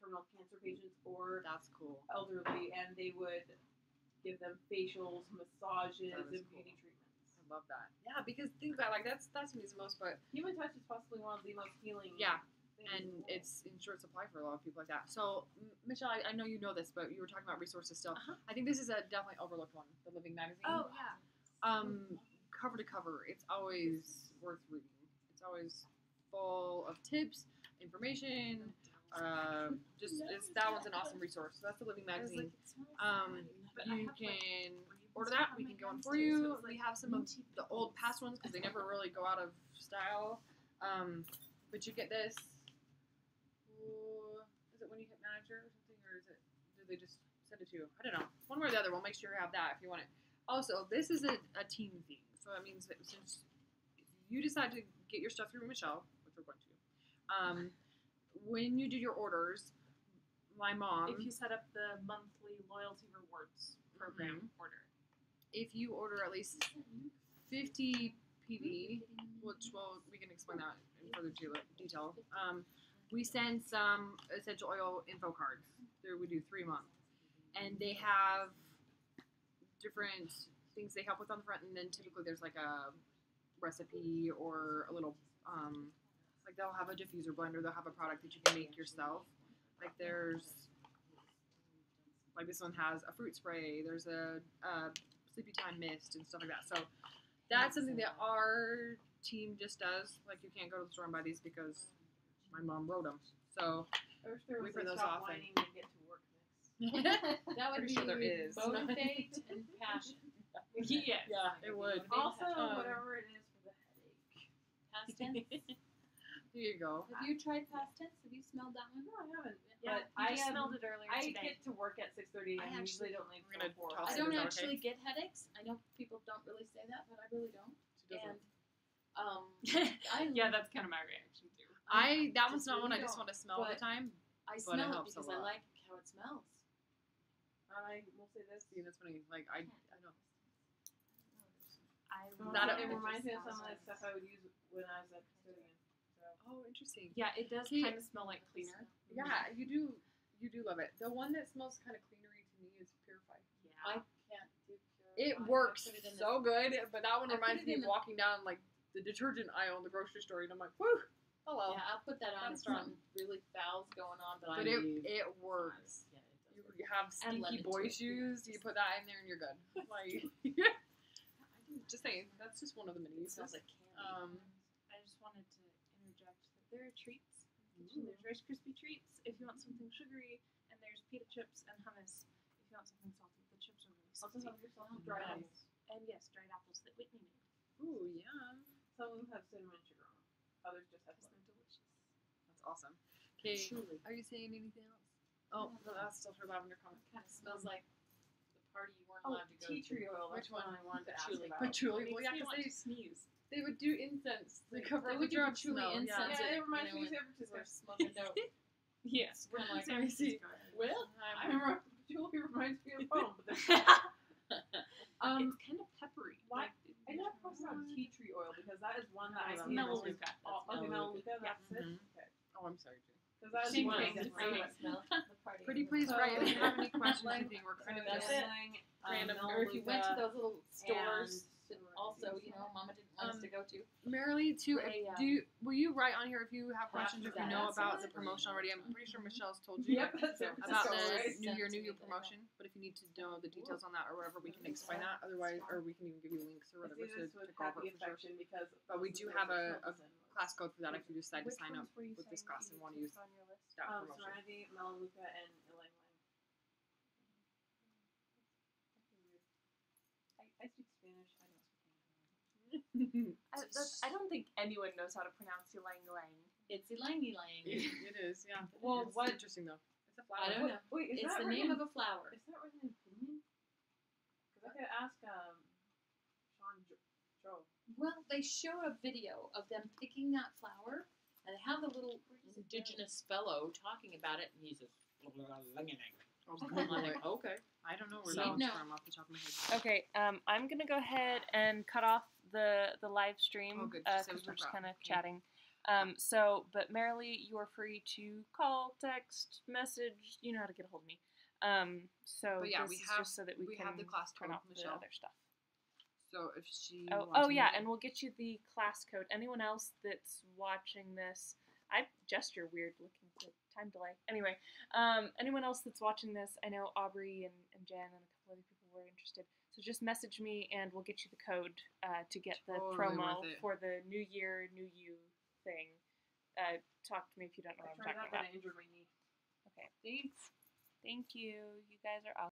[SPEAKER 5] terminal cancer patients or
[SPEAKER 7] that's cool.
[SPEAKER 5] elderly, and they would give them facials, massages,
[SPEAKER 7] That
[SPEAKER 5] and
[SPEAKER 7] is cool.
[SPEAKER 5] beauty treatments.
[SPEAKER 7] I love that. Yeah, because think about it, like that's to me the most, but
[SPEAKER 5] Human touch is possibly one of the most healing.
[SPEAKER 7] yeah.
[SPEAKER 5] things
[SPEAKER 7] And
[SPEAKER 5] in the world.
[SPEAKER 7] it's in short supply for a lot of people like that. So, Michelle, I know you know this, but you were talking about resources still.
[SPEAKER 8] Uh-huh.
[SPEAKER 7] I think this is a definitely overlooked one, the Living Magazine.
[SPEAKER 8] Oh yeah.
[SPEAKER 7] Cover to cover, it's always worth reading. It's always full of tips, information, That one's an awesome resource. So that's the Living Magazine. You can order that. We can go in for you. We have some of the old past ones because they never really go out of style. But you get this. Is it when you hit manager or something, or is it? Do they just send it to you? I don't know. One way or the other. We'll make sure you have that if you want it. Also, this is a team theme, so that means that since you decide to get your stuff through Michelle, which we're going to, when you do your orders, my mom.
[SPEAKER 8] If you set up the monthly loyalty rewards program order.
[SPEAKER 7] If you order at least 50 PV, which we can explain that in further detail. We send some essential oil info cards. There we do 3 a month, and they have different things they help with on the front, and then typically there's like a recipe or a little like they'll have a diffuser blender. They'll have a product that you can make yourself. Like there's like this one has a fruit spray. There's a sleepy time mist and stuff like that. So that's something that our team just does. Like you can't go to the store and buy these because my mom wrote them. So
[SPEAKER 5] I wish there
[SPEAKER 7] we
[SPEAKER 5] was
[SPEAKER 7] print
[SPEAKER 5] a
[SPEAKER 7] those
[SPEAKER 5] stop
[SPEAKER 7] off and-
[SPEAKER 5] whining and get to work mix.
[SPEAKER 4] That would
[SPEAKER 7] Pretty
[SPEAKER 4] be
[SPEAKER 7] sure there is.
[SPEAKER 4] motivate and passion.
[SPEAKER 8] Yes.
[SPEAKER 7] Yeah, it would.
[SPEAKER 5] Also,
[SPEAKER 7] Um,
[SPEAKER 5] whatever it is for the headache.
[SPEAKER 4] Past tense.
[SPEAKER 7] Here you go.
[SPEAKER 4] Have you tried past tense? Have you smelled that one?
[SPEAKER 5] No, I haven't.
[SPEAKER 8] Yeah,
[SPEAKER 5] But
[SPEAKER 8] I
[SPEAKER 5] I
[SPEAKER 8] just
[SPEAKER 5] am-
[SPEAKER 8] smelled it earlier
[SPEAKER 5] I
[SPEAKER 8] today.
[SPEAKER 5] get to work at 6:30 and
[SPEAKER 4] I
[SPEAKER 5] usually
[SPEAKER 4] actually-
[SPEAKER 5] don't leave
[SPEAKER 7] we're gonna
[SPEAKER 5] till 4.
[SPEAKER 7] toss
[SPEAKER 4] I
[SPEAKER 7] it.
[SPEAKER 4] don't
[SPEAKER 7] Is that
[SPEAKER 4] actually get headaches. I know people don't really say that, but I really don't.
[SPEAKER 7] She doesn't.
[SPEAKER 4] And
[SPEAKER 8] Yeah, that's kind of my reaction too.
[SPEAKER 7] That one's not one I
[SPEAKER 4] really
[SPEAKER 7] just
[SPEAKER 4] don't,
[SPEAKER 7] want to smell all the
[SPEAKER 4] but-
[SPEAKER 7] time.
[SPEAKER 4] I
[SPEAKER 7] But it
[SPEAKER 4] smell it
[SPEAKER 7] helps a
[SPEAKER 4] because I
[SPEAKER 7] lot.
[SPEAKER 4] like how it smells.
[SPEAKER 5] I will say this.
[SPEAKER 7] See, that's funny. Like I don't.
[SPEAKER 5] Not
[SPEAKER 7] a-
[SPEAKER 5] it reminds me of some of the stuff I would use when I was a custodian. So.
[SPEAKER 7] Oh, interesting.
[SPEAKER 8] Yeah, it does
[SPEAKER 7] See,
[SPEAKER 8] kind of smell like cleaner.
[SPEAKER 7] Yeah, you do love it. The one that smells kind of cleanery to me is Purified.
[SPEAKER 4] I can't do pure.
[SPEAKER 7] It
[SPEAKER 4] wine.
[SPEAKER 7] works
[SPEAKER 4] I put it in
[SPEAKER 7] so good, but that one
[SPEAKER 4] I put
[SPEAKER 7] reminds
[SPEAKER 4] it
[SPEAKER 7] me
[SPEAKER 4] in
[SPEAKER 7] of
[SPEAKER 4] the-
[SPEAKER 7] walking down like the detergent aisle in the grocery store, and I'm like, whoo, hello.
[SPEAKER 4] Yeah, I'll put that on
[SPEAKER 7] That's strong.
[SPEAKER 4] some really fouls going on, but
[SPEAKER 7] But
[SPEAKER 4] I
[SPEAKER 7] it works.
[SPEAKER 4] Yeah, it does.
[SPEAKER 7] You have
[SPEAKER 4] And
[SPEAKER 7] stinky
[SPEAKER 4] lemon
[SPEAKER 7] boy
[SPEAKER 4] too.
[SPEAKER 7] shoes. You put that in there, and you're good. Like, just saying, that's just one of the
[SPEAKER 4] It
[SPEAKER 7] minis.
[SPEAKER 4] smells like candy.
[SPEAKER 8] I just wanted to interject that there are treats. in the kitchen. There's Rice Krispie treats if you want something sugary, and there's pita chips and hummus if you want something salty. The chips are really
[SPEAKER 5] Also
[SPEAKER 8] salty.
[SPEAKER 5] have yourself dried
[SPEAKER 7] Nice.
[SPEAKER 5] apples.
[SPEAKER 8] And yes, dried apples that Whitney made.
[SPEAKER 7] Ooh, yum.
[SPEAKER 5] Some of them have cinnamon and sugar on them. Others just have
[SPEAKER 8] Because
[SPEAKER 5] lemon.
[SPEAKER 8] they're delicious.
[SPEAKER 7] That's awesome. Okay,
[SPEAKER 4] Truly.
[SPEAKER 7] are you saying anything else? Oh, no, that's still her lavender comment.
[SPEAKER 4] Kind of smells like the party you weren't
[SPEAKER 5] Oh,
[SPEAKER 4] allowed to go
[SPEAKER 5] tea
[SPEAKER 4] to.
[SPEAKER 5] tree oil. That's
[SPEAKER 7] Which one?
[SPEAKER 5] one I wanted to ask
[SPEAKER 4] Patchouli.
[SPEAKER 5] about.
[SPEAKER 7] Patchouli. Well,
[SPEAKER 8] Makes
[SPEAKER 7] yeah,
[SPEAKER 8] me
[SPEAKER 7] because
[SPEAKER 8] want to sneeze.
[SPEAKER 7] they would do incense to cover
[SPEAKER 4] They
[SPEAKER 7] up
[SPEAKER 4] would
[SPEAKER 7] the
[SPEAKER 4] do
[SPEAKER 7] drug
[SPEAKER 4] patchouli
[SPEAKER 7] smell.
[SPEAKER 4] incense.
[SPEAKER 5] Yeah, it reminds
[SPEAKER 4] You know,
[SPEAKER 5] me of
[SPEAKER 4] when
[SPEAKER 5] San
[SPEAKER 4] We're
[SPEAKER 5] Francisco.
[SPEAKER 4] smoking dope.
[SPEAKER 8] Yes.
[SPEAKER 4] Kind of like,
[SPEAKER 8] San Francisco.
[SPEAKER 4] well,
[SPEAKER 5] I remember patchouli reminds me of home, but there's
[SPEAKER 8] It's kind of peppery.
[SPEAKER 5] why-
[SPEAKER 8] Like,
[SPEAKER 5] I never posted on tea tree oil because that is one that I
[SPEAKER 7] Oh,
[SPEAKER 5] see.
[SPEAKER 8] Melaleuca.
[SPEAKER 5] Oh, okay, Melaleuca, that's it.
[SPEAKER 7] Mhm.
[SPEAKER 5] Okay.
[SPEAKER 7] Oh, I'm sorry, Jane.
[SPEAKER 5] Because that is
[SPEAKER 8] Same
[SPEAKER 5] one
[SPEAKER 8] thing,
[SPEAKER 5] that
[SPEAKER 8] same
[SPEAKER 5] I
[SPEAKER 8] thing.
[SPEAKER 5] would-
[SPEAKER 4] smell the party.
[SPEAKER 7] Pretty please write if you have any questions you think we're
[SPEAKER 5] So
[SPEAKER 7] kind of
[SPEAKER 5] that's
[SPEAKER 7] just
[SPEAKER 4] it.
[SPEAKER 7] random.
[SPEAKER 4] Or if you went to
[SPEAKER 5] Melaleuca
[SPEAKER 4] those little stores that
[SPEAKER 5] and-
[SPEAKER 4] also, you know, Mama didn't want us to go to.
[SPEAKER 7] Marilee, too,
[SPEAKER 8] I,
[SPEAKER 7] will you write on here if you have questions or if you
[SPEAKER 4] that.
[SPEAKER 7] know
[SPEAKER 4] That's
[SPEAKER 7] about the
[SPEAKER 4] it.
[SPEAKER 7] promotion already? I'm pretty sure Michelle's told you
[SPEAKER 5] Yep, that's San
[SPEAKER 7] about
[SPEAKER 5] Francisco,
[SPEAKER 7] the
[SPEAKER 5] right?
[SPEAKER 7] New Year,
[SPEAKER 4] Sent
[SPEAKER 7] New
[SPEAKER 4] to
[SPEAKER 7] You
[SPEAKER 4] me, but
[SPEAKER 7] promotion. But if you need to know the details on that or whatever, we can explain that. Otherwise, or we can even give you links or
[SPEAKER 5] I
[SPEAKER 7] whatever
[SPEAKER 5] see
[SPEAKER 7] to
[SPEAKER 5] this with
[SPEAKER 7] go over
[SPEAKER 5] happy
[SPEAKER 7] it for sure.
[SPEAKER 5] affection because.
[SPEAKER 7] But we
[SPEAKER 5] most
[SPEAKER 7] do
[SPEAKER 5] of
[SPEAKER 7] have
[SPEAKER 5] those
[SPEAKER 7] a
[SPEAKER 5] Smelton was.
[SPEAKER 7] class code for that if you decide to
[SPEAKER 8] which
[SPEAKER 7] sign
[SPEAKER 8] ones
[SPEAKER 7] up
[SPEAKER 8] were you
[SPEAKER 7] with this
[SPEAKER 8] saying
[SPEAKER 7] class
[SPEAKER 8] you
[SPEAKER 7] and want to
[SPEAKER 8] took
[SPEAKER 7] use
[SPEAKER 8] on your list?
[SPEAKER 7] that promotion.
[SPEAKER 5] Serenity, Melaleuca, and Ylang Ylang. I speak Spanish. I don't speak English.
[SPEAKER 8] I don't think anyone knows how to pronounce ylang ylang.
[SPEAKER 4] It's ylang ylang.
[SPEAKER 7] It is, yeah.
[SPEAKER 5] Well,
[SPEAKER 7] It's
[SPEAKER 5] what-
[SPEAKER 7] interesting though. It's a
[SPEAKER 4] I
[SPEAKER 7] flower.
[SPEAKER 4] don't know.
[SPEAKER 5] Wait, is
[SPEAKER 4] It's
[SPEAKER 5] that
[SPEAKER 4] the
[SPEAKER 5] written
[SPEAKER 4] name
[SPEAKER 5] in-
[SPEAKER 4] of a flower.
[SPEAKER 5] Is that written in Pinyin? Because I could ask Sean Joe.
[SPEAKER 4] Well, they showed a video of them picking that flower, and they have the little indigenous fellow talking about it, and he's just.
[SPEAKER 7] Oh,
[SPEAKER 4] I'm
[SPEAKER 7] Google
[SPEAKER 4] like,
[SPEAKER 7] it. Okay. I don't know where
[SPEAKER 4] So-
[SPEAKER 7] that one's
[SPEAKER 4] No.
[SPEAKER 7] from off the top of my head.
[SPEAKER 2] Okay, I'm gonna go ahead and cut off the live stream
[SPEAKER 7] Oh, good.
[SPEAKER 2] because
[SPEAKER 7] Just say
[SPEAKER 2] we're
[SPEAKER 7] we
[SPEAKER 2] just
[SPEAKER 7] cut.
[SPEAKER 2] kind of
[SPEAKER 7] Okay.
[SPEAKER 2] chatting. But Marilee, you are free to call, text, message. You know how to get a hold of me.
[SPEAKER 7] But yeah,
[SPEAKER 2] this
[SPEAKER 7] we
[SPEAKER 2] is
[SPEAKER 7] have-
[SPEAKER 2] just so that we
[SPEAKER 7] we
[SPEAKER 2] can
[SPEAKER 7] have the class
[SPEAKER 2] turn
[SPEAKER 7] code,
[SPEAKER 2] off the
[SPEAKER 7] Michelle.
[SPEAKER 2] other stuff.
[SPEAKER 7] So if she
[SPEAKER 2] Oh,
[SPEAKER 7] wants to
[SPEAKER 2] yeah,
[SPEAKER 7] use it-
[SPEAKER 2] and we'll get you the class code. Anyone else that's watching this, I gesture weird looking for time delay. Anyway, anyone else that's watching this, I know Aubrey and Jen and a couple other people were interested. So just message me and we'll get you the code to get the
[SPEAKER 7] Totally
[SPEAKER 2] promo
[SPEAKER 7] worth it.
[SPEAKER 2] for the New Year, New You thing. Talk to me if you don't know
[SPEAKER 5] I
[SPEAKER 2] what I'm
[SPEAKER 5] tried
[SPEAKER 2] talking
[SPEAKER 5] that, but
[SPEAKER 2] about.
[SPEAKER 5] I injured my knee.
[SPEAKER 7] Thanks.
[SPEAKER 2] Thank you. You guys are awesome.